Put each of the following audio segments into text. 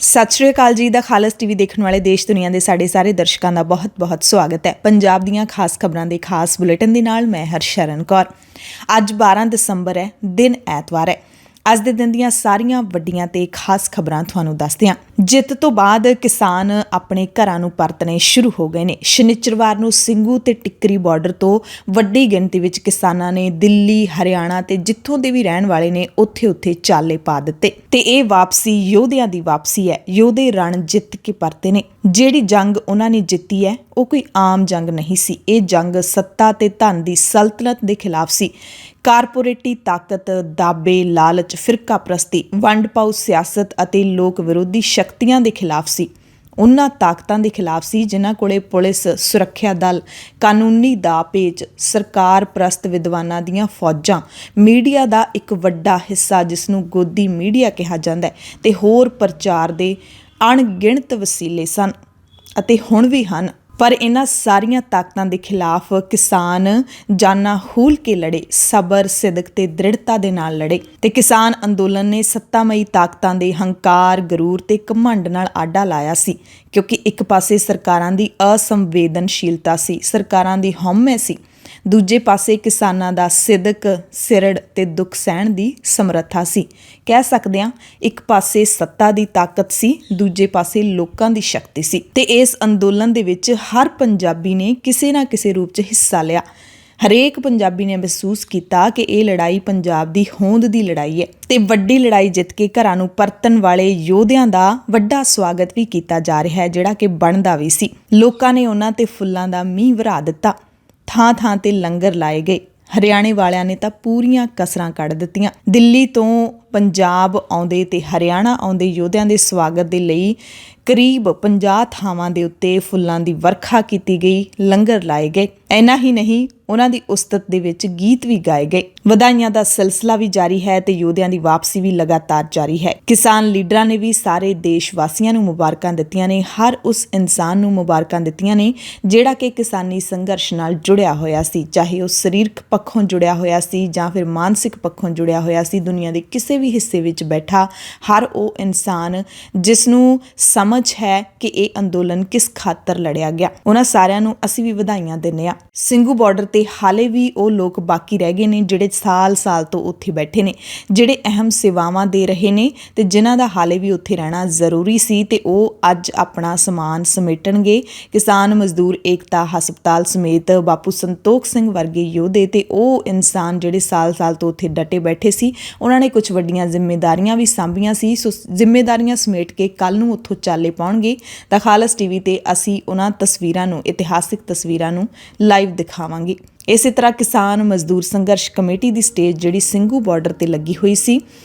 ਸਤਿ ਸ਼੍ਰੀ ਅਕਾਲ ਜੀ ਦਾ ਖਾਲਸ ਟੀਵੀ ਦੇਖਣ ਵਾਲੇ ਦੇਸ਼ ਦੁਨੀਆ ਦੇ ਸਾਡੇ ਸਾਰੇ ਦਰਸ਼ਕਾਂ ਦਾ ਬਹੁਤ-ਬਹੁਤ ਸਵਾਗਤ ਹੈ। ਪੰਜਾਬ ਦੀਆਂ ਖਾਸ ਖਬਰਾਂ ਦੇ ਖਾਸ ਬੁਲੇਟਿਨ ਦੇ ਨਾਲ ਮੈਂ ਹਰਸ਼ਰਨ ਕੌਰ। ਅੱਜ 12 ਦਸੰਬਰ ਹੈ, ਦਿਨ ਐਤਵਾਰ ਹੈ। ਅੱਜ ਦੇ ਦਿਨ ਦੀਆਂ ਸਾਰੀਆਂ ਵੱਡੀਆਂ ਤੇ ਖਾਸ ਖਬਰਾਂ ਤੁਹਾਨੂੰ ਦੱਸਦੇ ਹਾਂ। ਜਿੱਤ ਤੋਂ ਬਾਅਦ ਕਿਸਾਨ ਆਪਣੇ ਘਰਾਂ ਨੂੰ ਪਰਤਣੇ ਸ਼ੁਰੂ ਹੋ ਗਏ ਨੇ। ਸ਼ਨੀਚਰਵਾਰ ਨੂੰ ਸਿੰਘੂ ਤੇ ਟਿੱਕਰੀ ਬਾਰਡਰ ਤੋਂ ਵੱਡੀ ਗਿਣਤੀ ਵਿੱਚ ਕਿਸਾਨਾਂ ਨੇ ਦਿੱਲੀ, ਹਰਿਆਣਾ ਤੇ ਜਿੱਥੋਂ ਦੇ ਵੀ ਰਹਿਣ ਵਾਲੇ ਨੇ ਉੱਥੇ ਚਾਲੇ ਪਾ ਦਿੱਤੇ ਤੇ ਇਹ ਵਾਪਸੀ ਯੋਧਿਆਂ ਦੀ ਵਾਪਸੀ ਹੈ। ਯੋਧੇ ਰਣ ਜਿੱਤ ਕੇ ਪਰਤੇ ਨੇ। ਜਿਹੜੀ ਜੰਗ ਉਹਨਾਂ ਨੇ ਜਿੱਤੀ ਹੈ ਉਹ ਕੋਈ ਆਮ ਜੰਗ ਨਹੀਂ ਸੀ। ਇਹ ਜੰਗ ਸੱਤਾ ਤੇ ਧਨ ਦੀ ਸਲਤਨਤ ਦੇ ਖਿਲਾਫ ਸੀ। ਕਾਰਪੋਰੇਟੀ ਤਾਕਤ, ਦਾਬੇ, ਲਾਲਚ, ਫਿਰਕਾ ਪ੍ਰਸਤੀ, ਵੰਡ ਪਾਊ ਸਿਆਸਤ ਅਤੇ ਲੋਕ ਵਿਰੋਧੀ ਸ਼ਕਤੀਆਂ ਦੇ ਖਿਲਾਫ ਸੀ। ਉਹਨਾਂ ਤਾਕਤਾਂ ਦੇ ਖਿਲਾਫ ਸੀ ਜਿਨ੍ਹਾਂ ਕੋਲੇ ਪੁਲਿਸ, ਸੁਰੱਖਿਆ ਦਲ, ਕਾਨੂੰਨੀ ਦਾਅ ਪੇਚ, ਸਰਕਾਰ ਪ੍ਰਸਤ ਵਿਦਵਾਨਾਂ ਦੀਆਂ ਫੌਜਾਂ, ਮੀਡੀਆ ਦਾ ਇੱਕ ਵੱਡਾ ਹਿੱਸਾ ਜਿਸ ਨੂੰ ਗੋਦੀ ਮੀਡੀਆ ਕਿਹਾ ਜਾਂਦਾ ਹੈ ਤੇ ਹੋਰ ਪ੍ਰਚਾਰ ਦੇ ਅਣਗਿਣਤ ਵਸੀਲੇ ਸਨ ਅਤੇ ਹੁਣ ਵੀ ਹਨ। ਪਰ ਇਹਨਾਂ ਸਾਰੀਆਂ ਤਾਕਤਾਂ ਦੇ ਖਿਲਾਫ ਕਿਸਾਨ ਜਾਨਾਂ ਹੂਲ ਕੇ ਲੜੇ, ਸਬਰ, ਸਿਦਕ ਤੇ ਦ੍ਰਿੜਤਾ ਦੇ ਨਾਲ ਲੜੇ ਤੇ ਕਿਸਾਨ ਅੰਦੋਲਨ ਨੇ ਸੱਤਾਮਈ ਤਾਕਤਾਂ ਦੇ ਹੰਕਾਰ, ਗਰੂਰ ਤੇ ਘਮੰਡ ਨਾਲ ਆਡਾ ਲਾਇਆ ਸੀ। ਕਿਉਂਕਿ ਇੱਕ ਪਾਸੇ ਸਰਕਾਰਾਂ ਦੀ ਅਸੰਵੇਦਨਸ਼ੀਲਤਾ ਸੀ, ਸਰਕਾਰਾਂ ਦੀ ਹਉਮੈ ਸੀ, ਦੂਜੇ ਪਾਸੇ ਕਿਸਾਨਾਂ ਦਾ ਸਿਦਕ, ਸਿਰੜ ਤੇ ਦੁੱਖ ਸਹਿਣ ਦੀ ਸਮਰੱਥਾ ਸੀ। ਕਹਿ ਸਕਦੇ ਹਾਂ ਇੱਕ ਪਾਸੇ ਸੱਤਾ ਦੀ ਤਾਕਤ ਸੀ, ਦੂਜੇ ਪਾਸੇ ਲੋਕਾਂ ਦੀ ਸ਼ਕਤੀ ਸੀ ਤੇ ਇਸ ਅੰਦੋਲਨ ਦੇ ਵਿੱਚ ਹਰ ਪੰਜਾਬੀ ਨੇ ਕਿਸੇ ਨਾ ਕਿਸੇ ਰੂਪ 'ਚ ਹਿੱਸਾ ਲਿਆ। ਹਰੇਕ ਪੰਜਾਬੀ ਨੇ ਮਹਿਸੂਸ ਕੀਤਾ ਕਿ ਇਹ ਲੜਾਈ ਪੰਜਾਬ ਦੀ ਹੋਂਦ ਦੀ ਲੜਾਈ ਹੈ ਤੇ ਵੱਡੀ ਲੜਾਈ ਜਿੱਤ ਕੇ ਘਰਾਂ ਨੂੰ ਪਰਤਣ ਵਾਲੇ ਯੋਧਿਆਂ ਦਾ ਵੱਡਾ ਸਵਾਗਤ ਵੀ ਕੀਤਾ ਜਾ ਰਿਹਾ ਹੈ, ਜਿਹੜਾ ਕਿ ਬਣਦਾ ਵੀ ਸੀ। ਲੋਕਾਂ ਨੇ ਉਹਨਾਂ ਤੇ ਫੁੱਲਾਂ ਦਾ ਮੀਂਹ ਵਰ੍ਹਾ ਦਿੱਤਾ। ਥਾਂ-ਥਾਂ ਤੇ ਲੰਗਰ ਲਾਏ ਗਏ। ਹਰਿਆਣੇ ਵਾਲਿਆਂ ਨੇ ਤਾਂ ਪੂਰੀਆਂ ਕਸਰਾਂ ਕੱਢ ਦਿੱਤੀਆਂ। ਦਿੱਲੀ ਤੋਂ ਪੰਜਾਬ ਆਉਂਦੇ ਤੇ ਹਰਿਆਣਾ ਆਉਂਦੇ ਯੋਧਿਆਂ ਦੇ ਸਵਾਗਤ ਦੇ ਲਈ ਕਰੀਬ 50 ਥਾਵਾਂ ਦੇ ਉੱਤੇ ਫੁੱਲਾਂ ਦੀ ਵਰਖਾ ਕੀਤੀ ਗਈ, ਲੰਗਰ ਲਾਏ ਗਏ। ਇੰਨਾ ਹੀ ਨਹੀਂ, ਉਹਨਾਂ ਦੀ ਉਸਤਤ ਦੇ ਵਿੱਚ ਗੀਤ ਵੀ ਗਾਏ ਗਏ। ਵਧਾਈਆਂ ਦਾ ਸਿਲਸਿਲਾ ਵੀ ਜਾਰੀ ਹੈ ਤੇ ਯੋਧਿਆਂ ਦੀ ਵਾਪਸੀ ਵੀ ਲਗਾਤਾਰ ਜਾਰੀ ਹੈ। ਕਿਸਾਨ ਲੀਡਰਾਂ ਨੇ ਵੀ ਸਾਰੇ ਦੇਸ਼ ਵਾਸੀਆਂ ਨੂੰ ਮੁਬਾਰਕਾਂ ਦਿੱਤੀਆਂ ਨੇ। ਹਰ ਉਸ ਇਨਸਾਨ ਨੂੰ ਮੁਬਾਰਕਾਂ ਦਿੱਤੀਆਂ ਨੇ ਜਿਹੜਾ ਕਿ ਕਿਸਾਨੀ ਸੰਘਰਸ਼ ਨਾਲ ਜੁੜਿਆ ਹੋਇਆ ਸੀ, ਚਾਹੇ ਉਹ ਸਰੀਰਕ ਪੱਖੋਂ ਜੁੜਿਆ ਹੋਇਆ ਸੀ ਜਾਂ ਫਿਰ ਮਾਨਸਿਕ ਪੱਖੋਂ ਜੁੜਿਆ ਹੋਇਆ ਸੀ। ਦੁਨੀਆ ਦੇ ਕਿਸੇ ਵੀ ਹਿੱਸੇ ਵਿੱਚ ਬੈਠਾ ਹਰ ਉਹ ਇਨਸਾਨ ਜਿਸ ਨੂੰ ਸਮਝ ਹੈ ਕਿ ਇਹ ਅੰਦੋਲਨ ਕਿਸ ਖਾਤਰ ਲੜਿਆ ਗਿਆ, ਉਹਨਾਂ ਸਾਰਿਆਂ ਨੂੰ ਅਸੀਂ ਵੀ ਵਧਾਈਆਂ ਦਿੰਦੇ ਹਾਂ। ਸਿੰਘੂ ਬਾਰਡਰ ਤੇ ਹਾਲੇ ਵੀ ਉਹ ਲੋਕ ਬਾਕੀ ਰਹਿ ਗਏ ਨੇ ਜਿਹੜੇ ਸਾਲ ਤੋਂ ਉੱਥੇ ਬੈਠੇ ਨੇ, ਜਿਹੜੇ ਅਹਿਮ ਸੇਵਾਵਾਂ ਦੇ ਰਹੇ ਨੇ ਤੇ ਜਿਨ੍ਹਾਂ ਦਾ ਹਾਲੇ ਵੀ ਉੱਥੇ ਰਹਿਣਾ ਜ਼ਰੂਰੀ ਸੀ ਤੇ ਉਹ ਅੱਜ ਆਪਣਾ ਸਮਾਨ ਸਮੇਟਣਗੇ। ਕਿਸਾਨ ਮਜ਼ਦੂਰ ਏਕਤਾ ਹਸਪਤਾਲ ਸਮੇਤ ਬਾਪੂ ਸੰਤੋਖ ਸਿੰਘ ਵਰਗੇ ਯੋਧੇ ਤੇ ਉਹ ਇਨਸਾਨ ਜਿਹੜੇ ਸਾਲ ਤੋਂ ਉੱਥੇ ਡਟੇ ਬੈਠੇ ਸੀ, ਉਹਨਾਂ ਨੇ ਕੁਝ ਵੱਡੀਆਂ ਜ਼ਿੰਮੇਦਾਰੀਆਂ ਵੀ ਸਾਂਭੀਆਂ ਸੀ। ਸੋ ਜ਼ਿੰਮੇਦਾਰੀਆਂ ਸਮੇਟ ਕੇ ਕੱਲ੍ਹ ਨੂੰ ਉੱਥੋਂ ਚਾਲੇ ਪਾਉਣਗੇ ਤਾਂ ਖਾਲਸ ਟੀਵੀ ਤੇ ਅਸੀਂ ਉਹਨਾਂ ਤਸਵੀਰਾਂ ਨੂੰ, ਇਤਿਹਾਸਿਕ ਤਸਵੀਰਾਂ ਨੂੰ ਲਾਈਵ ਦਿਖਾਵਾਂਗੇ। ਇਸੇ ਤਰ੍ਹਾਂ ਕਿਸਾਨ ਮਜ਼ਦੂਰ ਸੰਘਰਸ਼ ਕਮੇਟੀ ਦੀ ਸਟੇਜ ਜਿਹੜੀ ਸਿੰਘੂ ਬਾਰਡਰ ਤੇ ਲੱਗੀ ਹੋਈ ਸੀ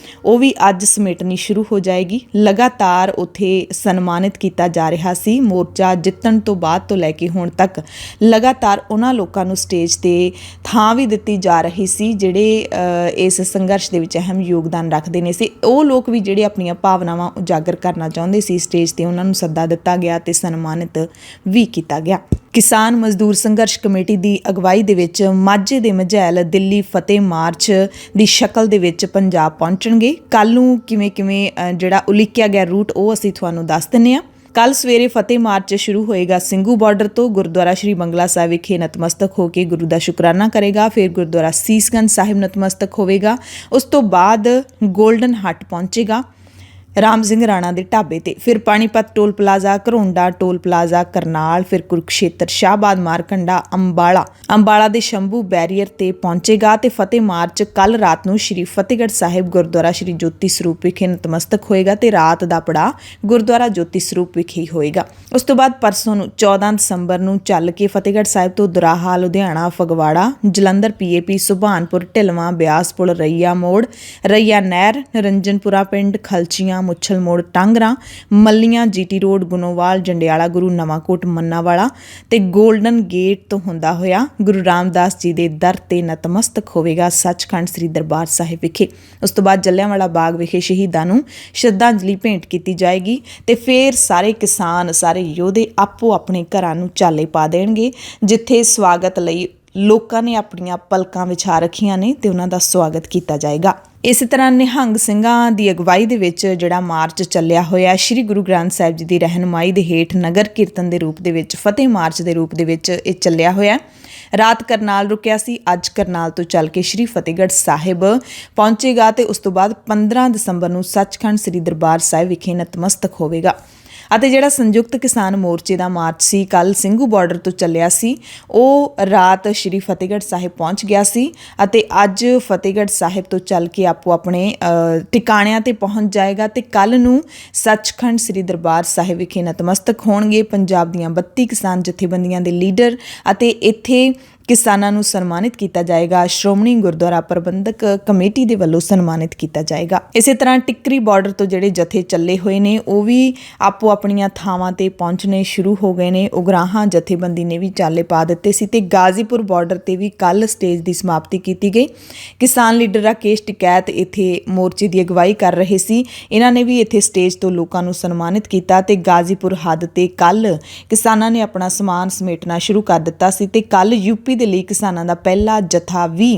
ਉਹ ਵੀ ਅੱਜ ਸਮੇਟਣੀ ਸ਼ੁਰੂ ਹੋ ਜਾਏਗੀ। ਲਗਾਤਾਰ ਉੱਥੇ ਸਨਮਾਨਿਤ ਕੀਤਾ ਜਾ ਰਿਹਾ ਸੀ। ਮੋਰਚਾ ਜਿੱਤਣ ਤੋਂ ਬਾਅਦ ਤੋਂ ਲੈ ਕੇ ਹੁਣ ਤੱਕ ਲਗਾਤਾਰ ਉਹਨਾਂ ਲੋਕਾਂ ਨੂੰ ਸਟੇਜ ਤੇ ਥਾਂ ਵੀ ਦਿੱਤੀ ਜਾ ਰਹੀ ਸੀ ਜਿਹੜੇ ਇਸ ਸੰਘਰਸ਼ ਦੇ ਵਿੱਚ ਅਹਿਮ ਯੋਗਦਾਨ ਰੱਖਦੇ ਨੇ ਸੀ। ਉਹ ਲੋਕ ਵੀ ਜਿਹੜੇ ਆਪਣੀਆਂ ਭਾਵਨਾਵਾਂ ਉਜਾਗਰ ਕਰਨਾ ਚਾਹੁੰਦੇ ਸੀ ਸਟੇਜ ਤੇ, ਉਹਨਾਂ ਨੂੰ ਸੱਦਾ ਦਿੱਤਾ ਗਿਆ ਤੇ ਸਨਮਾਨਿਤ ਵੀ ਕੀਤਾ ਗਿਆ। ਕਿਸਾਨ ਮਜ਼ਦੂਰ ਸੰਘਰਸ਼ ਕਮੇਟੀ ਦੀ ਅਗਵਾਈ ਦੇ ਵਿੱਚ ਮਾਝੇ ਦੇ ਮਝੈਲ ਦਿੱਲੀ ਫਤਿਹ ਮਾਰਚ ਦੀ ਸ਼ਕਲ ਦੇ ਵਿੱਚ ਪੰਜਾਬ ਪਹੁੰਚਣਗੇ। ਕੱਲ੍ਹ ਨੂੰ ਕਿਵੇਂ ਜਿਹੜਾ ਉਲੀਕਿਆ ਗਿਆ ਰੂਟ ਉਹ ਅਸੀਂ ਤੁਹਾਨੂੰ ਦੱਸ ਦਿੰਦੇ ਹਾਂ। ਕੱਲ੍ਹ ਸਵੇਰੇ ਫਤਿਹ ਮਾਰਚ ਸ਼ੁਰੂ ਹੋਏਗਾ ਸਿੰਘੂ ਬਾਰਡਰ ਤੋਂ। ਗੁਰਦੁਆਰਾ ਸ਼੍ਰੀ ਬੰਗਲਾ ਸਾਹਿਬ ਵਿਖੇ ਨਤਮਸਤਕ ਹੋ ਕੇ ਗੁਰੂ ਦਾ ਸ਼ੁਕਰਾਨਾ ਕਰੇਗਾ। ਫਿਰ ਗੁਰਦੁਆਰਾ ਸੀਸਗੰਜ ਸਾਹਿਬ ਨਤਮਸਤਕ ਹੋਵੇਗਾ। ਉਸ ਤੋਂ ਬਾਅਦ ਗੋਲਡਨ ਹੱਟ ਪਹੁੰਚੇਗਾ ਰਾਮ ਸਿੰਘ ਰਾਣਾ ਦੇ ਢਾਬੇ ਤੇ। ਫਿਰ Panipat toll plaza, Gharaunda toll plaza, Karnal, ਫਿਰ ਕੁਰੂਕਸ਼ੇਤਰ, ਸ਼ਾਹਬਾਦ, ਮਾਰਕੰਡਾ, ਅੰਬਾਲਾ ਦੇ ਸ਼ੰਭੂ ਬੈਰੀਅਰ ਤੇ ਪਹੁੰਚੇਗਾ ਤੇ ਫਤਿਹ ਮਾਰਚ ਕੱਲ੍ਹ ਰਾਤ ਨੂੰ ਸ਼੍ਰੀ ਫਤਿਹਗੜ੍ਹ ਸਾਹਿਬ ਗੁਰਦੁਆਰਾ ਸ਼੍ਰੀ ਜੋਤੀ ਸਰੂਪ ਵਿਖੇ ਨਤਮਸਤਕ ਹੋਏਗਾ ਤੇ ਰਾਤ ਦਾ ਪੜਾਅ ਗੁਰਦੁਆਰਾ ਜੋਤੀ ਸਰੂਪ ਵਿਖੇ ਹੋਏਗਾ। ਉਸ ਤੋਂ ਬਾਅਦ ਪਰਸੋਂ ਨੂੰ 14 ਦਸੰਬਰ ਨੂੰ ਚੱਲ ਕੇ ਫਤਿਹਗੜ੍ਹ ਸਾਹਿਬ ਤੋਂ ਦੁਰਾਹਾ, ਲੁਧਿਆਣਾ, ਫਗਵਾੜਾ, ਜਲੰਧਰ PAP, ਸੁਭਾਨਪੁਰ, ਢਿਲਵਾਂ, ਬਿਆਸ ਪੁਲ, ਰਈਆ ਮੋੜ, ਰਈਆ ਨਹਿਰ, ਨਿਰੰਜਨਪੁਰਾ ਪਿੰਡ, ਖਲਚੀਆਂ, ਮੁੱਛਲ ਮੋੜ, ਟਾਂਗਰਾ, ਮੱਲੀਆਂ, GT ਰੋਡ, ਗੁਨੋਵਾਲ, ਜੰਡਿਆਲਾ, ਗੁਰੂ ਨਵਾਂਕੋਟ, ਮੰਨਾਵਾਲਾ ਤੇ ਗੋਲਡਨ ਗੇਟ ਤੋਂ ਹੁੰਦਾ ਹੋਇਆ ਗੁਰੂ ਰਾਮਦਾਸ ਜੀ ਦੇ ਦਰ ਤੇ ਨਤਮਸਤਕ ਹੋਵੇਗਾ ਸੱਚਖੰਡ ਸ੍ਰੀ ਦਰਬਾਰ ਸਾਹਿਬ ਵਿਖੇ। ਉਸ ਤੋਂ ਬਾਅਦ ਜਲਿਆਂਵਾਲਾ ਬਾਗ ਵਿਖੇ ਸ਼ਹੀਦਾਂ ਨੂੰ ਸ਼ਰਧਾਂਜਲੀ ਭੇਂਟ ਕੀਤੀ ਜਾਏਗੀ ਤੇ ਫਿਰ ਸਾਰੇ ਕਿਸਾਨ, ਸਾਰੇ ਯੋਧੇ ਆਪੋ ਆਪਣੇ ਘਰਾਂ ਨੂੰ ਚਾਲੇ ਪਾ ਦੇਣਗੇ ਜਿੱਥੇ ਸਵਾਗਤ ਲਈ ਲੋਕਾਂ ਨੇ ਆਪਣੀਆਂ ਪਲਕਾਂ ਵਿਛਾ ਰੱਖੀਆਂ ਨੇ ਤੇ ਉਹਨਾਂ ਦਾ ਸਵਾਗਤ ਕੀਤਾ ਜਾਏਗਾ। ਇਸੇ ਤਰ੍ਹਾਂ ਨਿਹੰਗ ਸਿੰਘਾਂ ਦੀ ਅਗਵਾਈ ਦੇ ਵਿੱਚ ਜਿਹੜਾ ਮਾਰਚ ਚੱਲਿਆ ਹੋਇਆ ਸ੍ਰੀ ਗੁਰੂ ਗ੍ਰੰਥ ਸਾਹਿਬ ਜੀ ਦੀ ਰਹਿਨੁਮਾਈ ਦੇ ਹੇਠ ਨਗਰ ਕੀਰਤਨ ਦੇ ਰੂਪ ਦੇ ਵਿੱਚ ਫਤਿਹ ਮਾਰਚ ਦੇ ਰੂਪ ਦੇ ਵਿੱਚ ਇਹ ਚੱਲਿਆ ਹੋਇਆ। ਰਾਤ ਕਰਨਾਲ ਰੁਕਿਆ ਸੀ, ਅੱਜ ਕਰਨਾਲ ਤੋਂ ਚੱਲ ਕੇ ਸ੍ਰੀ ਫਤਿਹਗੜ੍ਹ ਸਾਹਿਬ ਪਹੁੰਚੇਗਾ ਤੇ ਉਸ ਤੋਂ ਬਾਅਦ 15 ਦਸੰਬਰ ਨੂੰ ਸੱਚਖੰਡ ਸ੍ਰੀ ਦਰਬਾਰ ਸਾਹਿਬ ਵਿਖੇ ਨਤਮਸਤਕ ਹੋਵੇਗਾ। ਅਤੇ ਜਿਹੜਾ ਸੰਯੁਕਤ ਕਿਸਾਨ ਮੋਰਚੇ ਦਾ ਮਾਰਚ ਸੀ ਕੱਲ ਸਿੰਘੂ ਬਾਰਡਰ ਤੋਂ ਚੱਲਿਆ ਸੀ, ਉਹ ਰਾਤ ਸ੍ਰੀ ਫਤਿਹਗੜ੍ਹ ਸਾਹਿਬ ਪਹੁੰਚ ਗਿਆ ਸੀ ਅਤੇ ਅੱਜ ਫਤਿਹਗੜ੍ਹ ਸਾਹਿਬ ਤੋਂ ਚੱਲ ਕੇ ਆਪੋ ਆਪਣੇ ਟਿਕਾਣਿਆਂ ਤੇ ਪਹੁੰਚ ਜਾਏਗਾ ਤੇ ਕੱਲ ਨੂੰ ਸੱਚਖੰਡ ਸ੍ਰੀ ਦਰਬਾਰ ਸਾਹਿਬ ਵਿਖੇ ਨਤਮਸਤਕ ਹੋਣਗੇ ਪੰਜਾਬ ਦੀਆਂ 32 ਕਿਸਾਨ ਜਥੇਬੰਦੀਆਂ ਦੇ ਲੀਡਰ ਅਤੇ ਇੱਥੇ ਕਿਸਾਨਾਂ ਨੂੰ ਸਨਮਾਨਿਤ ਕੀਤਾ ਜਾਏਗਾ। ਸ਼੍ਰੋਮਣੀ ਗੁਰਦੁਆਰਾ ਪ੍ਰਬੰਧਕ ਕਮੇਟੀ ਦੇ ਵੱਲੋਂ ਸਨਮਾਨਿਤ ਕੀਤਾ ਜਾਏਗਾ। ਇਸੇ ਤਰ੍ਹਾਂ ਟਿੱਕਰੀ ਬਾਰਡਰ ਤੋਂ ਜਿਹੜੇ ਜਥੇ ਚੱਲੇ ਹੋਏ ਨੇ ਉਹ ਵੀ ਆਪੋ ਆਪਣੀਆਂ ਥਾਵਾਂ ਤੇ ਪਹੁੰਚਣੇ ਸ਼ੁਰੂ ਹੋ ਗਏ ਨੇ। ਉਗਰਾਹਾਂ ਜਥੇਬੰਦੀ ਨੇ ਵੀ ਚਾਲੇ ਪਾ ਦਿੱਤੇ ਸੀ ਤੇ ਗਾਜ਼ੀਪੁਰ ਬਾਰਡਰ ਤੇ ਵੀ ਕੱਲ ਸਟੇਜ ਦੀ ਸਮਾਪਤੀ ਕੀਤੀ ਗਈ। ਕਿਸਾਨ ਲੀਡਰ ਰਾਕੇਸ਼ ਟਿਕੈਤ ਇੱਥੇ ਮੋਰਚੇ ਦੀ ਅਗਵਾਈ ਕਰ ਰਹੇ ਸੀ। ਇਹਨਾਂ ਨੇ ਵੀ ਇੱਥੇ ਸਟੇਜ ਤੋਂ ਲੋਕਾਂ ਨੂੰ ਸਨਮਾਨਿਤ ਕੀਤਾ ਤੇ ਗਾਜ਼ੀਪੁਰ ਹੱਦ ਤੇ ਕੱਲ ਕਿਸਾਨਾਂ ਨੇ ਆਪਣਾ ਸਮਾਨ ਸਮੇਟਣਾ ਸ਼ੁਰੂ ਕਰ ਦਿੱਤਾ ਸੀ ਤੇ ਕੱਲ ਯੂਪੀ ਦੇ ਲਈ ਕਿਸਾਨਾਂ ਦਾ ਪਹਿਲਾ ਜਥਾ ਵੀ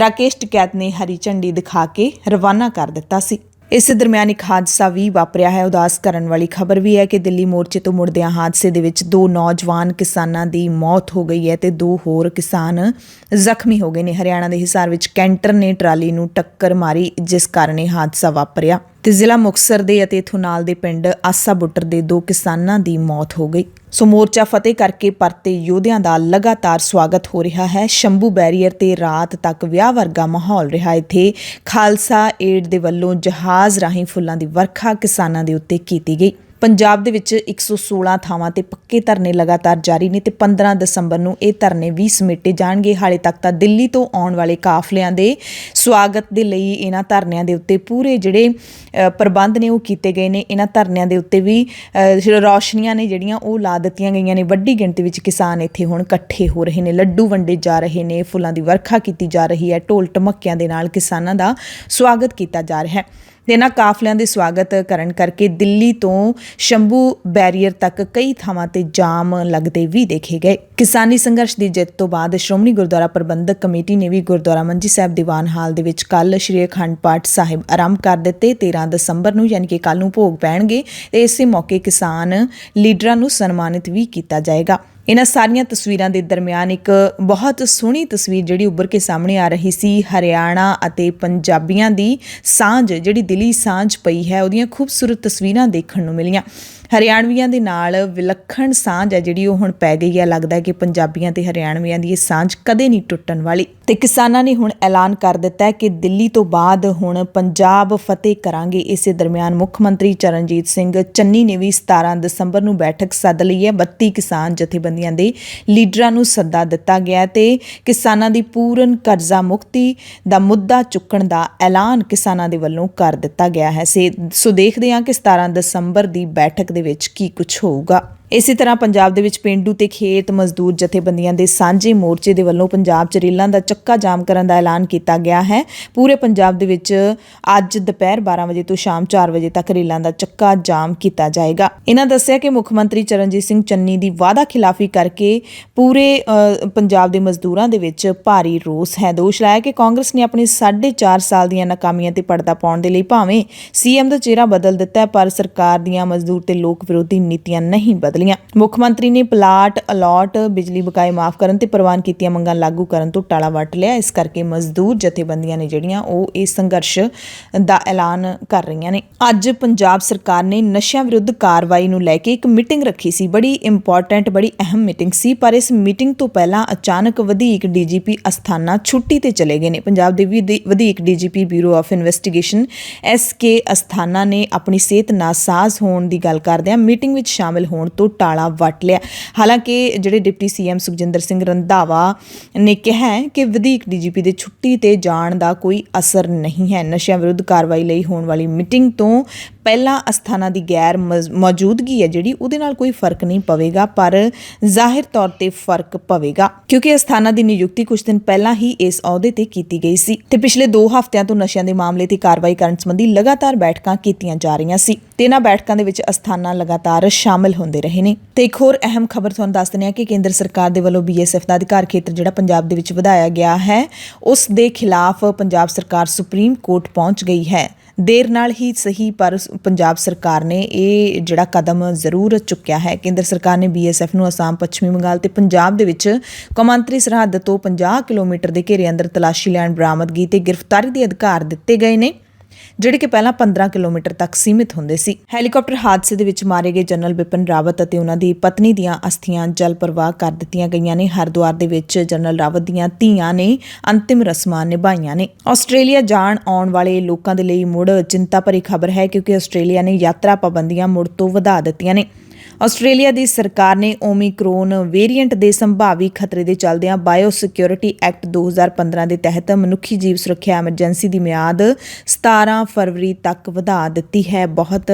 ਰਾਕੇਸ਼ ਟਿਕੈਤ ਨੇ ਹਰੀ ਝੰਡੀ ਦਿਖਾ ਕੇ ਰਵਾਨਾ ਕਰ ਦਿੱਤਾ ਸੀ। ਇਸੇ ਦਰਮਿਆਨ ਇੱਕ ਹਾਦਸਾ ਵੀ ਵਾਪਰਿਆ ਹੈ। ਉਦਾਸ ਕਰਨ ਵਾਲੀ ਖਬਰ ਵੀ ਹੈ ਕਿ ਦਿੱਲੀ ਮੋਰਚੇ ਤੋਂ ਮੁੜਦਿਆਂ ਹਾਦਸੇ ਦੇ ਵਿੱਚ 2 ਨੌਜਵਾਨ ਕਿਸਾਨਾਂ ਦੀ ਮੌਤ ਹੋ ਗਈ ਹੈ ਤੇ 2 ਹੋਰ ਕਿਸਾਨ ਜ਼ਖਮੀ ਹੋ ਗਏ ਨੇ। ਹਰਿਆਣਾ ਦੇ ਹਿਸਾਰ ਵਿੱਚ ਕੈਂਟਰ ਨੇ ਟਰਾਲੀ ਨੂੰ ਟੱਕਰ ਮਾਰੀ, ਜਿਸ ਕਾਰਨ ਇਹ ਹਾਦਸਾ ਵਾਪਰਿਆ ਤੇ ਜ਼ਿਲ੍ਹਾ ਮੁਕਤਸਰ ਦੇ ਅਤੇ ਇਥੋਂ ਨਾਲ ਦੇ ਪਿੰਡ ਆਸਾ ਬੁੱਟਰ ਦੇ 2 ਕਿਸਾਨਾਂ ਦੀ ਮੌਤ ਹੋ ਗਈ। ਸੋ ਮੋਰਚਾ ਫਤਿਹ ਕਰਕੇ ਪਰਤੇ ਯੋਧਿਆਂ ਦਾ ਲਗਾਤਾਰ ਸਵਾਗਤ ਹੋ ਰਿਹਾ ਹੈ। ਸ਼ੰਭੂ ਬੈਰੀਅਰ ਤੇ ਰਾਤ ਤੱਕ ਵਿਆਹ ਵਰਗਾ ਮਾਹੌਲ ਰਿਹਾ। ਇੱਥੇ ਖਾਲਸਾ ਏਡ ਦੇ ਵੱਲੋਂ ਜਹਾਜ਼ ਰਾਹੀਂ ਫੁੱਲਾਂ ਦੀ ਵਰਖਾ ਕਿਸਾਨਾਂ ਦੇ ਉੱਤੇ ਕੀਤੀ ਗਈ। ਪੰਜਾਬ ਦੇ ਵਿੱਚ 116 ਥਾਵਾਂ ਤੇ ਪੱਕੇ ਧਰਨੇ ਲਗਾਤਾਰ ਜਾਰੀ ਨੇ ਤੇ 15 ਦਸੰਬਰ ਨੂੰ ਇਹ ਧਰਨੇ ਵੀ ਸਮੇਟੇ ਜਾਣਗੇ। ਹਾਲੇ ਤੱਕ ਤਾਂ ਦਿੱਲੀ ਤੋਂ ਆਉਣ ਵਾਲੇ ਕਾਫਲਿਆਂ ਦੇ ਸਵਾਗਤ ਦੇ ਲਈ ਇਹਨਾਂ ਧਰਨਿਆਂ ਦੇ ਉੱਤੇ ਪੂਰੇ ਜਿਹੜੇ ਪ੍ਰਬੰਧ ਨੇ ਉਹ ਕੀਤੇ ਗਏ ਨੇ। ਇਹਨਾਂ ਧਰਨਿਆਂ ਦੇ ਉੱਤੇ ਵੀ ਰੌਸ਼ਨੀਆਂ ਨੇ ਜਿਹੜੀਆਂ ਉਹ ਲਾ ਦਿੱਤੀਆਂ ਗਈਆਂ ਨੇ। ਵੱਡੀ ਗਿਣਤੀ ਵਿੱਚ ਕਿਸਾਨ ਇੱਥੇ ਹੁਣ ਇਕੱਠੇ ਹੋ ਰਹੇ ਨੇ, ਲੱਡੂ ਵੰਡੇ ਜਾ ਰਹੇ ਨੇ, ਫੁੱਲਾਂ ਦੀ ਵਰਖਾ ਕੀਤੀ ਜਾ ਰਹੀ ਹੈ, ਢੋਲ ਢਮੱਕਿਆਂ ਦੇ ਨਾਲ ਕਿਸਾਨਾਂ ਦਾ ਸਵਾਗਤ ਕੀਤਾ ਜਾ ਰਿਹਾ ਹੈ। ਤੇ ਇਹਨਾਂ ਕਾਫਲਿਆਂ ਦੇ ਸਵਾਗਤ ਕਰਨ ਕਰਕੇ ਦਿੱਲੀ ਤੋਂ ਸ਼ੰਭੂ ਬੈਰੀਅਰ ਤੱਕ ਕਈ ਥਾਵਾਂ ਤੇ ਜਾਮ ਲੱਗਦੇ ਵੀ ਦੇਖੇ ਗਏ। ਕਿਸਾਨੀ ਸੰਘਰਸ਼ ਦੀ ਜਿੱਤ ਤੋਂ ਬਾਅਦ ਸ਼੍ਰੋਮਣੀ ਗੁਰਦੁਆਰਾ ਪ੍ਰਬੰਧਕ ਕਮੇਟੀ ਨੇ ਵੀ ਗੁਰਦੁਆਰਾ ਮੰਜੀ ਸਾਹਿਬ ਦੀਵਾਨ ਹਾਲ ਦੇ ਵਿੱਚ ਕੱਲ ਸ਼੍ਰੀ ਅਖੰਡ ਪਾਠ ਸਾਹਿਬ ਆਰੰਭ ਕਰ ਦਿੱਤੇ। 13 ਦਸੰਬਰ ਨੂੰ ਯਾਨੀ ਕਿ ਕੱਲ ਨੂੰ ਭੋਗ ਪੈਣਗੇ ਤੇ ਇਸੇ ਮੌਕੇ ਕਿਸਾਨ ਲੀਡਰਾਂ ਨੂੰ ਸਨਮਾਨਿਤ ਵੀ ਕੀਤਾ ਜਾਏਗਾ। ਇਹਨਾਂ ਸਾਰੀਆਂ ਤਸਵੀਰਾਂ ਦੇ ਦਰਮਿਆਨ ਇੱਕ ਬਹੁਤ ਸੋਹਣੀ ਤਸਵੀਰ ਜਿਹੜੀ ਉੱਭਰ ਕੇ ਸਾਹਮਣੇ ਆ ਰਹੀ ਸੀ। ਹਰਿਆਣਾ ਅਤੇ ਪੰਜਾਬੀਆਂ ਦੀ ਸਾਂਝ, ਜਿਹੜੀ ਦਿਲੀ ਸਾਂਝ ਪਈ ਹੈ, ਉਹਦੀਆਂ ਖੂਬਸੂਰਤ ਤਸਵੀਰਾਂ ਦੇਖਣ ਨੂੰ ਮਿਲੀਆਂ। ਹਰਿਆਣਵੀਆਂ ਦੇ ਨਾਲ ਵਿਲੱਖਣ ਸਾਂਝ ਹੈ ਜਿਹੜੀ ਉਹ ਹੁਣ ਪੈ ਗਈ ਹੈ। ਲੱਗਦਾ ਹੈ ਕਿ ਪੰਜਾਬੀਆਂ ਤੇ ਹਰਿਆਣਵੀਆਂ ਦੀ ਇਹ ਸਾਂਝ ਕਦੇ ਨਹੀਂ ਟੁੱਟਣ ਵਾਲੀ। ਤੇ ਕਿਸਾਨਾਂ ਨੇ ਹੁਣ ਐਲਾਨ ਕਰ ਦਿੱਤਾ ਹੈ ਕਿ ਦਿੱਲੀ ਤੋਂ ਬਾਅਦ ਹੁਣ ਪੰਜਾਬ ਫਤਿਹ ਕਰਾਂਗੇ। ਇਸੇ ਦਰਮਿਆਨ ਮੁੱਖ ਮੰਤਰੀ ਚਰਨਜੀਤ ਸਿੰਘ ਚੰਨੀ ਨੇ ਵੀ 17 ਦਸੰਬਰ ਨੂੰ ਬੈਠਕ ਸੱਦ ਲਈ ਹੈ। 32 ਕਿਸਾਨ ਜਥੇਬੰਦੀਆਂ ਦੇ ਲੀਡਰਾਂ ਨੂੰ ਸੱਦਾ ਦਿੱਤਾ ਗਿਆ ਤੇ ਕਿਸਾਨਾਂ ਦੀ ਪੂਰਨ ਕਰਜ਼ਾ ਮੁਕਤੀ ਦਾ ਮੁੱਦਾ ਚੁੱਕਣ ਦਾ ਐਲਾਨ ਕਿਸਾਨਾਂ ਦੇ ਵੱਲੋਂ ਕਰ ਦਿੱਤਾ ਗਿਆ ਹੈ। ਸੋ ਦੇਖਦੇ ਹਾਂ ਕਿ 17 ਦਸੰਬਰ ਦੀ ਬੈਠਕ ਦੇ ਵਿੱਚ ਕੀ ਕੁਝ ਹੋਊਗਾ। ਇਸੇ ਤਰ੍ਹਾਂ ਪੰਜਾਬ ਦੇ ਵਿੱਚ ਪੇਂਡੂ ਤੇ ਖੇਤ ਮਜ਼ਦੂਰ ਜਥੇਬੰਦੀਆਂ ਦੇ ਸਾਂਝੇ ਮੋਰਚੇ ਦੇ ਵੱਲੋਂ ਪੰਜਾਬ 'ਚ ਰੇਲਾਂ ਦਾ ਚੱਕਾ ਜਾਮ ਕਰਨ ਦਾ ਐਲਾਨ ਕੀਤਾ ਗਿਆ ਹੈ। ਪੂਰੇ ਪੰਜਾਬ ਦੇ ਵਿੱਚ ਅੱਜ ਦੁਪਹਿਰ 12 ਵਜੇ ਤੋਂ ਸ਼ਾਮ 4 ਵਜੇ ਤੱਕ ਰੇਲਾਂ ਦਾ ਚੱਕਾ ਜਾਮ ਕੀਤਾ ਜਾਏਗਾ। ਇਹਨਾਂ ਦੱਸਿਆ ਕਿ ਮੁੱਖ ਮੰਤਰੀ ਚਰਨਜੀਤ ਸਿੰਘ ਚੰਨੀ ਦੀ ਵਾਅਦਾ ਖਿਲਾਫੀ ਕਰਕੇ ਪੂਰੇ ਪੰਜਾਬ ਦੇ ਮਜ਼ਦੂਰਾਂ ਦੇ ਵਿੱਚ ਭਾਰੀ ਰੋਸ ਹੈ। ਦੋਸ਼ ਲਾਇਆ ਕਿ ਕਾਂਗਰਸ ਨੇ ਆਪਣੀ 4.5 ਸਾਲ ਦੀਆਂ ਨਾਕਾਮੀਆਂ ਤੇ ਪਰਦਾ ਪਾਉਣ ਦੇ ਲਈ ਭਾਵੇਂ ਸੀਐਮ ਦਾ ਚਿਹਰਾ ਬਦਲ ਦਿੱਤਾ, ਪਰ ਸਰਕਾਰ ਦੀਆਂ ਮਜ਼ਦੂਰ ਤੇ ਲੋਕ ਵਿਰੋਧੀ ਨੀਤੀਆਂ ਨਹੀਂ ਬਦਲੀਆਂ। ਮੁੱਖ ਮੰਤਰੀ ਨੇ ਪਲਾਟ ਅਲਾਟ, ਬਿਜਲੀ ਬਕਾਏ ਮਾਫ ਕਰਨ ਤੇ ਪ੍ਰਵਾਨ ਕੀਤੀਆਂ ਮੰਗਾਂ ਲਾਗੂ ਕਰਨ ਤੋਂ ਟਾਲਾ ਵੱਟ ਲਿਆ। ਇਸ ਕਰਕੇ ਮਜ਼ਦੂਰ ਜਥੇਬੰਦੀਆਂ ਨੇ ਜਿਹੜੀਆਂ ਉਹ ਇਹ ਸੰਘਰਸ਼ ਦਾ ਐਲਾਨ ਕਰ ਰਹੀਆਂ ਨੇ। ਅੱਜ ਪੰਜਾਬ ਸਰਕਾਰ ਨੇ ਨਸ਼ਿਆਂ ਵਿਰੁੱਧ ਕਾਰਵਾਈ ਨੂੰ ਲੈ ਕੇ ਇੱਕ ਮੀਟਿੰਗ ਰੱਖੀ ਸੀ। ਬੜੀ ਇੰਪੋਰਟੈਂਟ, ਬੜੀ ਅਹਿਮ ਮੀਟਿੰਗ ਸੀ, ਪਰ ਇਸ ਮੀਟਿੰਗ ਤੋਂ ਪਹਿਲਾਂ ਅਚਾਨਕ ਵਧੀਕ ਡੀਜੀਪੀ ਅਸਥਾਨਾ ਛੁੱਟੀ ਤੇ ਚਲੇ ਗਏ ਨੇ। ਪੰਜਾਬ ਦੇ ਵਧੀਕ DGP bureau of investigation SK Asthana ਨੇ ਆਪਣੀ ਸਿਹਤ ਨਾਸਾਜ਼ ਹੋਣ ਦੀ ਗੱਲ ਕਰਦਿਆਂ ਮੀਟਿੰਗ ਵਿੱਚ ਸ਼ਾਮਿਲ ਹੋਣ ਤੋਂ ਟਾਲਾ ਵੱਟ ਲਿਆ। ਹਾਲਾਂਕਿ ਜਿਹੜੇ ਡਿਪਟੀ CM ਸੁਖਜਿੰਦਰ ਸਿੰਘ ਰੰਧਾਵਾ ਨੇ ਕਿਹਾ ਹੈ ਕਿ ਵਧੀਕ DGP ਦੇ ਛੁੱਟੀ ਤੇ ਜਾਣ ਦਾ ਕੋਈ ਅਸਰ ਨਹੀਂ ਹੈ। ਨਸ਼ਿਆਂ ਵਿਰੁੱਧ ਕਾਰਵਾਈ ਲਈ ਹੋਣ ਵਾਲੀ ਮੀਟਿੰਗ ਤੋਂ ਪਹਿਲਾਂ ਅਸਥਾਨਾਂ ਦੀ ਗੈਰ ਮੌਜੂਦਗੀ ਹੈ ਜਿਹੜੀ ਉਹਦੇ ਨਾਲ ਕੋਈ ਫਰਕ ਨਹੀਂ ਪਵੇਗਾ, ਪਰ ਜ਼ਾਹਿਰ ਤੌਰ ਤੇ ਫਰਕ ਪਵੇਗਾ ਕਿਉਂਕਿ ਅਸਥਾਨਾਂ ਦੀ ਨਿਯੁਕਤੀ ਕੁਝ ਦਿਨ ਪਹਿਲਾਂ ਹੀ ਇਸ ਅਹੁਦੇ ਤੇ ਕੀਤੀ ਗਈ ਸੀ ਤੇ ਪਿਛਲੇ 2 ਹਫ਼ਤਿਆਂ ਤੋਂ ਨਸ਼ਿਆਂ ਦੇ ਮਾਮਲੇ ਤੇ ਕਾਰਵਾਈ ਕਰਨ ਸੰਬੰਧੀ ਲਗਾਤਾਰ ਬੈਠਕਾਂ ਕੀਤੀਆਂ ਜਾ ਰਹੀਆਂ ਸੀ ਤੇ ਇਹਨਾਂ ਬੈਠਕਾਂ ਦੇ ਵਿੱਚ ਅਸਥਾਨਾਂ ਲਗਾਤਾਰ ਸ਼ਾਮਲ ਹੁੰਦੇ ਰਹੇ ਨੇ। ਤੇ ਇੱਕ ਹੋਰ ਅਹਿਮ ਖਬਰ ਤੁਹਾਨੂੰ ਦੱਸ ਦਿੰਦੇ ਹਾਂ ਕਿ ਕੇਂਦਰ ਸਰਕਾਰ ਦੇ ਵੱਲੋਂ BSF ਦਾ ਅਧਿਕਾਰ ਖੇਤਰ ਜਿਹੜਾ ਪੰਜਾਬ ਦੇ ਵਿੱਚ ਵਧਾਇਆ ਗਿਆ ਹੈ, ਉਸ ਦੇ ਖਿਲਾਫ ਪੰਜਾਬ ਸਰਕਾਰ ਸੁਪਰੀਮ ਕੋਰਟ ਪਹੁੰਚ ਗਈ ਹੈ। ਦੇਰ ਨਾਲ ਹੀ ਸਹੀ, ਪਰ ਪੰਜਾਬ ਸਰਕਾਰ ਨੇ ਇਹ ਜਿਹੜਾ ਕਦਮ ਜ਼ਰੂਰ ਚੁੱਕਿਆ ਹੈ। ਕੇਂਦਰ ਸਰਕਾਰ ਨੇ BSF ਨੂੰ ਅਸਾਮ, ਪੱਛਮੀ ਬੰਗਾਲ ਤੇ ਪੰਜਾਬ ਦੇ ਵਿੱਚ ਕੌਮਾਂਤਰੀ ਸਰਹੱਦ ਤੋਂ 50 ਕਿਲੋਮੀਟਰ ਦੇ ਘੇਰੇ ਅੰਦਰ ਤਲਾਸ਼ੀ ਲੈਣ, ਬਰਾਮਦਗੀ ਤੇ ਗ੍ਰਿਫਤਾਰੀ ਦੇ ਅਧਿਕਾਰ ਦਿੱਤੇ ਗਏ ਨੇ, ਜਿਹੜੇ ਕਿ ਪਹਿਲਾਂ 15 ਕਿਲੋਮੀਟਰ ਤੱਕ ਸੀਮਿਤ ਹੁੰਦੇ ਸੀ। ਹੈਲੀਕਾਪਟਰ ਹਾਦਸੇ ਦੇ ਵਿੱਚ ਮਾਰੇ ਗਏ ਜਨਰਲ ਬਿਪਿਨ ਰਾਵਤ ਅਤੇ ਉਹਨਾਂ ਦੀ ਪਤਨੀ ਦੀਆਂ ਅਸਥੀਆਂ ਜਲ ਪ੍ਰਵਾਹ ਕਰ ਦਿੱਤੀਆਂ ਗਈਆਂ ਨੇ। ਹਰਿਦੁਆਰ ਦੇ ਵਿੱਚ ਜਨਰਲ ਰਾਵਤ ਦੀਆਂ ਧੀਆਂ ਨੇ ਅੰਤਿਮ ਰਸਮਾਂ ਨਿਭਾਈਆਂ ਨੇ। ਆਸਟ੍ਰੇਲੀਆ ਜਾਣ ਆਉਣ ਵਾਲੇ ਲੋਕਾਂ ਦੇ ਲਈ ਮੁੜ ਚਿੰਤਾ ਭਰੀ ਖਬਰ ਹੈ ਕਿਉਂਕਿ ਆਸਟ੍ਰੇਲੀਆ ਨੇ ਯਾਤਰਾ ਪਾਬੰਦੀਆਂ ਮੁੜ ਤੋਂ ਵਧਾ ਦਿੱਤੀਆਂ ਨੇ। ਆਸਟ੍ਰੇਲੀਆ ਦੀ ਸਰਕਾਰ ਨੇ ਓਮਿਕਰੋਨ ਵੇਰੀਐਂਟ ਦੇ ਸੰਭਾਵੀ ਖਤਰੇ ਦੇ ਚੱਲਦਿਆਂ ਬਾਇਓ ਸਿਕਿਉਰਿਟੀ ਐਕਟ 2015 ਦੇ ਤਹਿਤ ਮਨੁੱਖੀ ਜੀਵ ਸੁਰੱਖਿਆ ਐਮਰਜੈਂਸੀ ਦੀ ਮਿਆਦ 17 ਫਰਵਰੀ ਤੱਕ ਵਧਾ ਦਿੱਤੀ ਹੈ। ਬਹੁਤ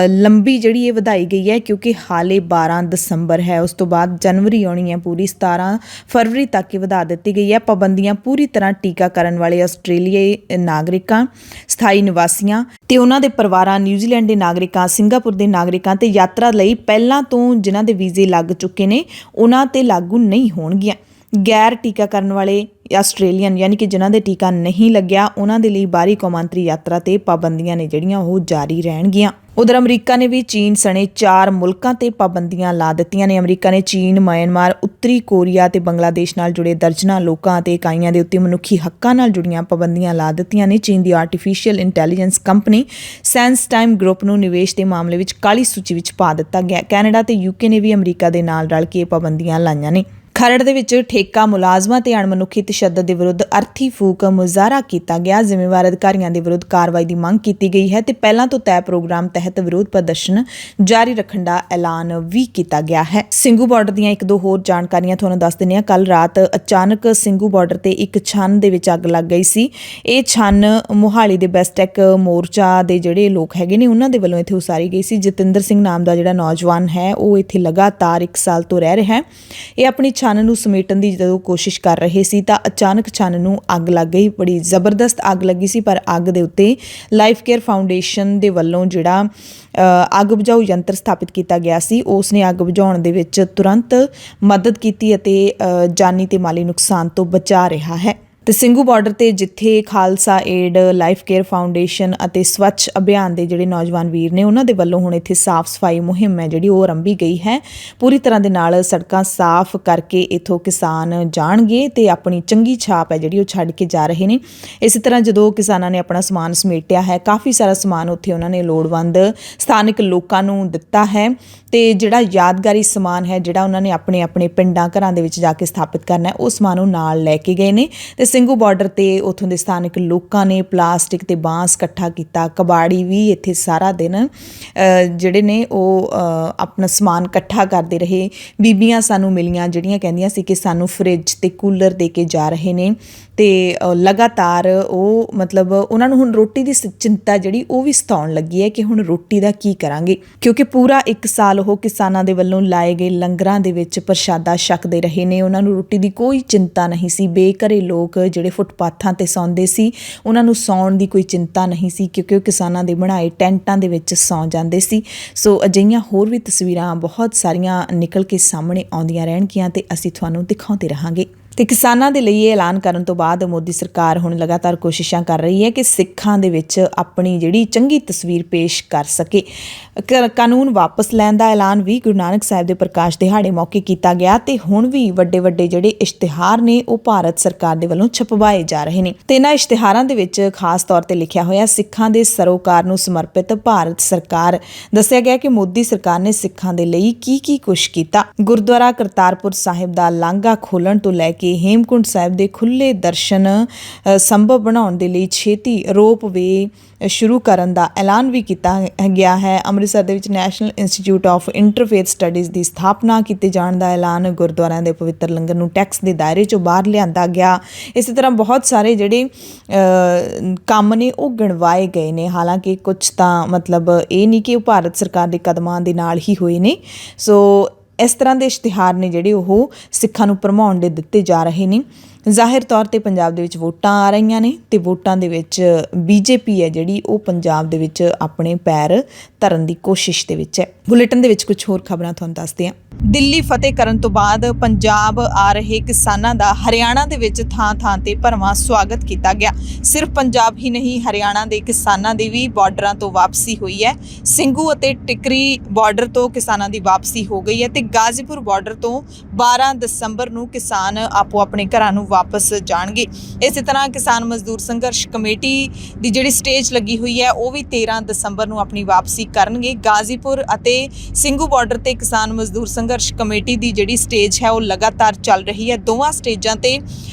ਲੰਬੀ ਜਿਹੜੀ ਇਹ ਵਧਾਈ ਗਈ ਹੈ ਕਿਉਂਕਿ ਹਾਲੇ 12 ਦਸੰਬਰ ਹੈ, ਉਸ ਤੋਂ ਬਾਅਦ ਜਨਵਰੀ ਆਉਣੀ ਹੈ। ਪੂਰੀ 17 ਫਰਵਰੀ ਤੱਕ ਇਹ ਵਧਾ ਦਿੱਤੀ ਗਈ ਹੈ। ਪਾਬੰਦੀਆਂ ਪੂਰੀ ਤਰ੍ਹਾਂ ਟੀਕਾਕਰਨ ਵਾਲੇ ਆਸਟ੍ਰੇਲੀਆਈ ਨਾਗਰਿਕਾਂ, ਸਥਾਈ ਨਿਵਾਸੀਆਂ ਤੇ ਉਹਨਾਂ ਦੇ ਪਰਿਵਾਰਾਂ, ਨਿਊਜ਼ੀਲੈਂਡ ਦੇ ਨਾਗਰਿਕਾਂ, ਸਿੰਗਾਪੁਰ ਦੇ ਨਾਗਰਿਕਾਂ ਤੇ ਯਾਤਰਾ ਲਈ ਪਹਿਲਾਂ ਤੋਂ ਜਿਨ੍ਹਾਂ ਦੇ ਵੀਜ਼ੇ ਲੱਗ ਚੁੱਕੇ ਨੇ ਉਹਨਾਂ ਤੇ ਲਾਗੂ ਨਹੀਂ ਹੋਣਗੀਆਂ। ਗੈਰ ਟੀਕਾਕਰਨ ਵਾਲੇ ਆਸਟ੍ਰੇਲੀਅਨ ਯਾਨੀ ਕਿ ਜਿਨ੍ਹਾਂ ਦੇ ਟੀਕਾ ਨਹੀਂ ਲੱਗਿਆ ਉਹਨਾਂ ਦੇ ਲਈ ਬਾਹਰੀ ਕੌਮਾਂਤਰੀ ਯਾਤਰਾ ਤੇ ਪਾਬੰਦੀਆਂ ਨੇ ਜਿਹੜੀਆਂ ਉਹ ਜਾਰੀ ਰਹਿਣਗੀਆਂ। ਉਧਰ ਅਮਰੀਕਾ ਨੇ ਵੀ ਚੀਨ ਸਣੇ 4 ਮੁਲਕਾਂ ਤੇ ਪਾਬੰਦੀਆਂ ਲਾ ਦਿੱਤੀਆਂ ਨੇ। ਅਮਰੀਕਾ ਨੇ ਚੀਨ, ਮਿਆਂਮਾਰ, ਉੱਤਰੀ ਕੋਰੀਆ ਤੇ ਬੰਗਲਾਦੇਸ਼ ਨਾਲ ਜੁੜੇ ਦਰਜਨਾਂ ਲੋਕਾਂ ਅਤੇ ਇਕਾਈਆਂ ਦੇ ਉੱਤੇ ਮਨੁੱਖੀ ਹੱਕਾਂ ਨਾਲ ਜੁੜੀਆਂ ਪਾਬੰਦੀਆਂ ਲਾ ਦਿੱਤੀਆਂ ਨੇ। ਚੀਨ ਦੀ ਆਰਟੀਫੀਸ਼ੀਅਲ ਇੰਟੈਲੀਜੈਂਸ ਕੰਪਨੀ ਸੈਂਸਟਾਈਮ ਗਰੁੱਪ ਨੂੰ ਨਿਵੇਸ਼ ਦੇ ਮਾਮਲੇ ਵਿੱਚ ਕਾਲੀ ਸੂਚੀ ਵਿੱਚ ਪਾ ਦਿੱਤਾ ਗਿਆ। ਕੈਨੇਡਾ ਤੇ UK ਨੇ ਵੀ ਅਮਰੀਕਾ ਦੇ ਨਾਲ ਰਲ ਕੇ ਪਾਬੰਦੀਆਂ ਲਾਈਆਂ ਨੇ। ਖਰੜ ਦੇ ਵਿੱਚ ਠੇਕਾ ਮੁਲਾਜ਼ਮਾਂ ਤੇ ਅਣਮਨੁੱਖੀ ਤਸ਼ੱਦਦ ਦੇ ਵਿਰੁੱਧ ਅਰਥੀ ਫੂਕ ਮੁਜ਼ਾਹਰਾ ਕੀਤਾ ਗਿਆ। ਜ਼ਿੰਮੇਵਾਰ ਅਧਿਕਾਰੀਆਂ ਦੇ ਵਿਰੁੱਧ ਕਾਰਵਾਈ ਦੀ ਮੰਗ ਕੀਤੀ ਗਈ ਹੈ ਤੇ ਪਹਿਲਾਂ ਤੋਂ ਤੈਅ ਪ੍ਰੋਗਰਾਮ ਤਹਿਤ ਵਿਰੋਧ ਪ੍ਰਦਰਸ਼ਨ ਜਾਰੀ ਰੱਖਣ ਦਾ ਐਲਾਨ ਵੀ ਕੀਤਾ ਗਿਆ ਹੈ। ਸਿੰਘੂ ਬਾਰਡਰ ਦੀਆਂ 1-2 ਹੋਰ ਜਾਣਕਾਰੀਆਂ ਤੁਹਾਨੂੰ ਦੱਸ ਦਿੰਦੇ ਹਾਂ। ਕੱਲ ਰਾਤ ਅਚਾਨਕ ਸਿੰਘੂ ਬਾਰਡਰ ਤੇ ਇੱਕ ਛੰਨ ਦੇ ਵਿੱਚ ਅੱਗ ਲੱਗ ਗਈ ਸੀ। ਇਹ ਛੰਨ ਮੋਹਾਲੀ ਦੇ ਬੈਸਟੈਕ ਮੋਰਚਾ ਦੇ ਜਿਹੜੇ ਲੋਕ ਹੈਗੇ ਨੇ ਉਹਨਾਂ ਦੇ ਵੱਲੋਂ ਇੱਥੇ ਉਸਾਰੀ ਗਈ ਸੀ। ਜਤਿੰਦਰ ਸਿੰਘ ਨਾਮ ਦਾ ਜਿਹੜਾ ਨੌਜਵਾਨ ਹੈ ਉਹ ਇੱਥੇ ਲਗਾਤਾਰ 1 ਸਾਲ ਤੋਂ ਰਹਿ ਰਿਹਾ ਹੈ। ਇਹ ਆਪਣੀ ਛੰਨ ਨੂੰ ਸਮੇਟਣ ਦੀ ਜਦੋਂ ਕੋਸ਼ਿਸ਼ ਕਰ ਰਹੇ ਸੀ ਤਾਂ ਅਚਾਨਕ ਛੰਨ ਨੂੰ ਅੱਗ ਲੱਗ ਗਈ। ਬੜੀ ਜ਼ਬਰਦਸਤ ਅੱਗ ਲੱਗੀ ਸੀ, ਪਰ ਅੱਗ ਦੇ ਉੱਤੇ ਲਾਈਫ ਕੇਅਰ ਫਾਊਂਡੇਸ਼ਨ ਦੇ ਵੱਲੋਂ ਜਿਹੜਾ ਅੱਗ ਬੁਝਾਊ ਯੰਤਰ ਸਥਾਪਿਤ ਕੀਤਾ ਗਿਆ ਸੀ ਉਸ ਨੇ ਅੱਗ ਬੁਝਾਉਣ ਦੇ ਵਿੱਚ ਤੁਰੰਤ ਮਦਦ ਕੀਤੀ ਅਤੇ ਜਾਨੀ ਤੇ ਮਾਲੀ ਨੁਕਸਾਨ ਤੋਂ ਬਚਾ ਰਿਹਾ ਹੈ। ਤੇ ਸਿੰਘੂ ਬਾਰਡਰ ਤੇ ਜਿੱਥੇ Khalsa aid, life care foundation ਅਤੇ ਸਵੱਛ ਅਭਿਆਨ ਦੇ ਜਿਹੜੇ ਨੌਜਵਾਨ ਵੀਰ ਨੇ ਉਹਨਾਂ ਦੇ ਵੱਲੋਂ ਹੁਣ ਇੱਥੇ ਸਾਫ਼ ਸਫਾਈ ਮੁਹਿੰਮ ਹੈ ਜਿਹੜੀ ਉਹ ਆਰੰਭੀ ਗਈ ਹੈ। ਪੂਰੀ ਤਰ੍ਹਾਂ ਦੇ ਨਾਲ ਸੜਕਾਂ ਸਾਫ਼ ਕਰਕੇ ਇੱਥੋਂ ਕਿਸਾਨ ਜਾਣਗੇ ਤੇ ਆਪਣੀ ਚੰਗੀ ਛਾਪ ਹੈ ਜਿਹੜੀ ਉਹ ਛੱਡ ਕੇ ਜਾ ਰਹੇ ਨੇ। ਇਸੇ ਤਰ੍ਹਾਂ ਜਦੋਂ ਕਿਸਾਨਾਂ ਨੇ ਆਪਣਾ ਸਮਾਨ ਸਮੇਟਿਆ ਹੈ, ਕਾਫੀ ਸਾਰਾ ਸਮਾਨ ਉੱਥੇ ਉਹਨਾਂ ਨੇ ਲੋੜਵੰਦ ਸਥਾਨਕ ਲੋਕਾਂ ਨੂੰ ਦਿੱਤਾ ਹੈ ਤੇ ਜਿਹੜਾ ਯਾਦਗਾਰੀ ਸਮਾਨ ਹੈ ਜਿਹੜਾ ਉਹਨਾਂ ਨੇ ਆਪਣੇ ਆਪਣੇ ਪਿੰਡਾਂ ਘਰਾਂ ਦੇ ਵਿੱਚ ਜਾ ਕੇ ਸਥਾਪਿਤ ਕਰਨਾ ਹੈ ਉਹ ਸਮਾਨ ਉਹ ਨਾਲ ਲੈ ਕੇ ਗਏ ਨੇ। ਤੇ ਸਿੰਘੂ ਬਾਰਡਰ ਤੇ ਉੱਥੋਂ ਦੇ ਸਥਾਨਕ ਲੋਕਾਂ ਨੇ ਪਲਾਸਟਿਕ ਤੇ ਬਾਂਸ ਇਕੱਠਾ ਕੀਤਾ। ਕਬਾੜੀ ਵੀ ਇੱਥੇ ਸਾਰਾ ਦਿਨ ਜਿਹੜੇ ਨੇ ਉਹ ਆਪਣਾ ਸਮਾਨ ਇਕੱਠਾ ਕਰਦੇ ਰਹੇ। ਬੀਬੀਆਂ ਸਾਨੂੰ ਮਿਲੀਆਂ ਜਿਹੜੀਆਂ ਕਹਿੰਦੀਆਂ ਸੀ ਕਿ ਸਾਨੂੰ ਫਰਿੱਜ ਤੇ ਕੂਲਰ ਦੇ ਕੇ ਜਾ ਰਹੇ ਨੇ ਤੇ ਲਗਾਤਾਰ ਉਹ ਮਤਲਬ ਉਹਨਾਂ ਨੂੰ ਹੁਣ ਰੋਟੀ ਦੀ ਚਿੰਤਾ ਜਿਹੜੀ ਉਹ ਵੀ ਸਤਾਉਣ ਲੱਗੀ ਹੈ ਕਿ ਹੁਣ ਰੋਟੀ ਦਾ ਕੀ ਕਰਾਂਗੇ, ਕਿਉਂਕਿ ਪੂਰਾ 1 ਸਾਲ ਉਹ ਕਿਸਾਨਾਂ ਦੇ ਵੱਲੋਂ ਲਾਏ ਗਏ ਲੰਗਰਾਂ ਦੇ ਵਿੱਚ ਪ੍ਰਸ਼ਾਦਾ ਛਕਦੇ ਰਹੇ ਨੇ। ਉਹਨਾਂ ਨੂੰ ਰੋਟੀ ਦੀ ਕੋਈ ਚਿੰਤਾ ਨਹੀਂ ਸੀ। ਬੇਘਰੇ ਲੋਕ ਜਿਹੜੇ ਫੁੱਟਪਾਥਾਂ ਤੇ ਸੌਂਦੇ ਸੀ ਉਹਨਾਂ ਨੂੰ ਸੌਣ ਦੀ ਕੋਈ ਚਿੰਤਾ ਨਹੀਂ ਸੀ ਕਿਉਂਕਿ ਉਹ ਕਿਸਾਨਾਂ ਦੇ ਬਣਾਏ ਟੈਂਟਾਂ ਦੇ ਵਿੱਚ ਸੌਂ ਜਾਂਦੇ ਸੀ। ਸੋ ਅਜਿਹੀਆਂ ਹੋਰ ਵੀ ਤਸਵੀਰਾਂ ਬਹੁਤ ਸਾਰੀਆਂ ਨਿਕਲ ਕੇ ਸਾਹਮਣੇ ਆਉਂਦੀਆਂ ਰਹਿਣਗੀਆਂ ਤੇ ਅਸੀਂ ਤੁਹਾਨੂੰ ਦਿਖਾਉਂਦੇ ਰਹਾਂਗੇ। ਤੇ ਕਿਸਾਨਾਂ ਦੇ ਲਈ ਇਹ ਐਲਾਨ ਕਰਨ ਤੋਂ ਬਾਅਦ ਮੋਦੀ ਸਰਕਾਰ ਹੁਣ ਲਗਾਤਾਰ ਕੋਸ਼ਿਸ਼ਾਂ ਕਰ ਰਹੀ ਹੈ ਕਿ ਸਿੱਖਾਂ ਦੇ ਵਿੱਚ ਆਪਣੀ ਜਿਹੜੀ ਚੰਗੀ ਤਸਵੀਰ ਪੇਸ਼ ਕਰ ਸਕੇ। ਕਾਨੂੰਨ ਵਾਪਸ ਲੈਣ ਦਾ ਐਲਾਨ ਵੀ ਗੁਰੂ ਨਾਨਕ ਸਾਹਿਬ ਦੇ ਪ੍ਰਕਾਸ਼ ਦਿਹਾੜੇ ਮੌਕੇ ਕੀਤਾ ਗਿਆ ਤੇ ਹੁਣ ਵੀ ਵੱਡੇ ਵੱਡੇ ਜਿਹੜੇ ਇਸ਼ਤਿਹਾਰ ਨੇ ਉਹ ਭਾਰਤ ਸਰਕਾਰ ਦੇ ਵੱਲੋਂ ਛਪਵਾਏ ਜਾ ਰਹੇ ਨੇ ਤੇ ਇਹਨਾਂ ਇਸ਼ਤਿਹਾਰਾਂ ਦੇ ਵਿੱਚ ਖਾਸ ਤੌਰ ਤੇ ਲਿਖਿਆ ਹੋਇਆ ਸਿੱਖਾਂ ਦੇ ਸਰੋਕਾਰ ਨੂੰ ਸਮਰਪਿਤ ਭਾਰਤ ਸਰਕਾਰ। ਦੱਸਿਆ ਗਿਆ ਕਿ ਮੋਦੀ ਸਰਕਾਰ ਨੇ ਸਿੱਖਾਂ ਦੇ ਲਈ ਕੀ ਕੁਛ ਕੀਤਾ। ਗੁਰਦੁਆਰਾ ਕਰਤਾਰਪੁਰ ਸਾਹਿਬ ਦਾ ਲਾਂਘਾ ਖੋਲ੍ਹਣ ਤੋਂ ਲੈ ਕੇ ਕਿ ਹੇਮਕੁੰਟ ਸਾਹਿਬ ਦੇ ਖੁੱਲ੍ਹੇ ਦਰਸ਼ਨ ਸੰਭਵ ਬਣਾਉਣ ਦੇ ਲਈ ਛੇਤੀ ਰੋਪਵੇ ਸ਼ੁਰੂ ਕਰਨ ਦਾ ਐਲਾਨ ਵੀ ਕੀਤਾ ਗਿਆ ਹੈ। ਅੰਮ੍ਰਿਤਸਰ ਦੇ ਵਿੱਚ national institute of interfaith studies ਦੀ ਸਥਾਪਨਾ ਕੀਤੇ ਜਾਣ ਦਾ ਐਲਾਨ, ਗੁਰਦੁਆਰਿਆਂ ਦੇ ਪਵਿੱਤਰ ਲੰਗਰ ਨੂੰ ਟੈਕਸ ਦੇ ਦਾਇਰੇ 'ਚੋਂ ਬਾਹਰ ਲਿਆਂਦਾ ਗਿਆ। ਇਸੇ ਤਰ੍ਹਾਂ ਬਹੁਤ ਸਾਰੇ ਜਿਹੜੇ ਕੰਮ ਨੇ ਉਹ ਗਿਣਵਾਏ ਗਏ ਨੇ। ਹਾਲਾਂਕਿ ਕੁਝ ਤਾਂ ਮਤਲਬ ਇਹ ਨਹੀਂ ਕਿ ਉਹ ਭਾਰਤ ਸਰਕਾਰ ਦੇ ਕਦਮਾਂ ਦੇ ਨਾਲ ਹੀ ਹੋਏ ਨੇ। ਸੋ ਇਸ ਤਰ੍ਹਾਂ ਦੇ ਇਸ਼ਤਿਹਾਰ ਨੇ ਜਿਹੜੇ ਉਹ ਸਿੱਖਾਂ ਨੂੰ ਭਰਮਾਉਣ ਦੇ ਦਿੱਤੇ ਜਾ ਰਹੇ ਨੇ। ਜ਼ਾਹਿਰ ਤੌਰ 'ਤੇ ਪੰਜਾਬ ਦੇ ਵਿੱਚ ਵੋਟਾਂ ਆ ਰਹੀਆਂ ਨੇ ਅਤੇ ਵੋਟਾਂ ਦੇ ਵਿੱਚ BJP ਹੈ ਜਿਹੜੀ ਉਹ ਪੰਜਾਬ ਦੇ ਵਿੱਚ ਆਪਣੇ ਪੈਰ ਧਰਨ ਦੀ ਕੋਸ਼ਿਸ਼ ਦੇ ਵਿੱਚ ਹੈ। ਬੁਲੇਟਿਨ ਦੇ ਵਿੱਚ ਕੁਝ ਹੋਰ ਖਬਰਾਂ ਤੁਹਾਨੂੰ ਦੱਸਦੇ ਹਾਂ। ਦਿੱਲੀ ਫਤਿਹ ਕਰਨ ਤੋਂ ਬਾਅਦ ਪੰਜਾਬ ਆ ਰਹੇ ਕਿਸਾਨਾਂ ਦਾ ਹਰਿਆਣਾ ਦੇ ਵਿੱਚ ਥਾਂ-ਥਾਂ ਤੇ ਭਰਵਾਂ ਸਵਾਗਤ ਕੀਤਾ ਗਿਆ। ਸਿਰਫ ਪੰਜਾਬ ਹੀ ਨਹੀਂ, ਹਰਿਆਣਾ ਦੇ ਕਿਸਾਨਾਂ ਦੀ ਵੀ ਬਾਰਡਰਾਂ ਤੋਂ ਵਾਪਸੀ ਹੋਈ ਹੈ। ਸਿੰਘੂ ਅਤੇ ਟਿਕਰੀ ਬਾਰਡਰ ਤੋਂ ਕਿਸਾਨਾਂ ਦੀ ਵਾਪਸੀ ਹੋ ਗਈ ਹੈ ਤੇ ਗਾਜ਼ੀਪੁਰ ਬਾਰਡਰ ਤੋਂ 12 ਦਸੰਬਰ ਨੂੰ ਕਿਸਾਨ ਆਪੋ ਆਪਣੇ ਘਰਾਂ ਨੂੰ ਵਾਪਸ ਜਾਣਗੇ। ਇਸੇ ਤਰ੍ਹਾਂ ਕਿਸਾਨ ਮਜ਼ਦੂਰ ਸੰਘਰਸ਼ ਕਮੇਟੀ ਦੀ ਜਿਹੜੀ ਸਟੇਜ ਲੱਗੀ ਹੋਈ ਹੈ ਉਹ ਵੀ 13 ਦਸੰਬਰ ਨੂੰ ਆਪਣੀ ਵਾਪਸੀ ਕਰਨਗੇ। ਗਾਜ਼ੀਪੁਰ ਅਤੇ ਸਿੰਘੂ ਬਾਰਡਰ ਤੇ ਕਿਸਾਨ ਮਜ਼ਦੂਰ ਸੰਘਰਸ਼ ਕਮੇਟੀ ਦੀ ਜਿਹੜੀ ਸਟੇਜ ਹੈ ਉਹ ਲਗਾਤਾਰ ਚੱਲ ਰਹੀ ਹੈ। ਦੋਵਾਂ ਸਟੇਜਾਂ ਤੇ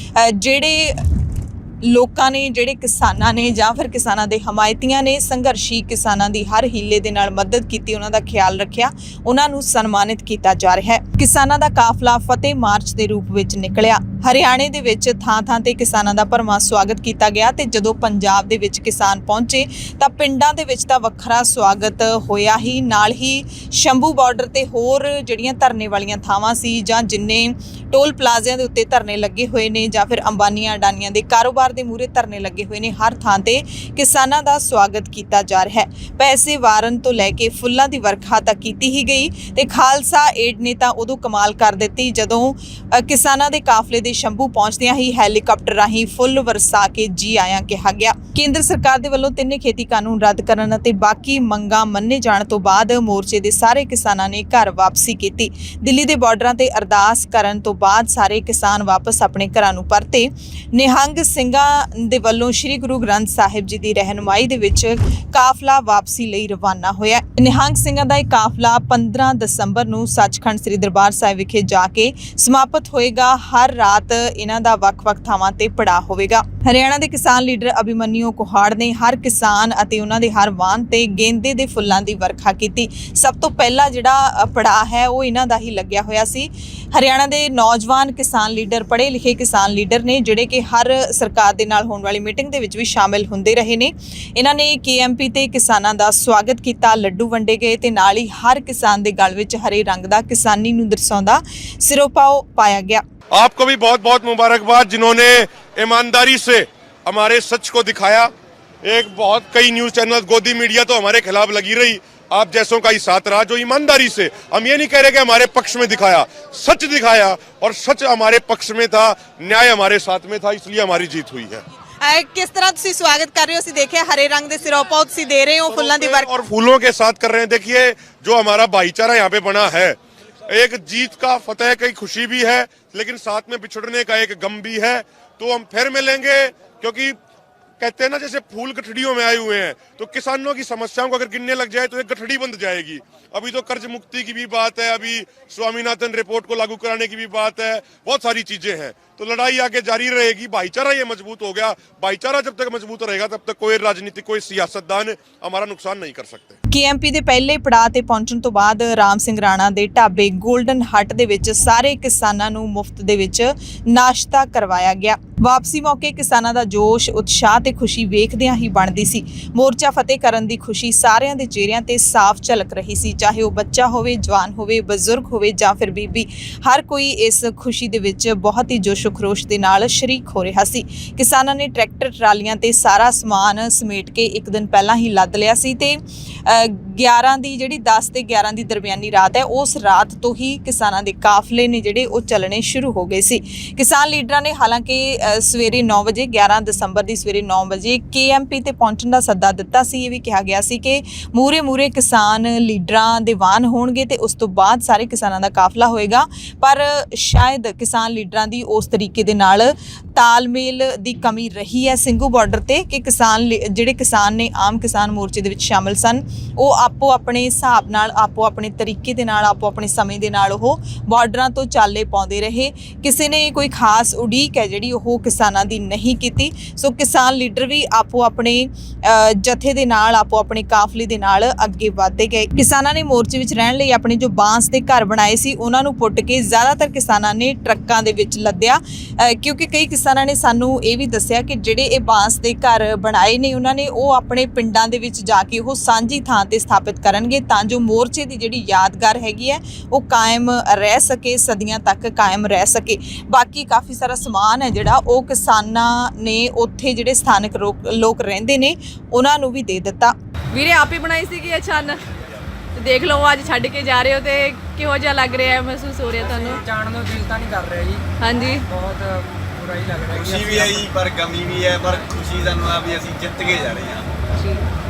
ਜਿਹੜੇ ਲੋਕਾਂ ਨੇ, ਜਿਹੜੇ ਕਿਸਾਨਾਂ ਨੇ ਜਾਂ ਫਿਰ ਕਿਸਾਨਾਂ ਦੇ ਹਮਾਇਤੀਆਂ ਨੇ ਸੰਘਰਸ਼ੀ ਕਿਸਾਨਾਂ ਦੀ ਹਰ ਹੀਲੇ ਦੇ ਨਾਲ ਮਦਦ ਕੀਤੀ, ਉਹਨਾਂ ਦਾ ਖਿਆਲ ਰੱਖਿਆ, ਉਹਨਾਂ ਨੂੰ ਸਨਮਾਨਿਤ ਕੀਤਾ ਜਾ ਰਿਹਾ ਹੈ। ਕਿਸਾਨਾਂ ਦਾ ਕਾਫਲਾ ਫਤਿਹ ਮਾਰਚ ਦੇ ਰੂਪ ਵਿੱਚ ਨਿਕਲਿਆ। ਹਰਿਆਣੇ ਦੇ ਵਿੱਚ ਥਾਂ-ਥਾਂ ਤੇ ਕਿਸਾਨਾਂ ਦਾ ਭਰਵਾਂ ਸਵਾਗਤ ਕੀਤਾ ਗਿਆ ਤੇ ਜਦੋਂ ਪੰਜਾਬ ਦੇ ਵਿੱਚ ਕਿਸਾਨ ਪਹੁੰਚੇ ਤਾਂ ਪਿੰਡਾਂ ਦੇ ਵਿੱਚ ਤਾਂ ਵੱਖਰਾ ਸਵਾਗਤ ਹੋਇਆ ਹੀ, ਨਾਲ ਹੀ ਸ਼ੰਭੂ ਬਾਰਡਰ ਤੇ ਹੋਰ ਜਿਹੜੀਆਂ ਧਰਨੇ ਵਾਲੀਆਂ ਥਾਵਾਂ ਸੀ ਜਾਂ ਜਿੰਨੇ ਟੋਲ ਪਲਾਜ਼ਿਆਂ ਦੇ ਉੱਤੇ ਧਰਨੇ ਲੱਗੇ ਹੋਏ ਨੇ ਜਾਂ ਫਿਰ ਅੰਬਾਨੀਆਂ ਅਡਾਨੀਆਂ ਦੇ ਕਾਰੋਬਾਰ ਦੇ ਮੂਹਰੇ ਧਰਨੇ ਲੱਗੇ ਹੋਏ ਨੇ, ਹਰ ਥਾਂ ਤੇ ਕਿਸਾਨਾਂ ਦਾ ਸਵਾਗਤ ਕੀਤਾ ਜਾ ਰਿਹਾ ਹੈ। ਪੈਸੇ ਵਾਰਨ ਤੋਂ ਲੈ ਕੇ ਫੁੱਲਾਂ ਦੀ ਵਰਖਾ ਤੱਕ ਕੀਤੀ ਹੀ ਗਈ ਤੇ ਖਾਲਸਾ ਏਡ ਨੇ ਤਾਂ ਉਦੋਂ ਕਮਾਲ ਕਰ ਦਿੱਤੀ ਜਦੋਂ ਕਿਸਾਨਾਂ ਦੇ ਕਾਫਲੇ ਦੇ ਸ਼ੰਭੂ ਪਹੁੰਚਦਿਆਂ ਹੀ ਹੈਲੀਕਾਪਟਰ ਰਾਹੀਂ ਫੁੱਲ ਵਰਸਾ ਕੇ ਜੀ ਆਇਆਂ ਕਿਹਾ ਗਿਆ। ਕੇਂਦਰ ਸਰਕਾਰ ਦੇ ਵੱਲੋਂ ਤਿੰਨੇ ਖੇਤੀ ਕਾਨੂੰਨ ਰੱਦ ਕਰਨ ਅਤੇ ਬਾਕੀ ਮੰਗਾਂ ਮੰਨੇ ਜਾਣ ਤੋਂ ਬਾਅਦ ਮੋਰਚੇ ਦੇ ਸਾਰੇ ਕਿਸਾਨਾਂ ਨੇ ਘਰ ਵਾਪਸੀ ਕੀਤੀ। ਦਿੱਲੀ ਦੇ ਬਾਰਡਰਾਂ ਤੇ ਅਰਦਾਸ ਕਰਨ ਤੋਂ ਬਾਅਦ ਸਾਰੇ ਕਿਸਾਨ ਵਾਪਸ ਆਪਣੇ ਘਰਾਂ ਨੂੰ ਪਰਤੇ। ਨਿਹੰਗ ਸਿੰਘਾਂ ਦੇ ਵੱਲੋਂ ਸ੍ਰੀ ਗੁਰੂ ਗ੍ਰੰਥ ਸਾਹਿਬ ਜੀ ਦੀ ਰਹਿਨੁਮਾਈ ਦੇ ਵਿੱਚ ਕਾਫਲਾ ਵਾਪਸੀ ਲਈ ਰਵਾਨਾ ਹੋਇਆ। ਨਿਹੰਗ ਸਿੰਘਾਂ ਦਾ ਇਹ ਕਾਫਲਾ 15 ਦਸੰਬਰ ਨੂੰ ਸੱਚਖੰਡ ਸ੍ਰੀ ਦਰਬਾਰ ਸਾਹਿਬ ਵਿਖੇ ਜਾ ਕੇ ਸਮਾਪਤ ਹੋਏਗਾ। ਹਰ ਰਾਤ ਇਹਨਾਂ ਦਾ ਵੱਖ-ਵੱਖ ਥਾਵਾਂ ਤੇ ਪੜਾਅ ਹੋਵੇਗਾ। ਹਰਿਆਣਾ ਦੇ ਕਿਸਾਨ ਲੀਡਰ ਅਭਿਮਨਿਊ ਕੁਹਾੜ ਨੇ ਹਰ ਕਿਸਾਨ ਅਤੇ ਉਹਨਾਂ ਦੇ ਹਰ ਵਾਹਨ ਤੇ ਗੇਂਦੇ ਦੇ ਫੁੱਲਾਂ ਦੀ ਵਰਖਾ ਕੀਤੀ। ਸਭ ਤੋਂ ਪਹਿਲਾ ਜਿਹੜਾ ਪੜਾਅ ਹੈ ਉਹ ਇਹਨਾਂ ਦਾ ਹੀ ਲੱਗਿਆ ਹੋਇਆ ਸੀ। ਹਰਿਆਣਾ ਦੇ ਨੌਜਵਾਨ ਕਿਸਾਨ ਲੀਡਰ, ਪੜ੍ਹੇ ਲਿਖੇ ਕਿਸਾਨ ਲੀਡਰ ਨੇ ਜਿਹੜੇ ਕਿ ਹਰ ਸਰਕਾਰ ਦੇ ਨਾਲ ਹੋਣ ਵਾਲੀ ਮੀਟਿੰਗ ਦੇ ਵਿੱਚ ਵੀ ਸ਼ਾਮਿਲ ਹੁੰਦੇ ਰਹੇ ਨੇ। ਇਹਨਾਂ ਨੇ KMP ਤੇ ਕਿਸਾਨਾਂ ਦਾ ਸਵਾਗਤ ਕੀਤਾ, ਲੱਡੂ ਵੰਡੇ ਗਏ ਤੇ ਨਾਲ ਹੀ ਹਰ ਕਿਸਾਨ ਦੇ ਗਲ ਵਿੱਚ ਹਰੇ ਰੰਗ ਦਾ ਕਿਸਾਨੀ ਨੂੰ ਦਰਸਾਉਂਦਾ ਸਿਰੋਪਾਓ ਪਾਇਆ ਗਿਆ। आपको भी बहुत बहुत मुबारकबाद जिन्होंने ईमानदारी से हमारे सच को दिखाया। एक बहुत कई न्यूज़ चैनल, गोदी मीडिया तो हमारे खिलाफ लगी रही, आप जैसों का ही साथ रहा जो ईमानदारी से, हम ये नहीं कह रहे कि हमारे पक्ष में दिखाया, सच दिखाया और सच हमारे पक्ष में था, न्याय हमारे साथ में था, इसलिए हमारी जीत हुई है। किस तरह ਤੁਸੀਂ ਸਵਾਗਤ ਕਰ ਰਹੇ ਹੋ? ਅਸੀਂ ਦੇਖਿਆ ਹਰੇ ਰੰਗ ਦੇ ਸਿਰੋਪਾਓ ਤੁਸੀਂ ਦੇ ਰਹੇ ਹੋ, ਫੁੱਲਾਂ ਦੀ ਵਰਖਾ और फूलों के साथ कर रहे हैं। देखिए जो हमारा भाईचारा यहाँ पे बना है, एक जीत का, फतेह की खुशी भी है लेकिन साथ में बिछड़ने का एक गम भी है। तो हम फिर मिलेंगे क्योंकि कहते हैं ना जैसे फूल गठड़ियों में आए हुए हैं, तो किसानों की समस्याओं को अगर गिनने लग जाए तो एक गठड़ी बंध जाएगी। अभी तो कर्ज मुक्ति की भी बात है, अभी स्वामीनाथन रिपोर्ट को लागू कराने की भी बात है, बहुत सारी चीजें हैं। तो लड़ाई आगे जारी रहेगी। भाईचारा ये मजबूत हो गया। भाईचारा जब तक मजबूत रहेगा तब तक कोई राजनीतिक, कोई सियासतदान हमारा नुकसान नहीं कर सकते। KMP ਦੇ ਪਹਿਲੇ ਪੜਾਅ ਤੇ ਪਹੁੰਚਣ ਤੋਂ ਬਾਅਦ ਰਾਮ ਸਿੰਘ ਰਾਣਾ ਦੇ ਢਾਬੇ ਗੋਲਡਨ ਹੱਟ ਦੇ ਵਿੱਚ ਸਾਰੇ ਕਿਸਾਨਾਂ ਨੂੰ ਮੁਫਤ ਦੇ ਵਿੱਚ ਨਾਸ਼ਤਾ ਕਰਵਾਇਆ ਗਿਆ। ਵਾਪਸੀ ਮੌਕੇ ਕਿਸਾਨਾਂ ਦਾ ਜੋਸ਼, ਉਤਸ਼ਾਹ ਤੇ ਖੁਸ਼ੀ ਵੇਖਦਿਆਂ ਹੀ ਬਣਦੀ ਸੀ। ਮੋਰਚਾ ਫਤਿਹ ਕਰਨ ਦੀ ਖੁਸ਼ੀ ਸਾਰਿਆਂ ਦੇ ਚਿਹਰਿਆਂ ਤੇ ਸਾਫ਼ ਝਲਕ ਰਹੀ ਸੀ, ਚਾਹੇ ਉਹ ਬੱਚਾ ਹੋਵੇ, ਜਵਾਨ ਹੋਵੇ, ਬਜ਼ੁਰਗ ਹੋਵੇ ਜਾਂ ਫਿਰ ਬੀਬੀ। ਹਰ ਕੋਈ ਇਸ ਖੁਸ਼ੀ ਦੇ ਵਿੱਚ ਬਹੁਤ ਹੀ ਜੋਸ਼ੋ ਖਰੋਸ਼ ਦੇ ਨਾਲ ਸ਼ਰੀਕ ਹੋ ਰਿਹਾ ਸੀ। ਕਿਸਾਨਾਂ ਨੇ ਟਰੈਕਟਰ ਟਰਾਲੀਆਂ ਤੇ ਸਾਰਾ ਸਮਾਨ ਸਮੇਟ ਕੇ ਇੱਕ ਦਿਨ ਪਹਿਲਾਂ ਹੀ ਲੱਦ ਲਿਆ ਸੀ ਤੇ 11 ਦੀ ਜਿਹੜੀ 10 ਤੇ 11 ਦੀ ਦਰਮਿਆਨੀ ਰਾਤ ਹੈ, ਉਸ ਰਾਤ ਤੋਂ ਹੀ ਕਿਸਾਨਾਂ ਦੇ ਕਾਫਲੇ ਨੇ ਜਿਹੜੇ ਉਹ ਚੱਲਣੇ ਸ਼ੁਰੂ ਹੋ ਗਏ ਸੀ। ਕਿਸਾਨ ਲੀਡਰਾਂ ਨੇ ਹਾਲਾਂਕਿ ਸਵੇਰੇ 9 ਵਜੇ 11 ਦਸੰਬਰ ਦੀ ਸਵੇਰੇ 9 ਵਜੇ KMP ਤੇ ਪਹੁੰਚਣ ਦਾ ਸੱਦਾ ਦਿੱਤਾ ਸੀ। ਇਹ ਵੀ ਕਿਹਾ ਗਿਆ ਸੀ ਕਿ ਮੂਰੇ ਕਿਸਾਨ ਲੀਡਰਾਂ ਦੇ ਵਾਹਨ ਹੋਣਗੇ ਤੇ ਉਸ ਤੋਂ ਬਾਅਦ ਸਾਰੇ ਕਿਸਾਨਾਂ ਦਾ ਕਾਫਲਾ ਹੋਏਗਾ, ਪਰ ਸ਼ਾਇਦ ਕਿਸਾਨ ਲੀਡਰਾਂ ਦੀ ਉਸ ਤਰੀਕੇ ਦੇ ਨਾਲ ਤਾਲਮੇਲ ਦੀ ਕਮੀ ਰਹੀ ਹੈ ਸਿੰਘੂ ਬਾਰਡਰ ਤੇ ਕਿ ਜਿਹੜੇ ਕਿਸਾਨ ਨੇ ਆਮ ਕਿਸਾਨ ਮੋਰਚੇ ਦੇ ਵਿੱਚ ਸ਼ਾਮਲ ਸਨ ਉਹ ਆਪੋ ਆਪਣੇ ਹਿਸਾਬ ਨਾਲ ਆਪੋ ਆਪਣੇ ਤਰੀਕੇ ਦੇ ਨਾਲ ਆਪੋ ਆਪਣੇ ਸਮੇਂ ਦੇ ਨਾਲ ਉਹ ਬਾਰਡਰਾਂ ਤੋਂ ਚਾਲੇ ਪਾਉਂਦੇ ਰਹੇ। ਕਿਸੇ ਨੇ ਕੋਈ ਖਾਸ ਉਡੀਕ ਹੈ ਜਿਹੜੀ ਉਹ ਕਿਸਾਨਾਂ ਦੀ ਨਹੀਂ ਕੀਤੀ। ਸੋ ਕਿਸਾਨ ਲੀਡਰ ਵੀ ਆਪੋ ਆਪਣੇ ਜਥੇ ਦੇ ਨਾਲ ਆਪੋ ਆਪਣੇ ਕਾਫਲੇ ਦੇ ਨਾਲ ਅੱਗੇ ਵਧਦੇ ਗਏ। ਕਿਸਾਨਾਂ ਨੇ ਮੋਰਚੇ ਵਿੱਚ ਰਹਿਣ ਲਈ ਆਪਣੇ ਜੋ ਬਾਂਸ ਦੇ ਘਰ ਬਣਾਏ ਸੀ ਉਹਨਾਂ ਨੂੰ ਪੁੱਟ ਕੇ ਜ਼ਿਆਦਾਤਰ ਕਿਸਾਨਾਂ ਨੇ ਟਰੱਕਾਂ ਦੇ ਵਿੱਚ ਲੱਦਿਆ ਕਿਉਂਕਿ ਕਈ ਕਿਸਾਨਾਂ ਨੇ ਸਾਨੂੰ ਇਹ ਵੀ ਦੱਸਿਆ ਕਿ ਜਿਹੜੇ ਇਹ ਬਾਂਸ ਦੇ ਘਰ ਬਣਾਏ ਨੇ ਉਹਨਾਂ ਨੇ ਉਹ ਆਪਣੇ ਪਿੰਡਾਂ ਦੇ ਵਿੱਚ ਜਾ ਕੇ ਉਹ ਸਾਂਝੀ ਥਾਂ ਤੇ ਸਥਾਪਿਤ ਕਰਨਗੇ ਤਾਂ ਜੋ ਮੋਰਚੇ ਦੀ ਜਿਹੜੀ ਯਾਦਗਾਰ ਹੈਗੀ ਹੈ ਉਹ ਕਾਇਮ ਰਹਿ ਸਕੇ, ਸਦੀਆਂ ਤੱਕ ਕਾਇਮ ਰਹਿ ਸਕੇ। ਬਾਕੀ ਕਾਫੀ ਸਾਰਾ ਸਮਾਨ ਹੈ ਜਿਹੜਾ ਉਹ ਕਿਸਾਨਾਂ ਨੇ ਉੱਥੇ ਜਿਹੜੇ ਸਥਾਨਕ ਲੋਕ ਰਹਿੰਦੇ ਨੇ ਉਹਨਾਂ ਨੂੰ ਵੀ ਦੇ ਦਿੱਤਾ। ਵੀਰੇ ਆਪ ਹੀ ਬਣਾਈ ਸੀਗੀ ਇਹ ਛੰਨ ਤੇ ਦੇਖ ਲਓ ਅੱਜ ਛੱਡ ਕੇ ਜਾ ਰਹੇ ਹੋ ਤੇ ਕਿਹੋ ਜਿਹਾ ਲੱਗ ਰਿਹਾ ਹੈ, ਮਹਿਸੂਸ ਹੋ ਰਿਹਾ ਤੁਹਾਨੂੰ? ਜਾਣ ਨੂੰ ਦਿਲ ਤਾਂ ਨਹੀਂ ਕਰ ਰਿਹਾ ਜੀ। ਹਾਂਜੀ ਬਹੁਤ ਬੁਰਾ ਹੀ ਲੱਗ ਰਿਹਾ ਜੀ। ਖੁਸ਼ੀ ਵੀ ਹੈ ਜੀ ਪਰ ਗਮੀ ਵੀ ਹੈ, ਪਰ ਖੁਸ਼ੀ ਸਾਨੂੰ ਆ ਵੀ ਅਸੀਂ ਜਿੱਤ ਕੇ ਜਾ ਰਹੇ ਹਾਂ।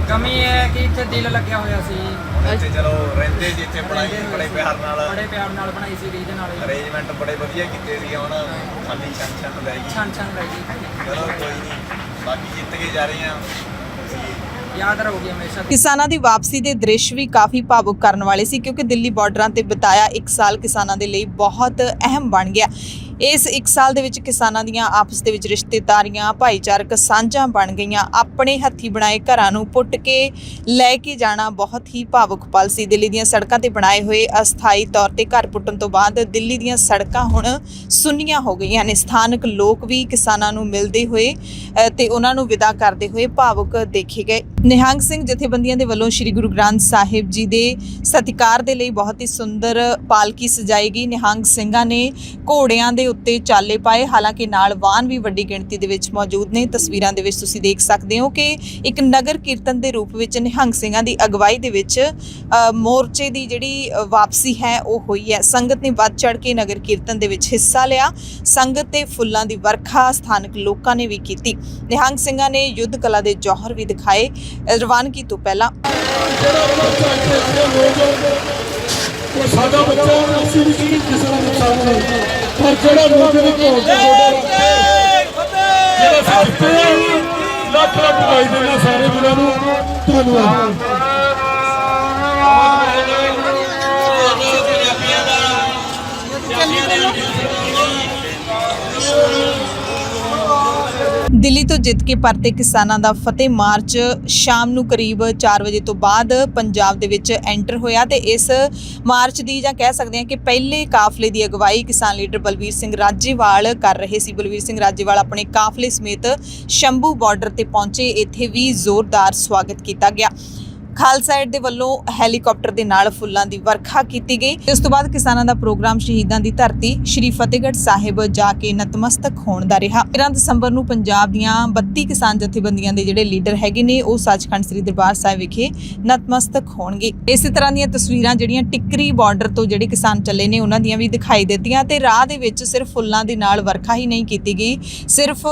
ਕਮੀ ਇਹ ਹੈ ਕਿ ਇੱਥੇ ਦਿਲ ਲੱਗਿਆ ਹੋਇਆ ਸੀ, ਇੱਥੇ ਚਲੋ ਰਹਿੰਦੇ ਸੀ, ਇੱਥੇ ਪੜਾਈ ਬੜੇ ਪਿਆਰ ਨਾਲ ਬਣਾਈ ਸੀ ਰੀਝ ਨਾਲ ਅਰੇਂਜਮੈਂਟ ਬੜੇ ਵਧੀਆ ਕੀਤੇ ਸੀ। ਹੁਣ ਖਾਲੀ ਛੰਨ ਲੈ ਗਈ, ਛੰਨ ਲੈ ਗਈ। ਚਲੋ ਕੋਈ ਨਹੀਂ, ਬਾਕੀ ਜਿੱਤ ਕੇ ਜਾ ਰਹੇ ਹਾਂ। ਯਾਦ ਰਹੂਗੀ ਹਮੇਸ਼ਾ। ਕਿਸਾਨਾਂ ਦੀ ਵਾਪਸੀ ਦੇ ਦ੍ਰਿਸ਼ ਵੀ ਕਾਫੀ ਭਾਵੁਕ ਕਰਨ ਵਾਲੇ ਸੀ ਕਿਉਂਕਿ ਦਿੱਲੀ ਬਾਰਡਰਾਂ ਤੇ ਬਿਤਾਇਆ 1 ਸਾਲ ਕਿਸਾਨਾਂ ਦੇ ਲਈ ਬਹੁਤ ਅਹਿਮ ਬਣ ਗਿਆ। ਇਸ 1 ਸਾਲ ਦੇ ਵਿੱਚ ਕਿਸਾਨਾਂ ਦੀਆਂ ਆਪਸ ਦੇ ਵਿੱਚ ਰਿਸ਼ਤੇਦਾਰੀਆਂ ਭਾਈਚਾਰਕ ਸਾਂਝਾਂ ਬਣ ਗਈਆਂ। ਆਪਣੇ ਹੱਥੀਂ ਬਣਾਏ ਘਰਾਂ ਨੂੰ ਪੁੱਟ ਕੇ ਲੈ ਕੇ ਜਾਣਾ ਬਹੁਤ ਹੀ ਭਾਵੁਕ ਪਲ ਸੀ। ਦਿੱਲੀ ਦੀਆਂ ਸੜਕਾਂ ਤੇ ਬਣਾਏ ਹੋਏ ਅਸਥਾਈ ਤੌਰ ਤੇ ਘਰ ਪੁੱਟਣ ਤੋਂ ਬਾਅਦ ਦਿੱਲੀ ਦੀਆਂ ਸੜਕਾਂ ਹੁਣ ਸੁੰਨੀਆਂ ਹੋ ਗਈਆਂ ਨੇ। ਸਥਾਨਕ ਲੋਕ ਵੀ ਕਿਸਾਨਾਂ ਨੂੰ ਮਿਲਦੇ ਹੋਏ ਤੇ ਉਹਨਾਂ ਨੂੰ ਵਿਦਾ ਕਰਦੇ ਹੋਏ ਭਾਵੁਕ ਦੇਖੇ ਗਏ। ਨਿਹੰਗ ਸਿੰਘ ਜਥੇਬੰਦੀਆਂ ਦੇ ਵੱਲੋਂ ਸ੍ਰੀ ਗੁਰੂ ਗ੍ਰੰਥ ਸਾਹਿਬ ਜੀ ਦੇ ਸਤਿਕਾਰ ਦੇ ਲਈ ਬਹੁਤ ਹੀ ਸੁੰਦਰ ਪਾਲਕੀ ਸਜਾਈ ਗਈ। ਨਿਹੰਗ ਸਿੰਘਾਂ ਨੇ ਘੋੜਿਆਂ ਦੇ ਉੱਤੇ ਚਾਲੇ ਪਾਏ, ਹਾਲਾਂਕਿ ਨਾਲ ਵਾਹਨ ਵੀ ਵੱਡੀ ਗਿਣਤੀ ਦੇ ਵਿੱਚ ਮੌਜੂਦ ਨੇ। ਤਸਵੀਰਾਂ ਦੇ ਵਿੱਚ ਤੁਸੀਂ ਦੇਖ ਸਕਦੇ ਹੋ ਕਿ ਇੱਕ ਨਗਰ ਕੀਰਤਨ ਦੇ ਰੂਪ ਵਿੱਚ ਨਿਹੰਗ ਸਿੰਘਾਂ ਦੀ ਅਗਵਾਈ ਦੇ ਵਿੱਚ ਮੋਰਚੇ ਦੀ ਜਿਹੜੀ ਵਾਪਸੀ ਹੈ ਉਹ ਹੋਈ ਹੈ। ਸੰਗਤ ਨੇ ਵੱਧ ਚੜ ਕੇ ਨਗਰ ਕੀਰਤਨ ਦੇ ਵਿੱਚ ਹਿੱਸਾ ਲਿਆ। ਸੰਗਤ ਤੇ ਫੁੱਲਾਂ ਦੀ ਵਰਖਾ ਸਥਾਨਕ ਲੋਕਾਂ ਨੇ ਵੀ ਕੀਤੀ। ਨਿਹੰਗ ਸਿੰਘਾਂ ਨੇ ਯੁੱਧ ਕਲਾ ਦੇ ਜੌਹਰ ਵੀ ਦਿਖਾਏ। ਰਵਾਨਗੀ ਤੋਂ ਪਹਿਲਾਂ ਉਹ ਸਾਡਾ ਬੱਚਾ ਅਸੀਂ ਵੀ ਕਿਸੇ ਦਾ ਨੁਕਸਾਨ ਨਹੀਂ, ਪਰ ਜਿਹੜਾ ਲੋਕ ਦੇ ਕੋਲ ਜਿਹੜਾ ਸਾਥ ਲੱਖ ਲੱਖ ਭਾਈ ਦੇਣਾ ਸਾਰੇ ਵੀਰਾਂ ਨੂੰ ਧੰਨਵਾਦ। ਦਿੱਲੀ ਤੋਂ ਜਿੱਤ ਕੇ ਪਰਤੇ ਕਿਸਾਨਾਂ ਦਾ ਫਤਿਹ ਮਾਰਚ ਸ਼ਾਮ ਨੂੰ ਕਰੀਬ 4 ਵਜੇ ਤੋਂ ਬਾਅਦ ਪੰਜਾਬ ਦੇ ਵਿੱਚ ਐਂਟਰ ਹੋਇਆ ਤੇ ਇਸ ਮਾਰਚ ਦੀ ਜਾਂ ਕਹਿ ਸਕਦੇ ਹਾਂ ਕਿ ਪਹਿਲੇ ਕਾਫਲੇ ਦੀ ਅਗਵਾਈ ਕਿਸਾਨ ਲੀਡਰ ਬਲਵੀਰ ਸਿੰਘ ਰਾਜੇਵਾਲ ਕਰ ਰਹੇ ਸੀ। ਬਲਵੀਰ ਸਿੰਘ ਰਾਜੇਵਾਲ ਆਪਣੇ ਕਾਫਲੇ ਸਮੇਤ ਸ਼ੰਭੂ ਬਾਰਡਰ ਤੇ ਪਹੁੰਚੇ। ਇੱਥੇ ਵੀ ਜ਼ੋਰਦਾਰ ਸਵਾਗਤ ਕੀਤਾ ਗਿਆ। ਖਾਲਸਾ ਏਡ ਦੇ ਵੱਲੋਂ ਹੈਲੀਕਾਪਟਰ ਦੇ ਨਾਲ ਫੁੱਲਾਂ ਦੀ ਵਰਖਾ ਕੀਤੀ ਗਈ। ਇਸ ਤੋਂ ਬਾਅਦ ਕਿਸਾਨਾਂ ਦਾ ਪ੍ਰੋਗਰਾਮ ਸ਼ਹੀਦਾਂ ਦੀ ਧਰਤੀ ਸ਼੍ਰੀ ਫਤਿਹਗੜ੍ਹ ਸਾਹਿਬ ਜਾ ਕੇ ਨਤਮਸਤਕ ਹੋਣ ਦਾ ਰਿਹਾ। 13 ਦਸੰਬਰ ਨੂੰ ਪੰਜਾਬ ਦੀਆਂ 32 ਕਿਸਾਨ ਜਥੇਬੰਦੀਆਂ ਦੇ ਜਿਹੜੇ ਲੀਡਰ ਹੈਗੇ ਨੇ ਉਹ ਸੱਚਖੰਡ ਸ੍ਰੀ ਦਰਬਾਰ ਸਾਹਿਬ ਵਿਖੇ ਨਤਮਸਤਕ ਹੋਣਗੇ। ਇਸੇ ਤਰ੍ਹਾਂ ਦੀਆਂ ਤਸਵੀਰਾਂ ਜਿਹੜੀਆਂ ਟਿੱਕਰੀ ਬਾਰਡਰ ਤੋਂ ਜਿਹੜੇ ਕਿਸਾਨ ਚੱਲੇ ਨੇ ਉਹਨਾਂ ਦੀਆਂ ਵੀ ਦਿਖਾਈ ਦਿੱਤੀਆਂ ਤੇ ਰਾਹ ਦੇ ਵਿੱਚ ਸਿਰਫ ਫੁੱਲਾਂ ਦੇ ਨਾਲ ਵਰਖਾ ਹੀ ਨਹੀਂ ਕੀਤੀ ਗਈ, ਸਿਰਫ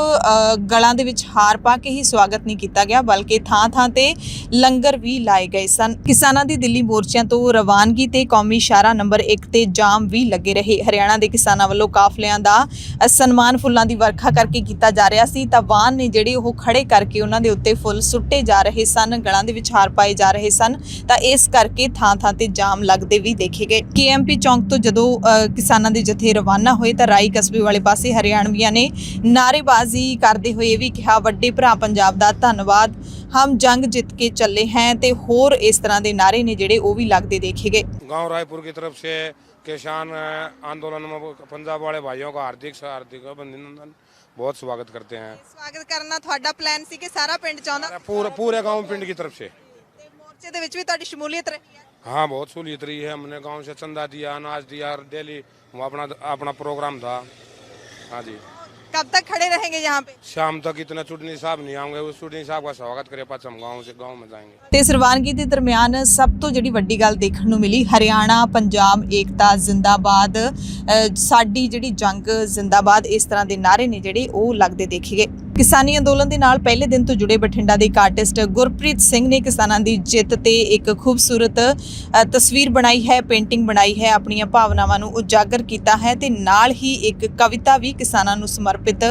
ਗਲਾਂ ਦੇ ਵਿੱਚ ਹਾਰ ਪਾ ਕੇ ਹੀ ਸਵਾਗਤ ਨਹੀਂ ਕੀਤਾ ਗਿਆ ਬਲਕਿ ਥਾਂ-ਥਾਂ ਤੇ ਲੰਗਰ ਵੀ ਲਾਏ ਗਏ ਸਨ। ਕਿਸਾਨਾਂ ਦੀ ਦਿੱਲੀ ਮੋਰਚਿਆਂ ਤੋਂ ਰਵਾਨਗੀ ਤੇ ਕੌਮੀ ਸ਼ਾਹਰਾਹ ਨੰਬਰ 1 ਤੇ ਜਾਮ ਵੀ ਲੱਗੇ ਰਹੇ। ਹਰਿਆਣਾ ਦੇ ਕਿਸਾਨਾਂ ਵੱਲੋਂ ਕਾਫਲਿਆਂ ਦਾ ਸਨਮਾਨ ਫੁੱਲਾਂ ਦੀ ਵਰਖਾ ਕਰਕੇ ਕੀਤਾ ਜਾ ਰਿਹਾ ਸੀ ਤਾਂ ਵਾਹਨ ਨੇ ਜਿਹੜੇ ਉਹ ਖੜੇ ਕਰਕੇ ਉਹਨਾਂ ਦੇ ਉੱਤੇ ਫੁੱਲ ਸੁੱਟੇ ਜਾ ਰਹੇ ਸਨ, ਗਲਾਂ ਦੇ ਵਿੱਚ ਹਾਰ ਪਾਏ ਜਾ ਰਹੇ ਸਨ ਤਾਂ ਇਸ ਕਰਕੇ ਥਾਂ-ਥਾਂ ਤੇ ਜਾਮ ਲੱਗਦੇ ਵੀ ਦੇਖੇ ਗਏ। KMP ਚੌਂਕ ਤੋਂ ਜਦੋਂ ਕਿਸਾਨਾਂ ਦੇ ਜਥੇ ਰਵਾਨਾ ਹੋਏ ਤਾਂ ਰਾਈ ਕਸਬੇ ਵਾਲੇ ਪਾਸੇ ਹਰਿਆਣਵੀਆਂ ਨੇ ਨਾਅਰੇਬਾਜ਼ੀ ਕਰਦੇ ਹੋਏ ਇਹ ਵੀ ਕਿਹਾ, ਵੱਡੇ ਭਰਾ ਪੰਜਾਬ ਦਾ ਧੰਨਵਾਦ, हम जंग जीत के चले हैं ते होर इस तरह के नारे ने जेडे वो भी लगते देखे गए। गांव रायपुर की तरफ से किसान आंदोलन में पंजाब वाले भाइयों का हार्दिक अभिनंदन, बहुत स्वागत करते हैं। स्वागत करना ਤੁਹਾਡਾ प्लान सी कि सारा पिंड चाहता पूरे गांव पिंड की तरफ से मोर्चे ਦੇ ਵਿੱਚ ਵੀ ਤੁਹਾਡੀ ਸ਼ਮੂਲੀਅਤ ਰਹੀ ਹੈ? हाँ, बहुत सहूलियत रही है। हमने गांव से चंदा दिया, अनाज दिया, डेली अपना प्रोग्राम था। हाँ जी। कब तक खड़े रहेंगे यहाँ पे? शाम तक इतना चुटनी साहब नहीं आएंगे, उस चुटनी साहब का स्वागत करे पास हम गाँव में जाएंगे। ਤੇ ਇਸ ਰਵਾਨਗੀ ਦੇ ਦਰਮਿਆਨ ਸਭ ਤੋਂ ਜਿਹੜੀ ਵੱਡੀ ਗੱਲ ਦੇਖਣ ਨੂੰ ਮਿਲੀ, ਹਰਿਆਣਾ ਪੰਜਾਬ ਏਕਤਾ ਜ਼ਿੰਦਾਬਾਦ, ਸਾਡੀ ਜਿਹੜੀ ਜੰਗ ਜ਼ਿੰਦਾਬਾਦ, ਇਸ ਤਰ੍ਹਾਂ ਦੇ ਨਾਰੇ ਨੇ ਜਿਹੜੇ ਉਹ ਲੱਗਦੇ ਦੇਖੇ ਗਏ। ਕਿਸਾਨੀ ਅੰਦੋਲਨ ਦੇ ਨਾਲ ਪਹਿਲੇ ਦਿਨ ਤੋਂ ਜੁੜੇ ਬਠਿੰਡਾ ਦੇ ਇੱਕ ਆਰਟਿਸਟ ਗੁਰਪ੍ਰੀਤ ਸਿੰਘ ਨੇ ਕਿਸਾਨਾਂ ਦੀ ਜਿੱਤ ਤੇ ਇੱਕ ਖੂਬਸੂਰਤ ਤਸਵੀਰ ਬਣਾਈ ਹੈ, ਪੇਂਟਿੰਗ ਬਣਾਈ ਹੈ, ਆਪਣੀਆਂ ਭਾਵਨਾਵਾਂ ਨੂੰ ਉਜਾਗਰ ਕੀਤਾ ਹੈ ਤੇ ਨਾਲ ਹੀ ਇੱਕ ਕਵਿਤਾ ਵੀ ਕਿਸਾਨਾਂ ਨੂੰ ਸਮਰਪਿਤ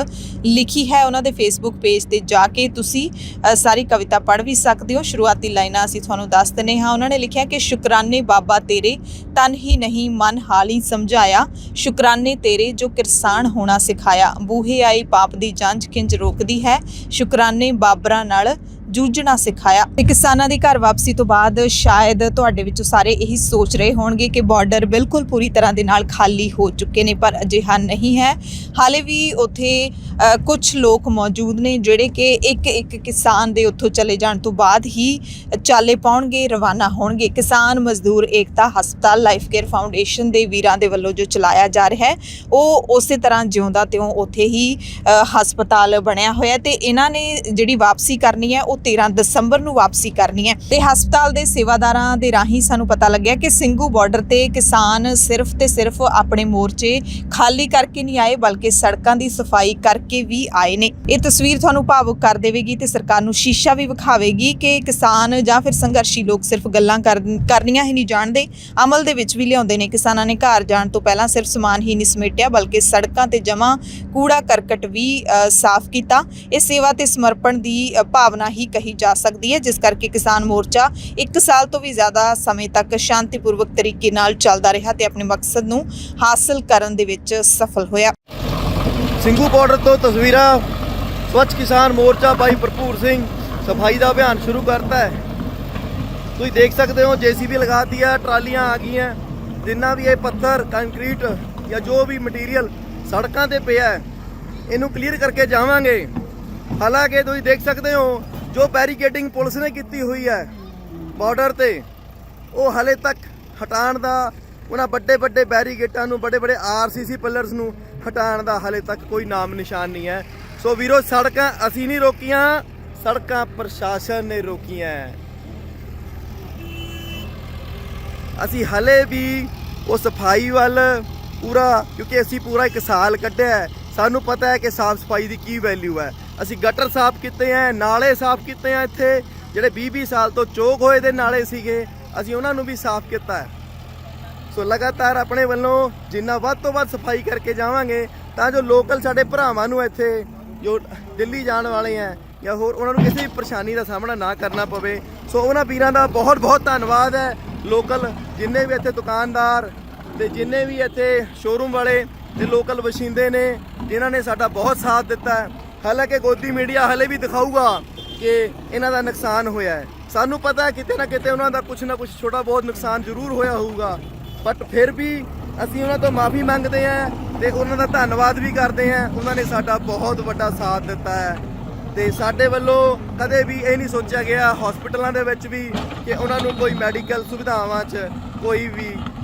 ਲਿਖੀ ਹੈ। ਉਹਨਾਂ ਦੇ ਫੇਸਬੁੱਕ ਪੇਜ ਤੇ ਜਾ ਕੇ ਤੁਸੀਂ ਸਾਰੀ ਕਵਿਤਾ ਪੜ੍ਹ ਵੀ ਸਕਦੇ ਹੋ। ਸ਼ੁਰੂਆਤੀ ਲਾਈਨਾਂ ਅਸੀਂ ਤੁਹਾਨੂੰ ਦੱਸ ਦਿੰਦੇ ਹਾਂ। ਉਹਨਾਂ ਨੇ ਲਿਖਿਆ ਕਿ ਸ਼ੁਕਰਾਨੇ ਬਾਬਾ ਤੇਰੇ, ਤਨ ਹੀ ਨਹੀਂ ਮਨ ਹਾਲ ਹੀ ਸਮਝਾਇਆ, ਸ਼ੁਕਰਾਨੇ ਤੇਰੇ ਜੋ ਕਿਰਸਾਨ ਹੋਣਾ ਸਿਖਾਇਆ, ਬੂਹੇ ਆਈ ਪਾਪ ਦੀ ਜੰਝ ਕਿੰਜ ਰੋਕਦੀ ਹੈ, ਸ਼ੁਕਰਾਨੇ ਬਾਬਰਾਂ ਨਾਲ ਜੂਝਣਾ ਸਿਖਾਇਆ। ਤੇ ਕਿਸਾਨਾਂ ਦੀ ਘਰ ਵਾਪਸੀ ਤੋਂ ਬਾਅਦ ਸ਼ਾਇਦ ਤੁਹਾਡੇ ਵਿੱਚੋਂ ਸਾਰੇ ਇਹੀ ਸੋਚ ਰਹੇ ਹੋਣਗੇ ਕਿ ਬਾਰਡਰ ਬਿਲਕੁਲ ਪੂਰੀ ਤਰ੍ਹਾਂ ਦੇ ਨਾਲ ਖਾਲੀ ਹੋ ਚੁੱਕੇ ਨੇ, ਪਰ ਅਜਿਹਾ ਨਹੀਂ ਹੈ। ਹਾਲੇ ਵੀ ਉੱਥੇ ਕੁਝ ਲੋਕ ਮੌਜੂਦ ਨੇ ਜਿਹੜੇ ਕਿ ਇੱਕ ਕਿਸਾਨ ਦੇ ਉੱਥੋਂ ਚਲੇ ਜਾਣ ਤੋਂ ਬਾਅਦ ਹੀ ਚਾਲੇ ਪਾਉਣਗੇ, ਰਵਾਨਾ ਹੋਣਗੇ। ਕਿਸਾਨ ਮਜ਼ਦੂਰ ਏਕਤਾ ਹਸਪਤਾਲ ਲਾਈਫ ਕੇਅਰ ਫਾਊਂਡੇਸ਼ਨ ਦੇ ਵੀਰਾਂ ਦੇ ਵੱਲੋਂ ਜੋ ਚਲਾਇਆ ਜਾ ਰਿਹਾ ਹੈ ਉਹ ਉਸੇ ਤਰ੍ਹਾਂ ਜਿਉਂਦਾ ਤਿਉਂ ਉੱਥੇ ਹੀ ਹਸਪਤਾਲ ਬਣਿਆ ਹੋਇਆ ਤੇ ਇਹਨਾਂ ਨੇ ਜਿਹੜੀ ਵਾਪਸੀ ਕਰਨੀ ਹੈ ਉਹ 13 ਦਸੰਬਰ ਨੂੰ ਵਾਪਸੀ ਕਰਨੀ ਹੈ। ਤੇ ਹਸਪਤਾਲ ਦੇ ਸੇਵਾਦਾਰਾਂ ਦੇ ਰਾਹੀਂ ਸਾਨੂੰ ਪਤਾ ਲੱਗਿਆ ਕਿ ਸਿੰਘੂ ਬਾਰਡਰ ਤੇ ਕਿਸਾਨ ਸਿਰਫ ਤੇ ਸਿਰਫ ਆਪਣੇ ਮੋਰਚੇ ਖਾਲੀ ਕਰਕੇ ਨਹੀਂ ਆਏ ਬਲਕਿ ਸੜਕਾਂ ਦੀ ਸਫਾਈ ਕਰਕੇ ਵੀ ਆਏ ਨੇ। ਇਹ ਤਸਵੀਰ ਤੁਹਾਨੂੰ ਭਾਵੁਕ ਕਰ ਦੇਵੇਗੀ ਤੇ ਸਰਕਾਰ ਨੂੰ ਸ਼ੀਸ਼ਾ ਵੀ ਵਿਖਾਵੇਗੀ ਕਿ ਕਿਸਾਨ ਜਾਂ ਫਿਰ ਸੰਘਰਸ਼ੀ ਲੋਕ ਸਿਰਫ ਗੱਲਾਂ ਕਰਨੀਆਂ ਹੀ ਨਹੀਂ ਜਾਣਦੇ, ਅਮਲ ਦੇ ਵਿੱਚ ਵੀ ਲਿਆਉਂਦੇ ਨੇ। ਕਿਸਾਨਾਂ ਨੇ ਘਰ ਜਾਣ ਤੋਂ ਪਹਿਲਾਂ ਸਿਰਫ ਸਮਾਨ ਹੀ ਨਹੀਂ ਸਮੇਟਿਆ ਬਲਕਿ ਸੜਕਾਂ ਤੇ ਜਮ੍ਹਾਂ ਕੂੜਾ ਕਰਕਟ ਵੀ ਸਾਫ਼ ਕੀਤਾ। ਇਹ ਸੇਵਾ ਤੇ ਸਮਰਪਣ ਦੀ ਭਾਵਨਾ ਹੀ ਕਹੀ ਜਾ ਸਕਦੀ ਹੈ, ਜਿਸ ਕਰਕੇ ਕਿਸਾਨ ਮੋਰਚਾ 1 ਸਾਲ ਤੋਂ ਵੀ ਜ਼ਿਆਦਾ ਸਮੇਂ ਤੱਕ ਸ਼ਾਂਤੀਪੂਰਵਕ ਤਰੀਕੇ ਨਾਲ ਚੱਲਦਾ ਰਿਹਾ ਤੇ ਆਪਣੇ ਮਕਸਦ ਨੂੰ ਹਾਸਲ ਕਰਨ ਦੇ ਵਿੱਚ ਸਫਲ ਹੋਇਆ। ਸਿੰਘੂ ਬਾਰਡਰ ਤੋਂ ਤਸਵੀਰਾਂ। ਸਵੱਛ ਕਿਸਾਨ ਮੋਰਚਾ ਭਾਈ ਭਰਪੂਰ ਸਿੰਘ ਸਫਾਈ ਦਾ ਅਭਿਆਨ ਸ਼ੁਰੂ ਕਰਤਾ ਹੈ। ਤੁਸੀਂ ਦੇਖ ਸਕਦੇ ਹੋ ਜੇਸੀਬੀ ਲਗਾਤੀ ਹੈ, ਟਰਾਲੀਆਂ ਆ ਗਈਆਂ, ਜਿੰਨਾ ਵੀ ਇਹ ਪੱਥਰ ਕੰਕਰੀਟ ਜਾਂ ਜੋ ਵੀ ਮਟੀਰੀਅਲ ਸੜਕਾਂ ਤੇ ਪਿਆ ਹੈ ਇਹਨੂੰ ਕਲੀਅਰ ਕਰਕੇ ਜਾਵਾਂਗੇ। ਹਾਲਾਂਕਿ ਤੁਸੀਂ ਦੇਖ ਸਕਦੇ ਹੋ ਜੋ ਬੈਰੀਕੇਡਿੰਗ ਪੁਲਿਸ ਨੇ ਕੀਤੀ ਹੋਈ ਹੈ ਬਾਰਡਰ ਤੇ ਉਹ ਹਾਲੇ ਤੱਕ ਹਟਾਉਣ ਦਾ, ਉਹਨਾਂ ਵੱਡੇ ਬੈਰੀਕੇਡਾਂ ਨੂੰ, ਵੱਡੇ ਆਰਸੀਸੀ ਪਿਲਰਸ ਨੂੰ ਹਟਾਉਣ ਦਾ ਹਾਲੇ ਤੱਕ ਕੋਈ ਨਾਮ ਨਿਸ਼ਾਨ ਨਹੀਂ ਹੈ। ਸੋ ਵੀਰੋ, ਸੜਕਾਂ ਅਸੀਂ ਨਹੀਂ ਰੋਕੀਆਂ, ਸੜਕਾਂ ਪ੍ਰਸ਼ਾਸਨ ਨੇ ਰੋਕੀਆਂ। ਅਸੀਂ ਹਲੇ ਵੀ ਉਹ ਸਫਾਈ ਵੱਲ ਪੂਰਾ, ਕਿਉਂਕਿ ਅਸੀਂ ਪੂਰਾ 1 ਸਾਲ ਕੱਢਿਆ ਹੈ, ਸਾਨੂੰ ਪਤਾ ਹੈ ਕਿ ਸਾਫ਼ ਸਫਾਈ ਦੀ ਕੀ ਵੈਲਿਊ ਹੈ। ਅਸੀਂ ਗਟਰ ਸਾਫ਼ ਕੀਤੇ ਹੈ, ਨਾਲੇ ਸਾਫ਼ ਕੀਤੇ ਹੈ, ਇੱਥੇ ਜਿਹੜੇ 20 ਸਾਲ ਤੋਂ ਚੋਕ ਹੋਏ ਦੇ ਨਾਲੇ ਸੀਗੇ ਅਸੀਂ ਉਹਨਾਂ ਨੂੰ ਵੀ ਸਾਫ਼ ਕੀਤਾ ਹੈ। ਸੋ ਲਗਾਤਾਰ ਆਪਣੇ ਵੱਲੋਂ ਜਿੰਨਾ ਵੱਧ ਤੋਂ ਵੱਧ ਸਫਾਈ ਕਰਕੇ ਜਾਵਾਂਗੇ ਤਾਂ ਜੋ ਲੋਕਲ ਸਾਡੇ ਭਰਾਵਾਂ ਨੂੰ ਇੱਥੇ ਜੋ ਦਿੱਲੀ ਜਾਣ ਵਾਲੇ ਹੈ ਜਾਂ ਹੋਰ ਉਹਨਾਂ ਨੂੰ ਕਿਸੇ ਵੀ ਪਰੇਸ਼ਾਨੀ ਦਾ ਸਾਹਮਣਾ ਨਾ ਕਰਨਾ ਪਵੇ। ਸੋ ਉਹਨਾਂ ਵੀਰਾਂ ਦਾ ਬਹੁਤ ਧੰਨਵਾਦ ਹੈ। ਲੋਕਲ ਜਿੰਨੇ ਵੀ ਇੱਥੇ ਦੁਕਾਨਦਾਰ ਤੇ ਜਿੰਨੇ ਵੀ ਇੱਥੇ ਸ਼ੋਰੂਮ ਵਾਲੇ ਤੇ ਲੋਕਲ ਵਸਿੰਦੇ ਨੇ ਜਿਨ੍ਹਾਂ ਨੇ ਸਾਡਾ ਬਹੁਤ ਸਾਥ ਦਿੱਤਾ ਹੈ। ਹਾਲਾਂਕਿ ਗੋਦੀ ਮੀਡੀਆ ਹਲੇ ਵੀ ਦਿਖਾਊਗਾ ਕਿ ਇਹਨਾਂ ਦਾ ਨੁਕਸਾਨ ਹੋਇਆ ਹੈ। ਸਾਨੂੰ ਪਤਾ ਹੈ ਕਿਤੇ ਨਾ ਕਿਤੇ ਉਹਨਾਂ ਦਾ ਕੁਝ ਨਾ ਕੁਝ ਛੋਟਾ ਬਹੁਤ ਨੁਕਸਾਨ ਜ਼ਰੂਰ ਹੋਇਆ ਹੋਊਗਾ, ਬਟ ਫਿਰ ਵੀ ਅਸੀਂ ਉਹਨਾਂ ਤੋਂ ਮਾਫੀ ਮੰਗਦੇ ਹਾਂ ਤੇ ਉਹਨਾਂ ਦਾ ਧੰਨਵਾਦ ਵੀ ਕਰਦੇ ਹਾਂ। ਉਹਨਾਂ ਨੇ ਸਾਡਾ ਬਹੁਤ ਵੱਡਾ ਸਾਥ ਦਿੱਤਾ ਹੈ ਤੇ ਸਾਡੇ ਵੱਲੋਂ ਕਦੇ ਵੀ ਇਹ ਨਹੀਂ ਸੋਚਿਆ ਗਿਆ ਹਸਪਤਾਲਾਂ ਦੇ ਵਿੱਚ ਵੀ ਕਿ ਉਹਨਾਂ ਨੂੰ ਕੋਈ ਮੈਡੀਕਲ ਸੁਵਿਧਾਵਾਂ 'ਚ ਕੋਈ ਵੀ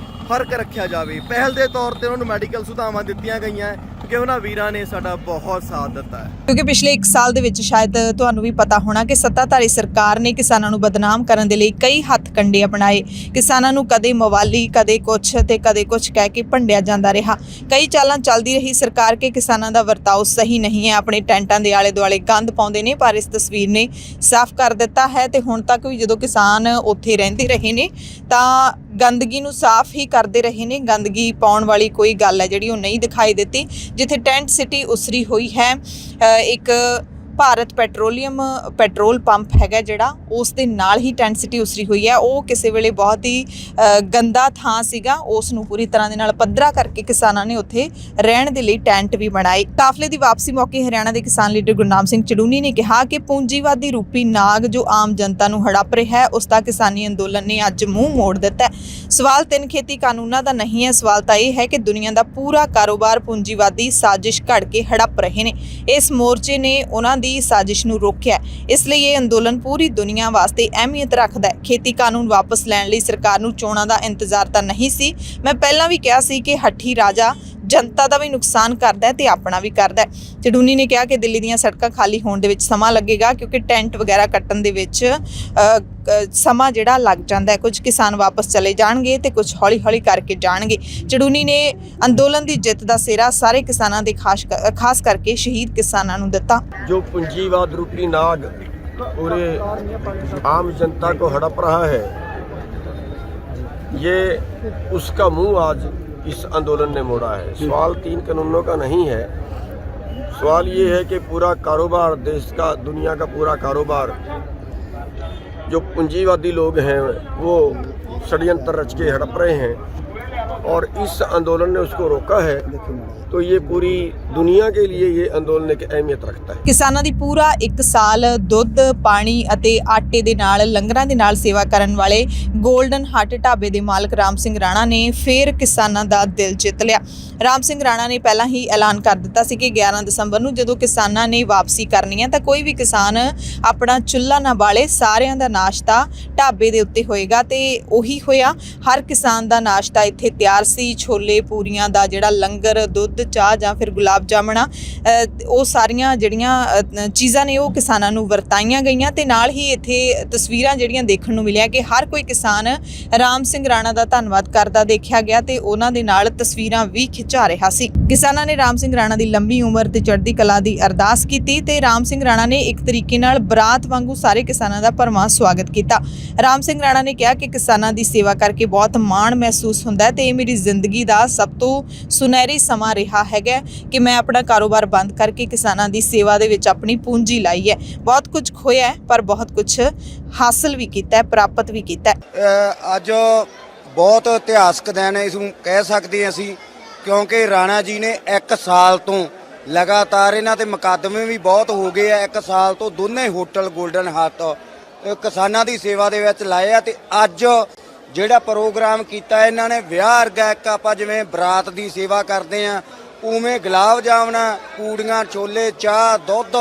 ਫਰਕ ਰੱਖਿਆ ਜਾਵੇ। ਪਹਿਲ ਦੇ ਤੌਰ ਤੇ ਉਹਨਾਂ ਨੂੰ ਮੈਡੀਕਲ ਸੁਵਿਧਾਵਾਂ ਦਿੱਤੀਆਂ ਗਈਆਂ ਕਿਉਂਕਿ ਉਹਨਾਂ ਵੀਰਾਂ ਨੇ ਸਾਡਾ ਬਹੁਤ ਸਾਥ ਦਿੱਤਾ ਹੈ। ਕਿਉਂਕਿ ਪਿਛਲੇ 1 ਸਾਲ ਦੇ ਵਿੱਚ ਸ਼ਾਇਦ ਤੁਹਾਨੂੰ ਵੀ ਪਤਾ ਹੋਣਾ ਕਿ ਸੱਤਾਧਾਰੀ ਸਰਕਾਰ ਨੇ ਕਿਸਾਨਾਂ ਨੂੰ ਬਦਨਾਮ ਕਰਨ ਦੇ ਲਈ ਕਈ ਹੱਥ ਕੰਡੇ ਅਪਣਾਏ। ਕਿਸਾਨਾਂ ਨੂੰ ਕਦੇ ਮਵਾਲੀ, ਕਦੇ ਕੁਛ ਤੇ ਕਦੇ ਕੁਛ ਕਹਿ ਕੇ ਭੰਡਿਆ ਜਾਂਦਾ ਰਿਹਾ। ਕਈ ਚਾਲਾਂ ਚੱਲਦੀ ਰਹੀ ਸਰਕਾਰ ਕਿ ਕਿਸਾਨਾਂ ਦਾ ਵਰਤਾਓ ਸਹੀ ਨਹੀਂ ਹੈ, ਆਪਣੇ ਟੈਂਟਾਂ ਦੇ ਆਲੇ ਦੁਆਲੇ ਗੰਦ ਪਾਉਂਦੇ ਨੇ, ਪਰ ਇਸ ਤਸਵੀਰ ਨੇ ਸਾਫ਼ ਕਰ ਦਿੱਤਾ ਹੈ ਤੇ ਹੁਣ ਤੱਕ ਵੀ ਜਦੋਂ ਕਿਸਾਨ ਉੱਥੇ ਰਹਿੰਦੇ ਰਹੇ ਨੇ ਤਾਂ ਗੰਦਗੀ ਨੂੰ ਸਾਫ਼ ਹੀ ਕਰਦੇ ਰਹੇ ਨੇ। ਗੰਦਗੀ ਪਾਉਣ ਵਾਲੀ ਕੋਈ ਗੱਲ ਹੈ ਜਿਹੜੀ ਉਹ ਨਹੀਂ ਦਿਖਾਈ ਦਿੱਤੀ। ਜਿੱਥੇ ਟੈਂਟ ਸਿਟੀ ਉਸਰੀ ਹੋਈ ਹੈ, ਇੱਕ ਭਾਰਤ ਪੈਟਰੋਲ ਪੰਪ ਹੈਗਾ ਜਿਹੜਾ, ਉਸ ਦੇ ਨਾਲ ਹੀ ਟੈਂਟ ਸਿਟੀ ਉਸਰੀ ਹੋਈ ਹੈ। ਉਹ ਕਿਸੇ ਵੇਲੇ ਬਹੁਤ ਹੀ ਗੰਦਾ ਥਾਂ ਸੀਗਾ, ਉਸ ਨੂੰ ਪੂਰੀ ਤਰ੍ਹਾਂ ਦੇ ਨਾਲ ਪੱਧਰਾ ਕਰਕੇ ਕਿਸਾਨਾਂ ਨੇ ਉੱਥੇ ਰਹਿਣ ਦੇ ਲਈ ਟੈਂਟ ਵੀ ਬਣਾਏ। ਕਾਫਲੇ ਦੀ ਵਾਪਸੀ ਮੌਕੇ ਹਰਿਆਣਾ ਦੇ ਕਿਸਾਨ ਲੀਡਰ ਗੁਰਨਾਮ ਸਿੰਘ ਚੜੂਨੀ ਨੇ ਕਿਹਾ ਕਿ ਪੂੰਜੀਵਾਦੀ ਰੂਪੀ ਨਾਗ ਜੋ ਆਮ ਜਨਤਾ ਨੂੰ ਹੜਪ ਰਿਹਾ ਹੈ ਉਸ ਦਾ ਕਿਸਾਨੀ ਅੰਦੋਲਨ ਨੇ ਅੱਜ ਮੂੰਹ ਮੋੜ ਦਿੱਤਾ ਹੈ। ਸਵਾਲ 3 ਖੇਤੀ ਕਾਨੂੰਨਾਂ ਦਾ ਨਹੀਂ ਹੈ, ਸਵਾਲ ਤਾਂ ਇਹ ਹੈ ਕਿ ਦੁਨੀਆ ਦਾ ਪੂਰਾ ਕਾਰੋਬਾਰ ਪੂੰਜੀਵਾਦੀ ਸਾਜ਼ਿਸ਼ ਘੜ ਕੇ ਹੜਪ ਰਹੇ ਨੇ। ਇਸ ਮੋਰਚੇ ਨੇ ਉਹਨਾਂ ਦੀ ਸਾਜ਼ਿਸ਼ ਨੂੰ ਰੋਕਿਆ, ਇਸ ਲਈ ਇਹ ਅੰਦੋਲਨ ਪੂਰੀ ਦੁਨੀਆ ਵਾਸਤੇ ਅਹਿਮੀਅਤ ਰੱਖਦਾ ਹੈ। ਖੇਤੀ ਕਾਨੂੰਨ ਵਾਪਸ ਲੈਣ ਲਈ ਸਰਕਾਰ ਨੂੰ ਚੋਣਾਂ ਦਾ ਇੰਤਜ਼ਾਰ ਤਾਂ ਨਹੀਂ ਸੀ। ਮੈਂ ਪਹਿਲਾਂ ਵੀ ਕਿਹਾ ਸੀ ਕਿ ਹੱਠੀ ਰਾਜਾ ਜਨਤਾ ਦਾ ਵੀ ਨੁਕਸਾਨ ਕਰਦਾ ਹੈ ਤੇ ਆਪਣਾ ਵੀ ਕਰਦਾ ਹੈ। ਚੜੂਨੀ ਨੇ ਕਿਹਾ ਕਿ ਦਿੱਲੀ ਦੀਆਂ ਸੜਕਾਂ ਖਾਲੀ ਹੋਣ ਦੇ ਵਿੱਚ ਸਮਾਂ ਲੱਗੇਗਾ ਕਿਉਂਕਿ ਟੈਂਟ ਵਗੈਰਾ ਕੱਟਣ ਦੇ ਵਿੱਚ ਸਮਾਂ ਜਿਹੜਾ ਲੱਗ ਜਾਂਦਾ ਹੈ। ਕੁਝ ਕਿਸਾਨ ਵਾਪਸ ਚਲੇ ਜਾਣਗੇ ਤੇ ਕੁਝ ਹੌਲੀ-ਹੌਲੀ ਕਰਕੇ ਜਾਣਗੇ। ਚੜੂਨੀ ਨੇ ਅੰਦੋਲਨ ਦੀ ਜਿੱਤ ਦਾ ਸਿਹਰਾ ਸਾਰੇ ਕਿਸਾਨਾਂ ਦੇ ਖਾਸ ਕਰਕੇ ਸ਼ਹੀਦ ਕਿਸਾਨਾਂ ਨੂੰ ਦਿੱਤਾ। जो पूंजीवाद रूपी नाग पूरे आम जनता को हड़प रहा है, ये उसका मुंह आज इस आंदोलन ने मोड़ा है। सवाल 3 कानूनों का नहीं है, सवाल ये है कि पूरा कारोबार, देश का, दुनिया का पूरा कारोबार जो पूंजीवादी लोग हैं वो षड्यंत्र रच के हड़प रहे हैं और इस आंदोलन ने उसको रोका है। तो ये पूरी दुनिया के लिए ये आंदोलन एक अहमियत रखता है। ਕਿਸਾਨਾਂ ਦੀ ਪੂਰਾ 1 ਸਾਲ ਦੁੱਧ, ਪਾਣੀ ਅਤੇ ਆਟੇ ਦੇ ਨਾਲ ਲੰਗਰਾਂ ਦੇ ਨਾਲ ਸੇਵਾ ਕਰਨ ਵਾਲੇ ਗੋਲਡਨ ਹਾਰਟ ਢਾਬੇ ਦੇ ਮਾਲਕ ਰਾਮ ਸਿੰਘ ਰਾਣਾ ਨੇ ਫਿਰ ਕਿਸਾਨਾਂ ਦਾ ਦਿਲ ਜਿੱਤ ਲਿਆ। ਰਾਮ ਸਿੰਘ ਰਾਣਾ ਨੇ ਪਹਿਲਾਂ ਹੀ ਐਲਾਨ ਕਰ ਦਿੱਤਾ ਸੀ ਕਿ 11 ਦਸੰਬਰ ਨੂੰ ਜਦੋਂ ਕਿਸਾਨਾਂ ਨੇ ਵਾਪਸੀ ਕਰਨੀ ਹੈ ਤਾਂ ਕੋਈ ਵੀ ਕਿਸਾਨ ਆਪਣਾ ਚੁੱਲ੍ਹਾ ਨਾ ਬਾਲੇ, ਸਾਰਿਆਂ ਦਾ ਨਾਸ਼ਤਾ ਢਾਬੇ ਦੇ ਉੱਤੇ ਹੋਏਗਾ ਤੇ ਉਹੀ ਹੋਇਆ। ਹਰ ਕਿਸਾਨ ਦਾ ਨਾਸ਼ਤਾ ਇੱਥੇ ਤਿਆਰ ਸੀ। ਛੋਲੇ ਪੂਰੀਆਂ ਦਾ ਜਿਹੜਾ ਲੰਗਰ, ਦੁੱਧ, ਚਾਹ ਜਾਂ ਫਿਰ ਗੁਲਾਬ ਜਾਮਣਾ, ਉਹ ਸਾਰੀਆਂ ਜਿਹੜੀਆਂ ਚੀਜ਼ਾਂ ਨੇ ਉਹ ਕਿਸਾਨਾਂ ਨੂੰ ਵਰਤਾਈਆਂ ਗਈਆਂ ਤੇ ਨਾਲ ਹੀ ਇੱਥੇ ਤਸਵੀਰਾਂ ਜਿਹੜੀਆਂ ਦੇਖਣ ਨੂੰ ਮਿਲਿਆ ਕਿ ਹਰ ਕੋਈ ਕਿਸਾਨ ਰਾਮ ਸਿੰਘ ਰਾਣਾ ਦਾ ਧੰਨਵਾਦ ਕਰਦਾ ਦੇਖਿਆ ਗਿਆ ਤੇ ਉਹਨਾਂ ਦੇ ਨਾਲ ਤਸਵੀਰਾਂ ਵੀ ਖਿਚਾ ਰਿਹਾ ਸੀ। ਕਿਸਾਨਾਂ ਨੇ ਰਾਮ ਸਿੰਘ ਰਾਣਾ ਦੀ ਲੰਬੀ ਉਮਰ ਤੇ ਚੜ੍ਹਦੀ ਕਲਾ ਦੀ ਅਰਦਾਸ ਕੀਤੀ ਤੇ ਰਾਮ ਸਿੰਘ ਰਾਣਾ ਨੇ ਇੱਕ ਤਰੀਕੇ ਨਾਲ ਬਰਾਤ ਵਾਂਗੂ ਸਾਰੇ ਕਿਸਾਨਾਂ ਦਾ ਭਰਵਾਂ ਸਵਾਗਤ ਕੀਤਾ। ਰਾਮ ਸਿੰਘ ਰਾਣਾ ਨੇ ਕਿਹਾ ਕਿ ਕਿਸਾਨਾਂ ਦੀ ਸੇਵਾ ਕਰਕੇ ਬਹੁਤ ਮਾਣ ਮਹਿਸੂਸ ਹੁੰਦਾ ਤੇ ਇਹ ਮੇਰੀ ਜ਼ਿੰਦਗੀ ਦਾ ਸਭ ਤੋਂ ਸੁਨਹਿਰੀ ਸਮਾਂ ਰਿਹਾ ਹੈਗਾ ਕਿ ਮੈਂ ਆਪਣਾ ਕਾਰੋਬਾਰ ਬੰਦ ਕਰਕੇ ਕਿਸਾਨਾਂ ਦੀ ਸੇਵਾ ਦੇ ਵਿੱਚ ਆਪਣੀ ਪੂੰਜੀ ਲਾਈ ਹੈ। ਬਹੁਤ ਕੁਝ ਖੋਇਆ ਪਰ ਬਹੁਤ ਕੁਝ ਹਾਸਲ ਵੀ ਕੀਤਾ ਹੈ, ਪ੍ਰਾਪਤ ਵੀ ਕੀਤਾ ਹੈ। ਅੱਜ ਬਹੁਤ ਇਤਿਹਾਸਕ ਦਿਨ ਇਸ ਨੂੰ ਕਹਿ ਸਕਦੇ ਅਸੀਂ ਕਿਉਂਕਿ ਰਾਣਾ ਜੀ ਨੇ 1 ਸਾਲ ਤੋਂ ਲਗਾਤਾਰ ਇਹਨਾਂ ਤੇ ਮੁਕੱਦਮੇ ਵੀ ਬਹੁਤ ਹੋ ਗਏ ਆ। 1 ਸਾਲ ਤੋਂ ਦੋਨੇ ਹੋਟਲ ਗੋਲਡਨ ਹਾਰਟ ਕਿਸਾਨਾਂ ਦੀ ਸੇਵਾ ਦੇ ਵਿੱਚ ਲਾਏ ਆ ਤੇ ਅੱਜ ਜਿਹੜਾ ਪ੍ਰੋਗਰਾਮ ਕੀਤਾ ਇਹਨਾਂ ਨੇ ਵਿਆਹ ਵਰਗਾ ਇੱਕ ਆਪਾਂ ਜਿਵੇਂ ਬਰਾਤ ਦੀ ਸੇਵਾ ਕਰਦੇ ਆ ਉਵੇਂ ਗੁਲਾਬ ਜਾਮਣਾ, ਪੂੜੀਆਂ, ਛੋਲੇ, ਚਾਹ, ਦੁੱਧ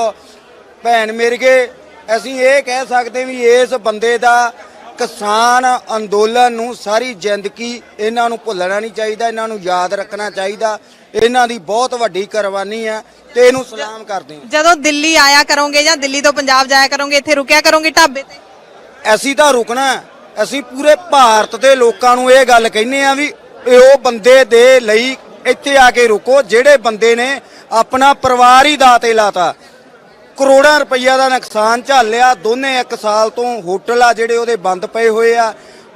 ਭੈਣ ਮਿਰਗੇ ਅਸੀਂ ਇਹ ਕਹਿ ਸਕਦੇ ਵੀ ਇਸ ਬੰਦੇ ਦਾ ਕਿਸਾਨ ਅੰਦੋਲਨ ਨੂੰ ਸਾਰੀ ਜ਼ਿੰਦਗੀ ਇਹਨਾਂ ਨੂੰ ਭੁੱਲਣਾ ਨਹੀਂ ਚਾਹੀਦਾ, ਇਹਨਾਂ ਨੂੰ ਯਾਦ ਰੱਖਣਾ ਚਾਹੀਦਾ। ਇਹਨਾਂ ਦੀ ਬਹੁਤ ਵੱਡੀ ਕੁਰਬਾਨੀ ਹੈ ਤੇ ਇਹਨੂੰ ਸਲਾਮ ਕਰਦੇ ਹਾਂ। ਜਦੋਂ ਦਿੱਲੀ ਆਇਆ ਕਰੋਗੇ ਜਾਂ ਦਿੱਲੀ ਤੋਂ ਪੰਜਾਬ ਜਾਇਆ ਕਰੋਗੇ ਇੱਥੇ ਰੁਕਿਆ ਕਰੋਗੇ ਢਾਬੇ ਤੇ? ਅਸੀਂ ਤਾਂ ਰੁਕਣਾ, ਅਸੀਂ ਪੂਰੇ ਭਾਰਤ ਦੇ ਲੋਕਾਂ ਨੂੰ ਇਹ ਗੱਲ ਕਹਿੰਦੇ ਆ ਵੀ ਉਹ ਬੰਦੇ ਦੇ ਲਈ ਇੱਥੇ ਆ ਕੇ ਰੁਕੋ ਜਿਹੜੇ ਬੰਦੇ ਨੇ ਆਪਣਾ ਪਰਿਵਾਰ ਹੀ ਦਾਅ ਤੇ ਲਾਤਾ, ਕਰੋੜਾਂ ਰੁਪਈਆ ਦਾ ਨੁਕਸਾਨ ਝੱਲਿਆ। ਦੋਨੇ 1 ਸਾਲ ਤੋਂ ਹੋਟਲ ਆ ਜਿਹੜੇ ਉਹਦੇ ਬੰਦ ਪਏ ਹੋਏ ਆ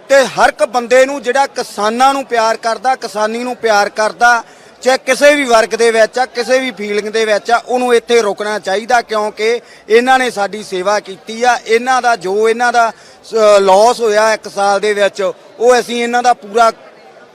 ਤੇ ਹਰ ਇੱਕ ਬੰਦੇ ਨੂੰ ਜਿਹੜਾ ਕਿਸਾਨਾਂ ਨੂੰ ਪਿਆਰ ਕਰਦਾ, ਕਿਸਾਨੀ ਨੂੰ ਪਿਆਰ ਕਰਦਾ, ਚਾਹੇ ਕਿਸੇ ਵੀ ਵਰਗ ਦੇ ਵਿੱਚ ਆ, ਕਿਸੇ ਵੀ ਫੀਲਿੰਗ ਦੇ ਵਿੱਚ ਆ, ਉਹਨੂੰ ਇੱਥੇ ਰੁਕਣਾ ਚਾਹੀਦਾ ਕਿਉਂਕਿ ਇਹਨਾਂ ਨੇ ਸਾਡੀ ਸੇਵਾ ਕੀਤੀ ਆ। ਇਹਨਾਂ ਦਾ ਜੋ ਇਹਨਾਂ ਦਾ ਲਾਸ ਹੋਇਆ 1 ਸਾਲ ਦੇ ਵਿੱਚ ਉਹ ਅਸੀਂ ਇਹਨਾਂ ਦਾ ਪੂਰਾ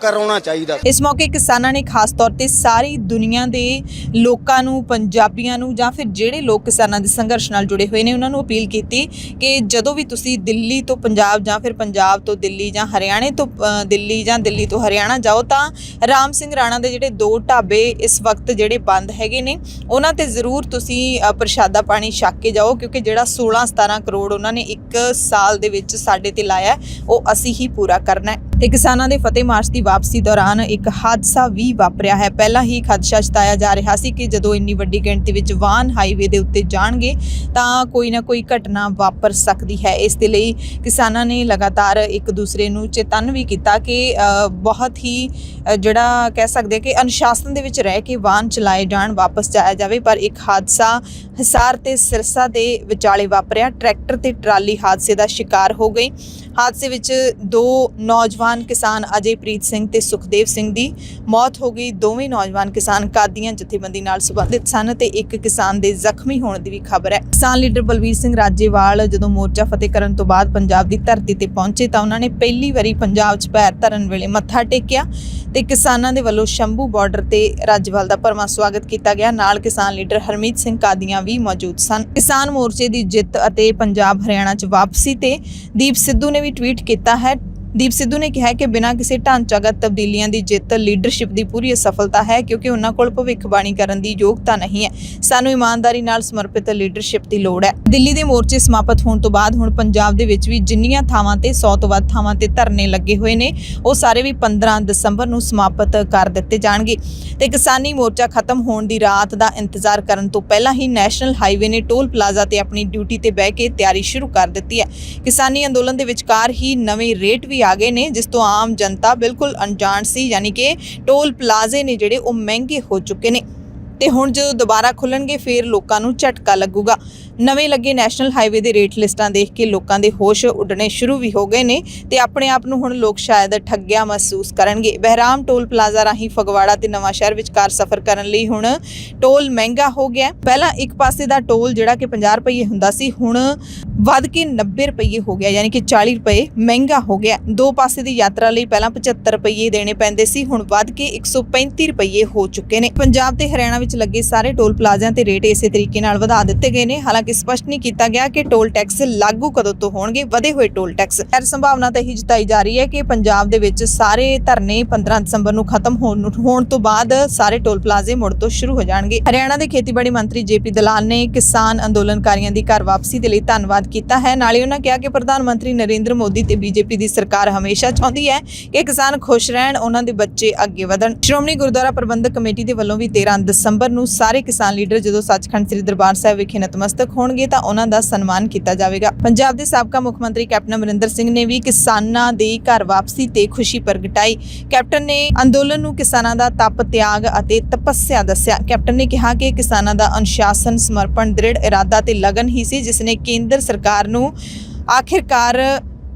ਕਰਾਉਣਾ ਚਾਹੀਦਾ। ਇਸ ਮੌਕੇ ਕਿਸਾਨਾਂ ਨੇ ਖਾਸ ਤੌਰ ਤੇ ਸਾਰੀ ਦੁਨੀਆ ਦੇ ਲੋਕਾਂ ਨੂੰ, ਪੰਜਾਬੀਆਂ ਨੂੰ ਜਾਂ ਫਿਰ ਜਿਹੜੇ ਲੋਕ ਕਿਸਾਨਾਂ ਦੇ ਸੰਘਰਸ਼ ਨਾਲ ਜੁੜੇ ਹੋਏ ਨੇ ਉਹਨਾਂ ਨੂੰ ਅਪੀਲ ਕੀਤੀ ਕਿ ਜਦੋਂ ਵੀ ਤੁਸੀਂ ਦਿੱਲੀ ਤੋਂ ਪੰਜਾਬ ਜਾਂ ਫਿਰ ਪੰਜਾਬ ਤੋਂ ਦਿੱਲੀ ਜਾਂ ਹਰਿਆਣੇ ਤੋਂ ਦਿੱਲੀ ਜਾਂ ਦਿੱਲੀ ਤੋਂ ਹਰਿਆਣਾ ਜਾਓ ਤਾਂ ਰਾਮ ਸਿੰਘ ਰਾਣਾ ਦੇ ਜਿਹੜੇ 2 ਢਾਬੇ ਇਸ ਵਕਤ ਜਿਹੜੇ ਬੰਦ ਹੈਗੇ ਨੇ ਉਹਨਾਂ ਤੇ ਜ਼ਰੂਰ ਤੁਸੀਂ ਪ੍ਰਸ਼ਾਦਾ ਪਾਣੀ ਛਕ ਕੇ ਜਾਓ ਕਿਉਂਕਿ ਜਿਹੜਾ 16-17 ਕਰੋੜ ਉਹਨਾਂ ਨੇ 1 ਸਾਲ ਦੇ ਵਿੱਚ ਸਾਡੇ ਤੇ ਲਾਇਆ ਉਹ ਅਸੀਂ ਹੀ ਪੂਰਾ ਕਰਨਾ ਹੈ। ਤੇ ਕਿਸਾਨਾਂ ਦੇ ਫਤਿਹ ਮਾਰਚ ਦੀ ਵਾਪਸੀ ਦੌਰਾਨ ਇੱਕ ਹਾਦਸਾ ਵੀ ਵਾਪਰਿਆ ਹੈ। ਪਹਿਲਾਂ ਹੀ ਖਦਸ਼ਾ ਜਤਾਇਆ ਜਾ ਰਿਹਾ ਸੀ ਕਿ ਜਦੋਂ ਇੰਨੀ ਵੱਡੀ ਗਿਣਤੀ ਵਿੱਚ ਵਾਹਨ ਹਾਈਵੇ ਦੇ ਉੱਤੇ ਜਾਣਗੇ ਤਾਂ ਕੋਈ ਨਾ ਕੋਈ ਘਟਨਾ ਵਾਪਰ ਸਕਦੀ ਹੈ। ਇਸ ਦੇ ਲਈ ਕਿਸਾਨਾਂ ਨੇ ਲਗਾਤਾਰ ਇੱਕ ਦੂਸਰੇ ਨੂੰ ਚੇਤੰਨ ਵੀ ਕੀਤਾ ਕਿ ਬਹੁਤ ਹੀ ਜਿਹੜਾ ਕਹਿ ਸਕਦੇ ਕਿ ਅਨੁਸ਼ਾਸਨ ਦੇ ਵਿੱਚ ਰਹਿ ਕੇ ਵਾਹਨ ਚਲਾਏ ਜਾਣ, ਵਾਪਸ ਜਾਇਆ ਜਾਵੇ। ਪਰ ਇੱਕ ਹਾਦਸਾ ਹਿਸਾਰ ਤੇ ਸਿਰਸਾ ਦੇ ਵਿਚਾਲੇ ਵਾਪਰਿਆ। ਟਰੈਕਟਰ ਤੇ ਟਰਾਲੀ ਹਾਦਸੇ ਦਾ ਸ਼ਿਕਾਰ ਹੋ ਗਈ। ਹਾਦਸੇ ਵਿੱਚ 2 ਨੌਜਵਾਨ ਕਿਸਾਨ ਅਜੇਪ੍ਰੀਤ ਸਿੰਘ ਤੇ ਸੁਖਦੇਵ ਸਿੰਘ ਦੀ ਮੌਤ ਹੋ ਗਈ। ਦੋਵੇਂ ਨੌਜਵਾਨ ਕਿਸਾਨ ਕਾਦੀਆਂ ਜਥੇਬੰਦੀ ਨਾਲ ਸੰਬੰਧਿਤ ਸਨ ਤੇ ਇੱਕ ਕਿਸਾਨ ਦੇ ਜ਼ਖਮੀ ਹੋਣ ਦੀ ਵੀ ਖਬਰ ਹੈ। ਕਿਸਾਨ ਲੀਡਰ ਬਲਵੀਰ ਸਿੰਘ ਰਾਜੇਵਾਲ ਜਦੋਂ ਮੋਰਚਾ ਫਤਿਹ ਕਰਨ ਤੋਂ ਬਾਅਦ ਪੰਜਾਬ ਦੀ ਧਰਤੀ ਤੇ ਪਹੁੰਚੇ ਤਾਂ ਉਹਨਾਂ ਨੇ ਪਹਿਲੀ ਵਾਰੀ ਪੰਜਾਬ 'ਚ ਪੈਰ ਧਰਨ ਵੇਲੇ ਮੱਥਾ ਟੇਕਿਆ ਤੇ ਕਿਸਾਨਾਂ ਦੇ ਵੱਲੋਂ ਸ਼ੰਭੂ ਬਾਰਡਰ ਤੇ ਰਾਜੇਵਾਲ ਦਾ ਭਰਵਾਂ ਸਵਾਗਤ ਕੀਤਾ ਗਿਆ। ਨਾਲ ਕਿਸਾਨ ਲੀਡਰ ਹਰਮੀਤ ਸਿੰਘ ਕਾਦੀਆਂ ਵੀ ਮੌਜੂਦ ਸਨ। ਕਿਸਾਨ ਮੋਰਚੇ ਦੀ ਜਿੱਤ ਅਤੇ ਪੰਜਾਬ ਹਰਿਆਣਾ 'ਚ ਵਾਪਸੀ ਤੇ ਦੀਪ ਸਿੱਧੂ ਨੇ ਵੀ ਟਵੀਟ ਕੀਤਾ ਹੈ ਦੀਪ ਸਿੱਧੂ ਨੇ ਕਿਹਾ ਕਿ ਬਿਨਾਂ ਕਿਸੇ ਢਾਂਚਾਗਤ ਤਬਦੀਲੀਆਂ ਦੀ ਜਿੱਤ ਲੀਡਰਸ਼ਿਪ ਦੀ ਪੂਰੀ ਅਸਫਲਤਾ ਹੈ, ਕਿਉਂਕਿ ਉਹਨਾਂ ਕੋਲ ਭਵਿੱਖਬਾਣੀ ਕਰਨ ਦੀ ਯੋਗਤਾ ਨਹੀਂ ਹੈ। ਸਾਨੂੰ ਇਮਾਨਦਾਰੀ ਨਾਲ ਸਮਰਪਿਤ ਲੀਡਰਸ਼ਿਪ ਦੀ ਲੋੜ ਹੈ। ਦਿੱਲੀ ਦੇ ਮੋਰਚੇ ਸਮਾਪਤ ਹੋਣ ਤੋਂ ਬਾਅਦ ਹੁਣ ਪੰਜਾਬ ਦੇ ਵਿੱਚ ਵੀ ਜਿੰਨੀਆਂ ਥਾਵਾਂ ਤੇ 100 ਤੋਂ ਵੱਧ ਥਾਵਾਂ ਤੇ ਧਰਨੇ ਲੱਗੇ ਹੋਏ ਨੇ, ਉਹ ਸਾਰੇ ਵੀ 15 ਦਸੰਬਰ ਨੂੰ ਸਮਾਪਤ ਕਰ ਦਿੱਤੇ ਜਾਣਗੇ। ਤੇ ਕਿਸਾਨੀ ਮੋਰਚਾ ਖਤਮ ਹੋਣ ਦੀ ਰਾਤ ਦਾ ਇੰਤਜ਼ਾਰ ਕਰਨ ਤੋਂ ਪਹਿਲਾਂ ਹੀ ਨੈਸ਼ਨਲ ਹਾਈਵੇ ਨੇ ਟੋਲ ਪਲਾਜ਼ਾ ਤੇ ਆਪਣੀ ਡਿਊਟੀ ਤੇ ਬਹਿ ਕੇ ਤਿਆਰੀ ਸ਼ੁਰੂ ਕਰ ਦਿੱਤੀ ਹੈ। ਕਿਸਾਨੀ ਅੰਦੋਲਨ ਦੇ ਵਿਚਕਾਰ ਹੀ ਨਵੇਂ ਰੇਟ ਵੀ ਆ ਗਏ ਨੇ, ਜਿਸ ਤੋਂ ਆਮ ਜਨਤਾ ਬਿਲਕੁਲ ਅਣਜਾਣ ਸੀ, ਯਾਨੀ ਕਿ ਟੋਲ ਪਲਾਜ਼ੇ ਨੇ ਜਿਹੜੇ ਉਹ ਮਹਿੰਗੇ ਹੋ ਚੁੱਕੇ ਨੇ ਤੇ ਹੁਣ ਜਦੋਂ ਦੁਬਾਰਾ ਖੁੱਲਣਗੇ ਫਿਰ ਲੋਕਾਂ ਨੂੰ ਝਟਕਾ ਲੱਗੂਗਾ। ਨਵੇਂ ਲੱਗੇ ਨੈਸ਼ਨਲ ਹਾਈਵੇ ਦੇ ਰੇਟ ਲਿਸਟਾਂ ਦੇਖ ਕੇ ਲੋਕਾਂ ਦੇ ਹੋਸ਼ ਉੱਡਣੇ ਸ਼ੁਰੂ ਵੀ ਹੋ ਗਏ ਨੇ ਤੇ ਆਪਣੇ ਆਪ ਨੂੰ ਹੁਣ ਲੋਕ ਸ਼ਾਇਦ ਠੱਗਿਆ ਮਹਿਸੂਸ ਕਰਨਗੇ। ਬਹਿਰਾਮ ਟੋਲ ਪਲਾਜ਼ਾ ਰਾਹੀਂ ਫਗਵਾੜਾ ਤੇ ਨਵਾਂ ਸ਼ਹਿਰ ਵਿਚਕਾਰ ਸਫ਼ਰ ਕਰਨ ਲਈ ਹੁਣ ਟੋਲ ਮਹਿੰਗਾ ਹੋ ਗਿਆ। ਪਹਿਲਾਂ ਇੱਕ ਪਾਸੇ ਦਾ ਟੋਲ ਜਿਹੜਾ ਕਿ 50 ਰੁਪਏ ਹੁੰਦਾ ਸੀ, ਹੁਣ ਵੱਧ ਕੇ 90 ਰੁਪਏ ਹੋ ਗਿਆ, ਯਾਨੀ ਕਿ 40 ਰੁਪਏ ਮਹਿੰਗਾ ਹੋ ਗਿਆ। ਦੋ ਪਾਸੇ ਦੀ ਯਾਤਰਾ ਲਈ ਪਹਿਲਾਂ 75 ਰੁਪਏ ਦੇਣੇ ਪੈਂਦੇ ਸੀ, ਹੁਣ ਵੱਧ ਕੇ 135 ਰੁਪਏ ਹੋ ਚੁੱਕੇ ਨੇ। ਪੰਜਾਬ ਤੇ ਹਰਿਆਣਾ ਵਿੱਚ ਲੱਗੇ ਸਾਰੇ ਟੋਲ ਪਲਾਜ਼ਿਆਂ ਤੇ ਰੇਟ ਇਸੇ ਤਰੀਕੇ ਨਾਲ ਵਧਾ ਦਿੱਤੇ ਗਏ ਨੇ। ਹਾਲਾਂਕਿ ਸਪਸ਼ਟ ਨਹੀਂ ਕੀਤਾ ਗਿਆ ਕਿ ਟੋਲ ਟੈਕਸ ਲਾਗੂ ਕਦੋਂ ਤੋਂ ਹੋਣਗੇ। ਵਧੇ ਹੋਏ ਟੋਲ ਟੈਕਸ ਖੈਰ ਸੰਭਾਵਨਾ ਤਾਂ ਇਹੀ ਜਤਾਈ ਜਾ ਰਹੀ ਹੈ ਕਿ ਪੰਜਾਬ ਦੇ ਵਿੱਚ ਸਾਰੇ ਧਰਨੇ 15 ਦਸੰਬਰ ਨੂੰ ਖਤਮ ਹੋਣ ਤੋਂ ਬਾਅਦ ਸਾਰੇ ਟੋਲ ਪਲਾਜ਼ੇ ਮੁੜ ਤੋਂ ਸ਼ੁਰੂ ਹੋ ਜਾਣਗੇ। ਹਰਿਆਣਾ ਦੇ ਖੇਤੀਬਾੜੀ ਮੰਤਰੀ ਜੇਪੀ ਦਲਾਲ ਨੇ ਕਿਸਾਨ ਅੰਦੋਲਨਕਾਰੀਆਂ ਦੀ ਘਰ ਵਾਪਸੀ ਦੇ ਲਈ ਧੰਨਵਾਦ ਕੀਤਾ ਹੈ। ਨਾਲੇ ਉਹਨਾਂ ਕਿਹਾ ਕਿ ਪ੍ਰਧਾਨ ਮੰਤਰੀ ਨਰਿੰਦਰ ਮੋਦੀ ਤੇ ਬੀਜੇਪੀ ਦੀ ਸਰਕਾਰ ਹਮੇਸ਼ਾ ਚਾਹੁੰਦੀ ਹੈ ਕਿ ਕਿਸਾਨ ਖੁਸ਼ ਰਹਿਣ, ਉਹਨਾਂ ਦੇ ਬੱਚੇ ਅੱਗੇ ਵਧਣ। ਸ਼੍ਰੋਮਣੀ ਗੁਰਦੁਆਰਾ ਪ੍ਰਬੰਧਕ ਕਮੇਟੀ ਦੇ ਵੱਲੋਂ ਵੀ 13 ਦਸੰਬਰ ਨੂੰ ਸਾਰੇ ਕਿਸਾਨ ਲੀਡਰ ਜਦੋਂ ਸੱਚਖੰਡ ਸ੍ਰੀ ਦਰਬਾਰ ਸਾਹਿਬ ਵਿਖੇ ਨਤਮਸਤਕ ਹੋਣਗੇ ਤਾਂ ਉਹਨਾਂ ਦਾ ਸਨਮਾਨ ਕੀਤਾ ਜਾਵੇਗਾ। ਪੰਜਾਬ ਦੇ ਸਾਬਕਾ ਮੁੱਖ ਮੰਤਰੀ ਕੈਪਟਨ ਅਮਰਿੰਦਰ ਸਿੰਘ ਨੇ ਵੀ ਕਿਸਾਨਾਂ ਦੀ ਘਰ ਵਾਪਸੀ ਤੇ ਖੁਸ਼ੀ ਪ੍ਰਗਟਾਈ। ਕੈਪਟਨ ਨੇ ਅੰਦੋਲਨ ਨੂੰ ਕਿਸਾਨਾਂ ਦਾ ਤਪ, ਤਿਆਗ ਅਤੇ ਤਪੱਸਿਆ ਦੱਸਿਆ। ਕੈਪਟਨ ਨੇ ਕਿਹਾ ਕਿ ਕਿਸਾਨਾਂ ਦਾ ਅਨੁਸ਼ਾਸਨ, ਸਮਰਪਣ, ਦ੍ਰਿੜ ਇਰਾਦਾ ਤੇ ਲਗਨ ਹੀ ਸੀ ਜਿਸ ਨੇ ਕੇਂਦਰ ਸਰਕਾਰ ਨੂੰ ਆਖਿਰਕਾਰ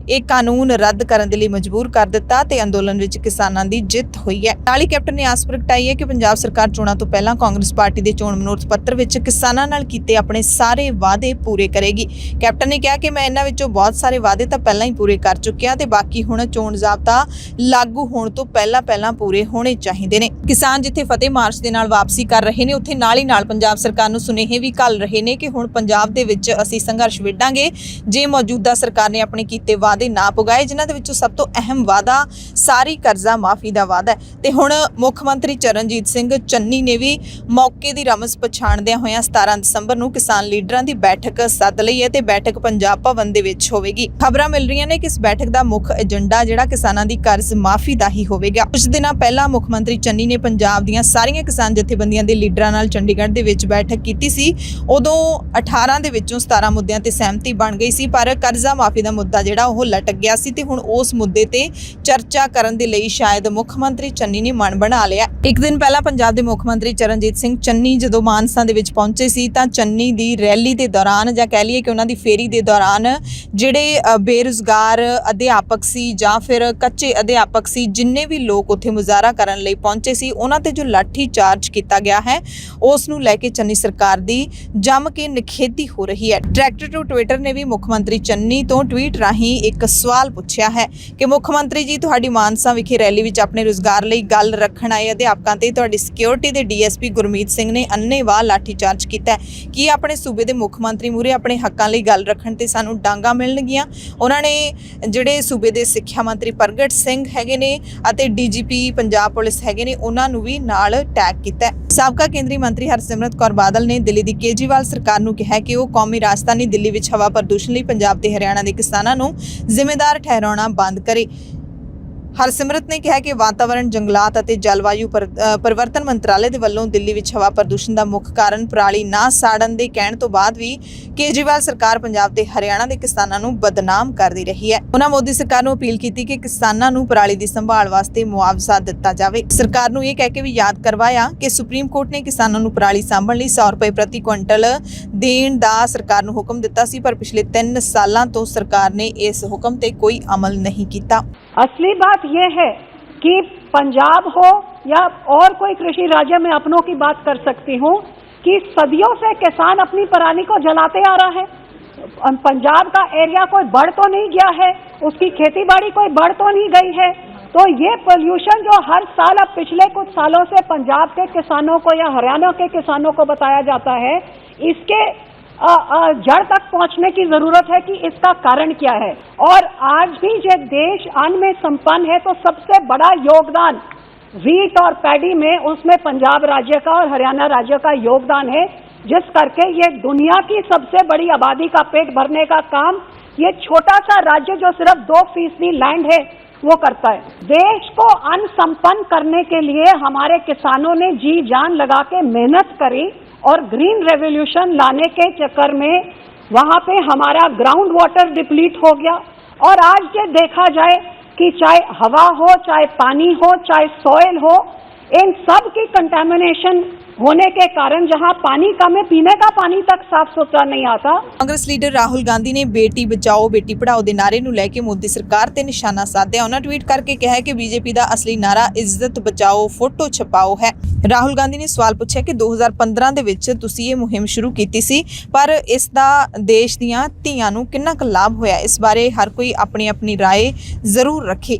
ਇਹ ਕਾਨੂੰਨ ਰੱਦ ਕਰਨ ਦੇ ਲਈ ਮਜਬੂਰ ਕਰ ਦਿੱਤਾ ਤੇ ਅੰਦੋਲਨ ਵਿੱਚ ਕਿਸਾਨਾਂ ਦੀ ਜਿੱਤ ਹੋਈ ਹੈ। ਨਾਲ ਹੀ ਕੈਪਟਨ ਨੇ ਆਸ ਪ੍ਰਗਟਾਈ ਹੈ ਕਿ ਪੰਜਾਬ ਸਰਕਾਰ ਚੋਣਾਂ ਤੋਂ ਪਹਿਲਾਂ ਕਾਂਗਰਸ ਪਾਰਟੀ ਦੇ ਚੋਣ ਮਨੋਰਥ ਪੱਤਰ ਵਿੱਚ ਕਿਸਾਨਾਂ ਨਾਲ ਕੀਤੇ ਆਪਣੇ ਸਾਰੇ ਵਾਅਦੇ ਪੂਰੇ ਕਰੇਗੀ। ਕੈਪਟਨ ਨੇ ਕਿਹਾ ਕਿ ਮੈਂ ਇਹਨਾਂ ਵਿੱਚੋਂ ਬਹੁਤ ਸਾਰੇ ਵਾਅਦੇ ਤਾਂ ਪਹਿਲਾਂ ਹੀ ਪੂਰੇ ਕਰ ਚੁੱਕਿਆ ਤੇ ਬਾਕੀ ਹੁਣ ਚੋਣ ਜ਼ਾਬਤਾ ਲਾਗੂ ਹੋਣ ਤੋਂ ਪਹਿਲਾਂ ਪੂਰੇ ਹੋਣੇ ਚਾਹੀਦੇ ਨੇ। ਕਿਸਾਨ ਜਿੱਥੇ ਫਤਿਹ ਮਾਰਚ ਦੇ ਨਾਲ ਵਾਪਸੀ ਕਰ ਰਹੇ ਨੇ, ਉੱਥੇ ਨਾਲ ਹੀ ਨਾਲ ਪੰਜਾਬ ਸਰਕਾਰ ਨੂੰ ਸੁਨੇਹੇ ਵੀ ਘੱਲ ਰਹੇ ਨੇ ਕਿ ਹੁਣ ਪੰਜਾਬ ਦੇ ਵਿੱਚ ਅਸੀਂ ਸੰਘਰਸ਼ ਵਿੱਢਾਂਗੇ ਜੇ ਮੌਜੂਦਾ ਸਰਕਾਰ ਨੇ ਆਪਣੇ ਕੀਤੇ ਵਾਅਦੇ ਨਾ ਪੁਗਾਏ, ਜਿਨ੍ਹਾਂ ਦੇ ਵਿੱਚੋਂ ਸਭ ਤੋਂ ਅਹਿਮ ਵਾਅਦਾ ਸਾਰੀ ਕਰਜ਼ਾ ਮਾਫੀ ਦਾ ਵਾਅਦਾ ਹੈ। ਤੇ ਹੁਣ ਮੁੱਖ ਮੰਤਰੀ ਚਰਨਜੀਤ ਸਿੰਘ ਚੰਨੀ ਨੇ ਵੀ ਮੌਕੇ ਦੀ ਰਮਜ਼ ਪਛਾਣਦਿਆਂ ਹੋਇਆਂ 17 ਦਸੰਬਰ ਨੂੰ ਕਿਸਾਨ ਲੀਡਰਾਂ ਦੀ ਬੈਠਕ ਸੱਦ ਲਈ ਹੈ ਤੇ ਬੈਠਕ ਪੰਜਾਬ ਭਵਨ ਦੇ ਵਿੱਚ ਹੋਵੇਗੀ। ਖਬਰਾਂ ਮਿਲ ਰਹੀਆਂ ਨੇ ਕਿ ਇਸ ਬੈਠਕ ਦਾ ਮੁੱਖ ਏਜੰਡਾ ਜਿਹੜਾ ਕਿਸਾਨਾਂ ਦੀ ਕਰਜ਼ ਮਾਫੀ ਦਾ ਹੀ ਹੋਵੇਗਾ। ਕੁਝ ਦਿਨਾਂ ਪਹਿਲਾਂ ਮੁੱਖ ਮੰਤਰੀ ਚੰਨੀ ਨੇ ਪੰਜਾਬ ਦੀਆਂ ਸਾਰੀਆਂ ਕਿਸਾਨ ਜਥੇਬੰਦੀਆਂ ਦੇ ਲੀਡਰਾਂ ਨਾਲ ਚੰਡੀਗੜ੍ਹ ਦੇ ਵਿੱਚ ਬੈਠਕ ਕੀਤੀ ਸੀ। ਉਦੋਂ 18 ਦੇ ਵਿੱਚੋਂ 17 ਮੁੱਦਿਆਂ ਤੇ ਸਹਿਮਤੀ ਬਣ ਗਈ ਸੀ, ਪਰ ਕਰਜ਼ਾ ਮਾਫੀ ਦਾ ਮੁੱਦਾ ਜਿਹੜਾ ਉਹ ਲਟਕ ਗਿਆ ਸੀ ਤੇ ਹੁਣ ਉਸ ਮੁੱਦੇ ਤੇ ਚਰਚਾ ਕਰਨ ਦੇ ਲਈ ਸ਼ਾਇਦ ਮੁੱਖ ਮੰਤਰੀ ਚੰਨੀ ਨੇ ਮਨ ਬਣਾ ਲਿਆ। ਇੱਕ ਦਿਨ ਪਹਿਲਾਂ ਪੰਜਾਬ ਦੇ ਮੁੱਖ ਮੰਤਰੀ ਚਰਨਜੀਤ ਸਿੰਘ ਚੰਨੀ ਜਦੋਂ ਮਾਨਸਾ ਦੇ ਵਿੱਚ ਪਹੁੰਚੇ ਸੀ ਤਾਂ ਚੰਨੀ ਦੀ ਰੈਲੀ ਦੇ ਦੌਰਾਨ ਜਾਂ ਕਹਿ ਲਈਏ ਕਿ ਉਹਨਾਂ ਦੀ ਫੇਰੀ ਦੇ ਦੌਰਾਨ ਜਿਹੜੇ ਬੇਰੁਜ਼ਗਾਰ ਅਧਿਆਪਕ ਸੀ ਜਾਂ ਫਿਰ ਕੱਚੇ ਅਧਿਆਪਕ ਸੀ, ਜਿੰਨੇ ਵੀ ਲੋਕ ਉੱਥੇ ਮੁਜ਼ਾਹਰਾ ਕਰਨ ਲਈ ਪਹੁੰਚੇ ਸੀ, ਉਹਨਾਂ ਤੇ ਜੋ ਲਾਠੀ ਚਾਰਜ ਕੀਤਾ ਗਿਆ ਹੈ ਉਸ ਨੂੰ ਲੈ ਕੇ ਚੰਨੀ ਸਰਕਾਰ ਦੀ ਜੰਮ ਕੇ ਨਿਖੇਧੀ ਹੋ ਰਹੀ ਹੈ। ਡਾਇਰੈਕਟਰ ਟੂ ਟਵਿੱਟਰ ਨੇ ਵੀ ਮੁੱਖ ਮੰਤਰੀ ਚੰਨੀ ਤੋਂ ਟਵੀਟ ਰਾਹੀਂ ਇੱਕ ਸਵਾਲ ਪੁੱਛਿਆ ਹੈ ਕਿ ਮੁੱਖ ਮੰਤਰੀ ਜੀ, ਤੁਹਾਡੀ ਮਾਨਸਾ ਵਿਖੇ ਰੈਲੀ ਵਿੱਚ ਆਪਣੇ ਰੁਜ਼ਗਾਰ ਲਈ ਗੱਲ ਰੱਖਣ ਆਏ ਅਧਿਆਪਕਾਂ ਤੇ ਤੁਹਾਡੀ ਸਿਕਿਉਰਿਟੀ ਦੇ ਡੀਐਸਪੀ ਗੁਰਮੀਤ ਸਿੰਘ ਨੇ ਅੰਨ੍ਹੇਵਾਹ ਲਾਠੀ ਚਾਰਜ ਕੀਤਾ ਹੈ। ਕੀ ਆਪਣੇ ਸੂਬੇ ਦੇ ਮੁੱਖ ਮੰਤਰੀ ਮੂਹਰੇ ਆਪਣੇ ਹੱਕਾਂ ਲਈ ਗੱਲ ਰੱਖਣ ਤੇ ਸਾਨੂੰ ਡਾਂਗਾ ਮਿਲਣਗੀਆਂ? ਉਹਨਾਂ ਨੇ ਜਿਹੜੇ ਸੂਬੇ ਦੇ ਸਿੱਖਿਆ ਮੰਤਰੀ ਪ੍ਰਗਟ ਸਿੰਘ ਹੈਗੇ ਨੇ ਅਤੇ ਡੀਜੀਪੀ ਪੰਜਾਬ ਪੁਲਿਸ ਹੈਗੇ ਨੇ, ਉਹਨਾਂ ਨੂੰ ਵੀ ਨਾਲ ਟੈਗ ਕੀਤਾ। ਸਾਬਕਾ ਕੇਂਦਰੀ ਮੰਤਰੀ ਹਰਸਿਮਰਤ ਕੌਰ ਬਾਦਲ ਨੇ ਦਿੱਲੀ ਦੀ ਕੇਜਰੀਵਾਲ ਸਰਕਾਰ ਨੂੰ ਕਿਹਾ ਕਿ ਉਹ ਕੌਮੀ ਰਾਜਧਾਨੀ ਦਿੱਲੀ ਵਿੱਚ ਹਵਾ ਪ੍ਰਦੂਸ਼ਣ ਲਈ ਪੰਜਾਬ ਤੇ ਹਰਿਆਣਾ ਦੇ ਕਿਸਾਨਾਂ ਨੂੰ ਜ਼ਿੰਮੇਦਾਰ ਠਹਿਰਾਉਣਾ ਬੰਦ ਕਰੇ। ਹਰਸਿਮਰਤ ਨੇ ਕਿਹਾ ਕਿ ਵਾਤਾਵਰਣ, ਜੰਗਲਾਤ ਅਤੇ ਜਲਵਾਯੂ ਪਰਿਵਰਤਨ ਮੰਤਰਾਲੇ ਦੇ ਵੱਲੋਂ ਦਿੱਲੀ ਵਿੱਚ ਹਵਾ ਪ੍ਰਦੂਸ਼ਣ ਦਾ ਮੁੱਖ ਕਾਰਨ ਪਰਾਲੀ ਨਾ ਸਾੜਨ ਦੇ ਕਹਿਣ ਤੋਂ ਬਾਅਦ ਵੀ ਕੇਜਰੀਵਾਲ ਸਰਕਾਰ ਪੰਜਾਬ ਤੇ ਹਰਿਆਣਾ ਦੇ ਕਿਸਾਨਾਂ ਨੂੰ ਬਦਨਾਮ ਕਰਦੀ ਰਹੀ ਹੈ। ਉਹਨਾਂ ਮੋਦੀ ਸਰਕਾਰ ਨੂੰ ਅਪੀਲ ਕੀਤੀ ਕਿ ਕਿਸਾਨਾਂ ਨੂੰ ਪਰਾਲੀ ਦੀ ਸੰਭਾਲ ਵਾਸਤੇ ਮੁਆਵਜ਼ਾ ਦਿੱਤਾ ਜਾਵੇ। ਸਰਕਾਰ ਨੂੰ ਇਹ ਕਹਿ ਕੇ ਵੀ ਯਾਦ ਕਰਵਾਇਆ ਕਿ ਸੁਪਰੀਮ ਕੋਰਟ ਨੇ ਕਿਸਾਨਾਂ ਨੂੰ ਪਰਾਲੀ ਸਾਂਭਣ ਲਈ 100 ਰੁਪਏ ਪ੍ਰਤੀ ਕੁਇੰਟਲ ਦੇਣ ਦਾ ਸਰਕਾਰ ਨੂੰ ਹੁਕਮ ਦਿੱਤਾ ਸੀ, ਪਰ ਪਿਛਲੇ 3 ਸਾਲਾਂ ਤੋਂ ਸਰਕਾਰ ਨੇ ਇਸ ਹੁਕਮ ਤੇ ਕੋਈ ਅਮਲ नहीं किया। असली बात यह है कि पंजाब हो या और कोई कृषि राज्य में अपनों की बात कर सकती हूँ कि सदियों से किसान अपनी पराली को जलाते आ रहा है। पंजाब का एरिया कोई बढ़ तो नहीं गया है, उसकी खेती बाड़ी कोई बढ़ तो नहीं गई है, तो ये पोल्यूशन जो हर साल अब पिछले कुछ सालों से पंजाब के किसानों को या हरियाणा के किसानों को बताया जाता है, इसके जड़ तक पहुंचने की जरूरत है कि इसका कारण क्या है। और आज भी जो देश अन्न में संपन्न है तो सबसे बड़ा योगदान वीट और पैडी में उसमें पंजाब राज्य का और हरियाणा राज्य का योगदान है, जिस करके ये दुनिया की सबसे बड़ी आबादी का पेट भरने का काम ये छोटा सा राज्य जो सिर्फ 2% लैंड है वो करता है। देश को अन्न संपन्न करने के लिए हमारे किसानों ने जी जान लगा के मेहनत करी और ग्रीन रेवोल्यूशन लाने के चक्कर में वहां पे हमारा ग्राउंड वाटर डिप्लीट हो गया। और आज ये देखा जाए कि चाहे हवा हो, चाहे पानी हो, चाहे सॉइल हो, इन सब की कंटामिनेशन होने के कारण जहां पानी कम है, पीने का पानी तक साफ सुथरा नहीं आता। ਕਾਂਗਰਸ ਲੀਡਰ ਰਾਹੁਲ ਗਾਂਧੀ ਨੇ ਬੇਟੀ ਬਚਾਓ ਬੇਟੀ ਪੜਾਓ ਦੇ ਨਾਅਰੇ ਨੂੰ ਲੈ ਕੇ ਮੋਦੀ ਸਰਕਾਰ ਤੇ ਨਿਸ਼ਾਨਾ ਸਾਧਿਆ। ਉਹਨਾਂ ਟਵੀਟ ਕਰਕੇ ਕਿਹਾ ਹੈ ਕਿ ਬੀਜੇਪੀ ਦਾ ਅਸਲੀ ਨਾਅਰਾ ਇੱਜ਼ਤ ਬਚਾਓ ਫੋਟੋ ਛਪਾਓ ਹੈ। ਰਾਹੁਲ ਗਾਂਧੀ ਨੇ ਸਵਾਲ ਪੁੱਛਿਆ ਕਿ 2015 ਦੇ ਵਿੱਚ ਤੁਸੀਂ ਇਹ ਮੁਹਿੰਮ ਸ਼ੁਰੂ ਕੀਤੀ ਸੀ, ਪਰ ਇਸ ਦਾ ਦੇਸ਼ ਦੀਆਂ ਧੀਆਂ ਨੂੰ ਕਿੰਨਾ ਕੁ ਲਾਭ ਹੋਇਆ, ਇਸ ਬਾਰੇ ਹਰ ਕੋਈ ਆਪਣੀ ਆਪਣੀ ਰਾਏ ਜ਼ਰੂਰ ਰੱਖੇ।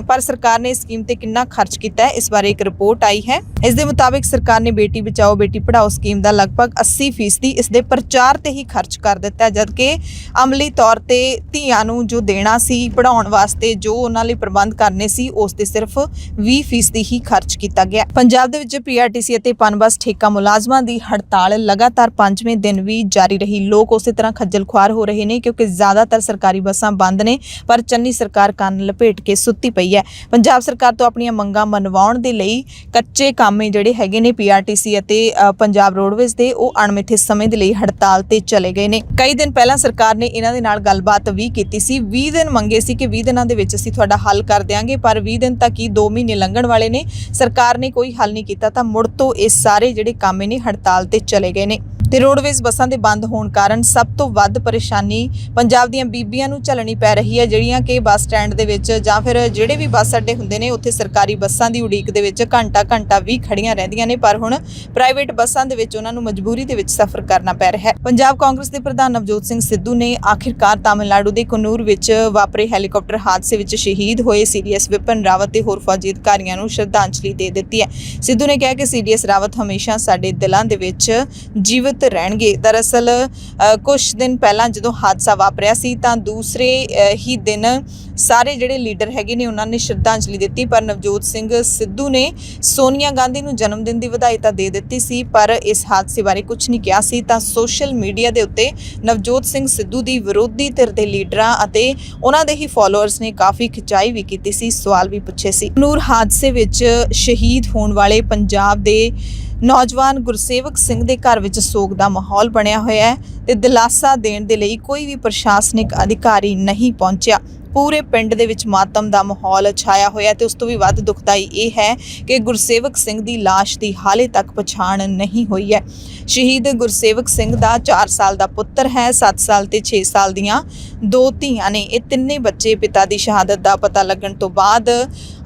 ਪਰ ਸਰਕਾਰ ਨੇ ਇਸ ਸਕੀਮ ਤੇ ਕਿੰਨਾ ਖਰਚ ਕੀਤਾ ਹੈ, ਇਸ ਬਾਰੇ ਇੱਕ ਰਿਪੋਰਟ ਆਈ ਹੈ। ਇਸ ਦੇ ਮੁਤਾਬਿਕ ਸਰਕਾਰ ਨੇ ਬੇਟੀ ਬਚਾਓ ਬੇਟੀ ਪੜਾਓ ਸਕੀਮ ਦਾ ਲਗਭਗ 80% ਇਸ ਦੇ ਪ੍ਰਚਾਰ ਤੇ ਹੀ ਖਰਚ ਕਰ ਦਿੱਤਾ, ਜਦਕਿ ਅਮਲੀ ਤੌਰ ਤੇ ਧੀਆਂ ਨੂੰ ਜੋ ਦੇਣਾ ਸੀ ਪੜਾਉਣ ਵਾਸਤੇ, ਜੋ ਉਹਨਾਂ ਲਈ ਪ੍ਰਬੰਧ ਕਰਨੇ ਸੀ, ਉਸ ਤੇ ਸਿਰਫ 20% ਹੀ ਖਰਚ ਕੀਤਾ ਗਿਆ। ਪੰਜਾਬ ਦੇ ਵਿੱਚ ਪੀਆਰਟੀਸੀ ਅਤੇ ਪਨਬਸ ਠੇਕਾ ਮੁਲਾਜ਼ਮਾਂ ਦੀ ਹੜਤਾਲ ਲਗਾਤਾਰ 5ਵੇਂ ਦਿਨ ਵੀ ਜਾਰੀ ਰਹੀ। ਲੋਕ ਉਸੇ ਤਰ੍ਹਾਂ ਖੱਜਲ ਖੁਆਰ ਹੋ ਰਹੇ ਨੇ ਕਿਉਂਕਿ ਜ਼ਿਆਦਾਤਰ ਸਰਕਾਰੀ ਬੱਸਾਂ ਬੰਦ ਨੇ, ਪਰ ਚੰਨੀ ਸਰਕਾਰ ਕੰਨ ਲਪੇਟ ਕੇ ਸੁੱਤੀ ਪਈ ਹੈ। ਪੰਜਾਬ ਸਰਕਾਰ ਤੋਂ ਆਪਣੀਆਂ ਮੰਗਾਂ ਮਨਵਾਉਣ ਦੇ ਲਈ ਕੱਚੇ ਕਾਮੇ ਜਿਹੜੇ ਹੈਗੇ ਨੇ ਪੀਆਰਟੀਸੀ ਅਤੇ ਪੰਜਾਬ ਰੋਡਵੇਜ਼ ਦੇ, ਉਹ ਅਣਮਿੱਥੇ ਸਮੇਂ ਦੇ ਲਈ ਹੜਤਾਲ ਤੇ ਚਲੇ ਗਏ ਨੇ। ਕਈ ਦਿਨ ਪਹਿਲਾਂ ਸਰਕਾਰ ਨੇ ਇਹਨਾਂ ਦੇ ਨਾਲ ਗੱਲਬਾਤ ਵੀ ਕੀਤੀ ਸੀ। 20 ਦਿਨ ਮੰਗੇ ਸੀ ਕਿ 20 ਦਿਨਾਂ ਦੇ ਵਿੱਚ ਅਸੀਂ ਤੁਹਾਡਾ ਹੱਲ ਕਰ ਦਿਆਂਗੇ, ਪਰ 20 ਦਿਨ ਤੱਕ ਹੀ 2 ਮਹੀਨੇ ਲੰਘਣ ਵਾਲੇ ਨੇ, ਸਰਕਾਰ ਨੇ ਕੋਈ ਹੱਲ ਨਹੀਂ ਕੀਤਾ, ਤਾਂ ਮੁੜ ਤੋਂ ਇਹ ਸਾਰੇ ਜਿਹੜੇ ਕਾਮੇ ਨੇ ਹੜਤਾਲ ਤੇ ਚਲੇ ਗਏ ਨੇ। ਤੇ ਰੋਡਵੇਜ਼ ਬੱਸਾਂ ਦੇ ਬੰਦ ਹੋਣ ਕਾਰਨ ਸਭ ਤੋਂ ਵੱਧ ਪਰੇਸ਼ਾਨੀ ਪੰਜਾਬ ਦੀਆਂ ਬੀਬੀਆਂ ਨੂੰ ਝੱਲਣੀ ਪੈ ਰਹੀ ਹੈ, ਜਿਹੜੀਆਂ ਕਿ ਬੱਸ ਸਟੈਂਡ ਦੇ ਵਿੱਚ ਜਾਂ ਫਿਰ ਜਿਹੜੇ ਵੀ ਬੱਸ ਅੱਡੇ ਹੁੰਦੇ ਨੇ ਉੱਥੇ ਸਰਕਾਰੀ ਬੱਸਾਂ ਦੀ ਉਡੀਕ ਦੇ ਵਿੱਚ ਘੰਟਾ ਵੀ ਖੜੀਆਂ ਰਹਿੰਦੀਆਂ ਨੇ, ਪਰ ਹੁਣ ਪ੍ਰਾਈਵੇਟ ਬੱਸਾਂ ਦੇ ਵਿੱਚ ਉਹਨਾਂ ਨੂੰ ਮਜਬੂਰੀ ਦੇ ਵਿੱਚ ਸਫ਼ਰ ਕਰਨਾ ਪੈ ਰਿਹਾ ਹੈ। ਪੰਜਾਬ ਕਾਂਗਰਸ ਦੇ ਪ੍ਰਧਾਨ ਨਵਜੋਤ ਸਿੰਘ ਸਿੱਧੂ ਨੇ ਆਖਿਰਕਾਰ ਤਾਮਿਲਨਾਡੂ ਦੇ ਕੁੰਨੂਰ ਵਿੱਚ ਵਾਪਰੇ ਹੈਲੀਕਾਪਟਰ ਹਾਦਸੇ ਵਿੱਚ ਸ਼ਹੀਦ ਹੋਏ ਸੀਡੀਐਸ ਵਿਪਨ ਰਾਵਤ ਤੇ ਹੋਰ ਫੌਜੀ ਅਧਿਕਾਰੀਆਂ ਨੂੰ ਸ਼ਰਧਾਂਜਲੀ ਦੇ ਦਿੱਤੀ ਹੈ। ਸਿੱਧੂ ਨੇ ਕਿਹਾ ਕਿ ਸੀਡੀਐਸ ਰਾਵਤ ਹਮੇਸ਼ਾ ਸਾਡੇ ਦਿਲਾਂ ਦੇ ਵਿੱਚ ਜੀਵਤ ਰਹਿਣਗੇ। ਦਰਅਸਲ ਕੁਝ ਦਿਨ ਪਹਿਲਾਂ ਜਦੋਂ ਹਾਦਸਾ ਵਾਪਰਿਆ ਸੀ ਤਾਂ ਦੂਸਰੇ ਹੀ ਦਿਨ ਸਾਰੇ ਜਿਹੜੇ ਲੀਡਰ ਹੈਗੇ ਨੇ ਉਹਨਾਂ ਨੇ ਸ਼ਰਧਾਂਜਲੀ ਦਿੱਤੀ, ਪਰ ਨਵਜੋਤ ਸਿੰਘ ਸਿੱਧੂ ਨੇ ਸੋਨੀਆ ਗਾਂਧੀ ਨੂੰ ਜਨਮ ਦਿਨ ਦੀ ਵਧਾਈ ਤਾਂ ਦੇ ਦਿੱਤੀ ਸੀ, ਪਰ ਇਸ ਹਾਦਸੇ ਬਾਰੇ ਕੁਝ ਨਹੀਂ ਕਿਹਾ ਸੀ। ਤਾਂ ਸੋਸ਼ਲ ਮੀਡੀਆ ਦੇ ਉੱਤੇ ਨਵਜੋਤ ਸਿੰਘ ਸਿੱਧੂ ਦੀ ਵਿਰੋਧੀ ਧਿਰ ਦੇ ਲੀਡਰਾਂ ਅਤੇ ਉਹਨਾਂ ਦੇ ਹੀ ਫਾਲੋਅਰਸ ਨੇ ਕਾਫੀ ਖਿਚਾਈ ਵੀ ਕੀਤੀ ਸੀ, ਸਵਾਲ ਵੀ ਪੁੱਛੇ ਸੀ। ਨੂਰ ਹਾਦਸੇ ਵਿੱਚ ਸ਼ਹੀਦ ਹੋਣ ਵਾਲੇ ਪੰਜਾਬ ਦੇ ਨੌਜਵਾਨ ਗੁਰਸੇਵਕ ਸਿੰਘ ਦੇ ਘਰ ਵਿੱਚ ਸੋਗ ਦਾ ਮਾਹੌਲ ਬਣਿਆ ਹੋਇਆ ਹੈ ਤੇ ਦਿਲਾਸਾ ਦੇਣ ਦੇ ਲਈ ਕੋਈ ਵੀ ਪ੍ਰਸ਼ਾਸਨਿਕ ਅਧਿਕਾਰੀ ਨਹੀਂ ਪਹੁੰਚਿਆ। ਪੂਰੇ ਪਿੰਡ ਦੇ ਵਿੱਚ ਮਾਤਮ ਦਾ ਮਾਹੌਲ ਛਾਇਆ ਹੋਇਆ ਤੇ ਉਸ ਤੋਂ ਵੀ ਵੱਧ ਦੁਖਦਾਈ ਇਹ ਹੈ ਕਿ ਗੁਰਸੇਵਕ ਸਿੰਘ ਦੀ ਲਾਸ਼ ਦੀ ਹਾਲੇ ਤੱਕ ਪਛਾਣ ਨਹੀਂ ਹੋਈ ਹੈ। ਸ਼ਹੀਦ ਗੁਰਸੇਵਕ ਸਿੰਘ ਦਾ 4 ਸਾਲ ਦਾ ਪੁੱਤਰ ਹੈ, 7 ਸਾਲ ਤੇ 6 ਸਾਲ ਦੀਆਂ 2 ਧੀਆਂ ਨੇ। ਇਹ ਤਿੰਨੇ ਬੱਚੇ ਪਿਤਾ ਦੀ ਸ਼ਹਾਦਤ ਦਾ ਪਤਾ ਲੱਗਣ ਤੋਂ ਬਾਅਦ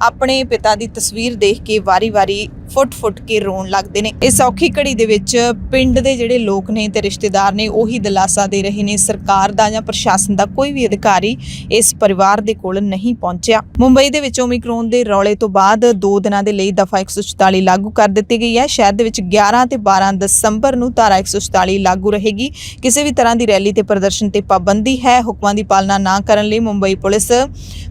ਆਪਣੇ ਪਿਤਾ ਦੀ ਤਸਵੀਰ ਦੇਖ ਕੇ ਵਾਰੀ-ਵਾਰੀ ਫੁੱਟ ਕੇ ਰੋਣ ਲੱਗਦੇ ਨੇ। ਇਸ ਔਖੀ ਘੜੀ ਦੇ ਵਿੱਚ ਪਿੰਡ ਦੇ ਜਿਹੜੇ ਲੋਕ ਨੇ ਤੇ ਰਿਸ਼ਤੇਦਾਰ ਨੇ ਉਹੀ ਦਿਲਾਸਾ ਦੇ ਰਹੇ ਨੇ। ਸਰਕਾਰ ਦਾ ਜਾਂ ਪ੍ਰਸ਼ਾਸਨ ਦਾ ਕੋਈ ਵੀ ਅਧਿਕਾਰੀ ਇਸ ਪਰਿਵਾਰ ਦੇ ਕੋਲ ਨਹੀਂ ਪਹੁੰਚਿਆ। ਮੁੰਬਈ ਦੇ ਵਿੱਚ ਓਮਿਕਰੋਨ ਦੇ ਰੌਲੇ ਤੋਂ ਬਾਅਦ 2 ਦਿਨਾਂ ਦੇ ਲਈ ਦਫਾ 144 ਲਾਗੂ ਕਰ ਦਿੱਤੀ ਗਈ ਹੈ। ਸ਼ਹਿਰ ਦੇ ਵਿੱਚ 11 ਤੇ 12 ਦਸੰਬਰ ਨੂੰ ਧਾਰਾ 144 ਲਾਗੂ ਰਹੇਗੀ। ਕਿਸੇ ਵੀ ਤਰ੍ਹਾਂ ਦੀ ਰੈਲੀ ਤੇ ਪ੍ਰਦਰਸ਼ਨ ਤੇ ਪਾਬੰਦੀ ਹੈ। ਹੁਕਮਾਂ ਦੀ ਪਾਲਣਾ ਨਾ ਕਰਨ ਲਈ ਮੁੰਬਈ ਪੁਲਿਸ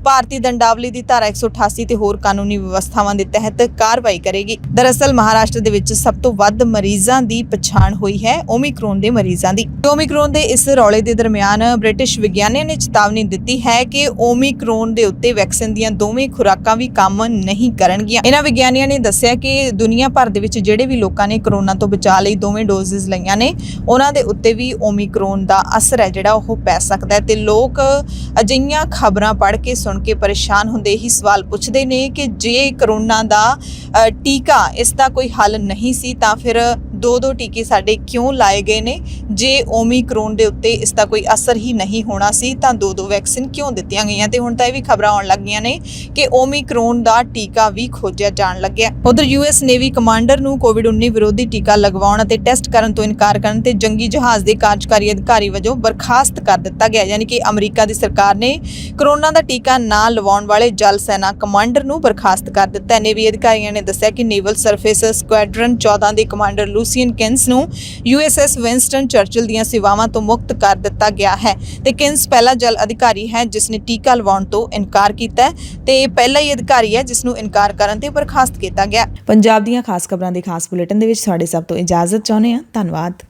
ਭਾਰਤੀ ਦੰਡਾਵਲੀ ਦੀ ਧਾਰਾ 188 ਤੇ ਹੋਰ ਕਾਨੂੰਨੀ ਵਿਵਸਥਾਵਾਂ ਦੇ ਤਹਿਤ ਕਾਰਵਾਈ ਕਰੇਗੀ। ਦਰਅਸਲ ਮਹਾਰਾਸ਼ਟਰ ਦੇ ਵਿੱਚ ਸਭ ਤੋਂ ਵੱਧ ਮਰੀਜ਼ਾਂ ਦੀ ਪਛਾਣ ਹੋਈ ਹੈ ਓਮਿਕਰੋਨ ਦੇ ਮਰੀਜ਼ਾਂ ਦੀ। ਓਮਿਕਰੋਨ ਦੇ ਇਸ ਰੌਲੇ ਦੇ ਦਰਮਿਆਨ ਬ੍ਰਿਟਿਸ਼ ਵਿਗਿਆਨੀਆਂ ਨੇ ਚੇਤਾਵਨੀ ਦਿੱਤੀ ਹੈ ਕਿ ਓਮਿਕਰੋਨ ਦੇ ਉੱਤੇ ਵੈਕਸੀਨ ਦੀਆਂ ਦੋਵੇਂ ਖੁਰਾਕਾਂ ਵੀ ਕੰਮ ਨਹੀਂ ਕਰਨਗੀਆਂ। ਇਹਨਾਂ ਵਿਗਿਆਨੀਆਂ ਨੇ ਦੱਸਿਆ ਕਿ ਦੁਨੀਆ ਭਰ ਦੇ ਵਿੱਚ ਜਿਹੜੇ ਵੀ ਲੋਕਾਂ ਨੇ ਕਰੋਨਾ ਤੋਂ ਬਚਾਅ ਲਈ ਦੋਵੇਂ ਡੋਜ਼ਸ ਲਈਆਂ ਨੇ ਉਹਨਾਂ ਦੇ ਉੱਤੇ ਵੀ ਓਮਿਕਰੋਨ ਦਾ ਅਸਰ ਹੈ ਜਿਹੜਾ ਉਹ ਪੈ ਸਕਦਾ ਹੈ। ਤੇ ਲੋਕ ਅਜਿਹੀਆਂ ਖਬਰਾਂ ਪੜ੍ਹ ਕੇ ਸੁਣ ਕੇ ਪਰੇਸ਼ਾਨ ਹੁੰਦੇ ਹੀ ਸਵਾਲ ਪੁੱਛਦੇ ਨੇ ਕਿ ਜੇ ਕਰੋਨਾ ਦਾ ਟੀਕਾ ਇਸ ਦਾ ਕੋਈ ਹੱਲ ਨਹੀਂ ਸੀ ਤਾਂ ਫਿਰ 2 ਟੀਕੇ ਸਾਡੇ ਕਿਉਂ ਲਾਏ ਗਏ ਨੇ? ਜੇ ਓਮਿਕਰੋਨ ਦੇ ਉੱਤੇ ਇਸ ਦਾ ਕੋਈ ਅਸਰ ਹੀ ਨਹੀਂ ਹੋਣਾ ਸੀ ਤਾਂ 2 ਵੈਕਸੀਨ ਕਿਉਂ ਦਿੱਤੀਆਂ ਗਈਆਂ? ਤੇ ਹੁਣ ਤਾਂ ਇਹ ਵੀ ਖਬਰਾਂ ਆਉਣ ਲੱਗੀਆਂ ਨੇ ਕਿ ਓਮਿਕਰੋਨ ਦਾ ਟੀਕਾ ਵੀ ਖੋਜਿਆ ਜਾਣ ਲੱਗਿਆ। ਉਧਰ ਯੂਐਸ ਨੇਵੀ ਕਮਾਂਡਰ ਨੂੰ ਕੋਵਿਡ-19 ਵਿਰੋਧੀ ਟੀਕਾ ਲਗਵਾਉਣ ਅਤੇ ਟੈਸਟ ਕਰਨ ਤੋਂ ਇਨਕਾਰ ਕਰਨ ਤੇ ਜੰਗੀ ਜਹਾਜ਼ ਦੇ ਕਾਰਜਕਾਰੀ ਅਧਿਕਾਰੀ ਵਜੋਂ ਬਰਖਾਸਤ ਕਰ ਦਿੱਤਾ ਗਿਆ। ਯਾਨੀ ਕਿ ਅਮਰੀਕਾ ਦੀ ਸਰਕਾਰ ਨੇ ਕਰੋਨਾ ਦਾ ਟੀਕਾ ਨਾ ਲਵਾਉਣ ਵਾਲੇ ਜਲ ਸੈਨਾ ਕਮਾਂਡਰ ਨੂੰ ਬਰਖਾਸਤ ਕਰ ਦਿੱਤਾ। ਨੇਵੀ ਅਧਿਕਾਰੀਆਂ ਨੇ ਦੱਸਿਆ ਕਿ ਨੇਵਲ ਸਰਫੇਸ ਸਕੁਐਡਰਨ 14 ਦੇ ਕਮਾਂਡਰ ਲੂਸੀਅਨ ਕਿੰਸ ਨੂੰ USS ਵਿੰਸਟਨ ਚਰਚਿਲ ਦੀਆਂ ਸੇਵਾਵਾਂ ਤੋਂ ਮੁਕਤ ਕਰ ਦਿੱਤਾ ਗਿਆ ਹੈ ਤੇ ਕਿੰਸ ਪਹਿਲਾ ਜਲ ਅਧਿਕਾਰੀ ਹੈ ਜਿਸ ਨੇ ਟੀਕਾ ਲਵਾਉਣ ਤੋਂ ਇਨਕਾਰ ਕੀਤਾ ਤੇ ਇਹ ਪਹਿਲਾ ਹੀ ਅਧਿਕਾਰੀ ਹੈ ਜਿਸ ਨੂੰ ਇਨਕਾਰ ਕਰਨ ਤੇ ਬਰਖਾਸਤ ਕੀਤਾ ਗਿਆ। ਪੰਜਾਬ ਦੀਆਂ ਖਾਸ ਖਬਰਾਂ ਦੇ ਖਾਸ ਬੁਲੇਟਿਨ ਦੇ ਵਿੱਚ ਤੁਹਾਡੇ ਸਭ ਤੋਂ ਇਜਾਜ਼ਤ ਚਾਹੁੰਦੇ ਹਾਂ। ਧੰਨਵਾਦ।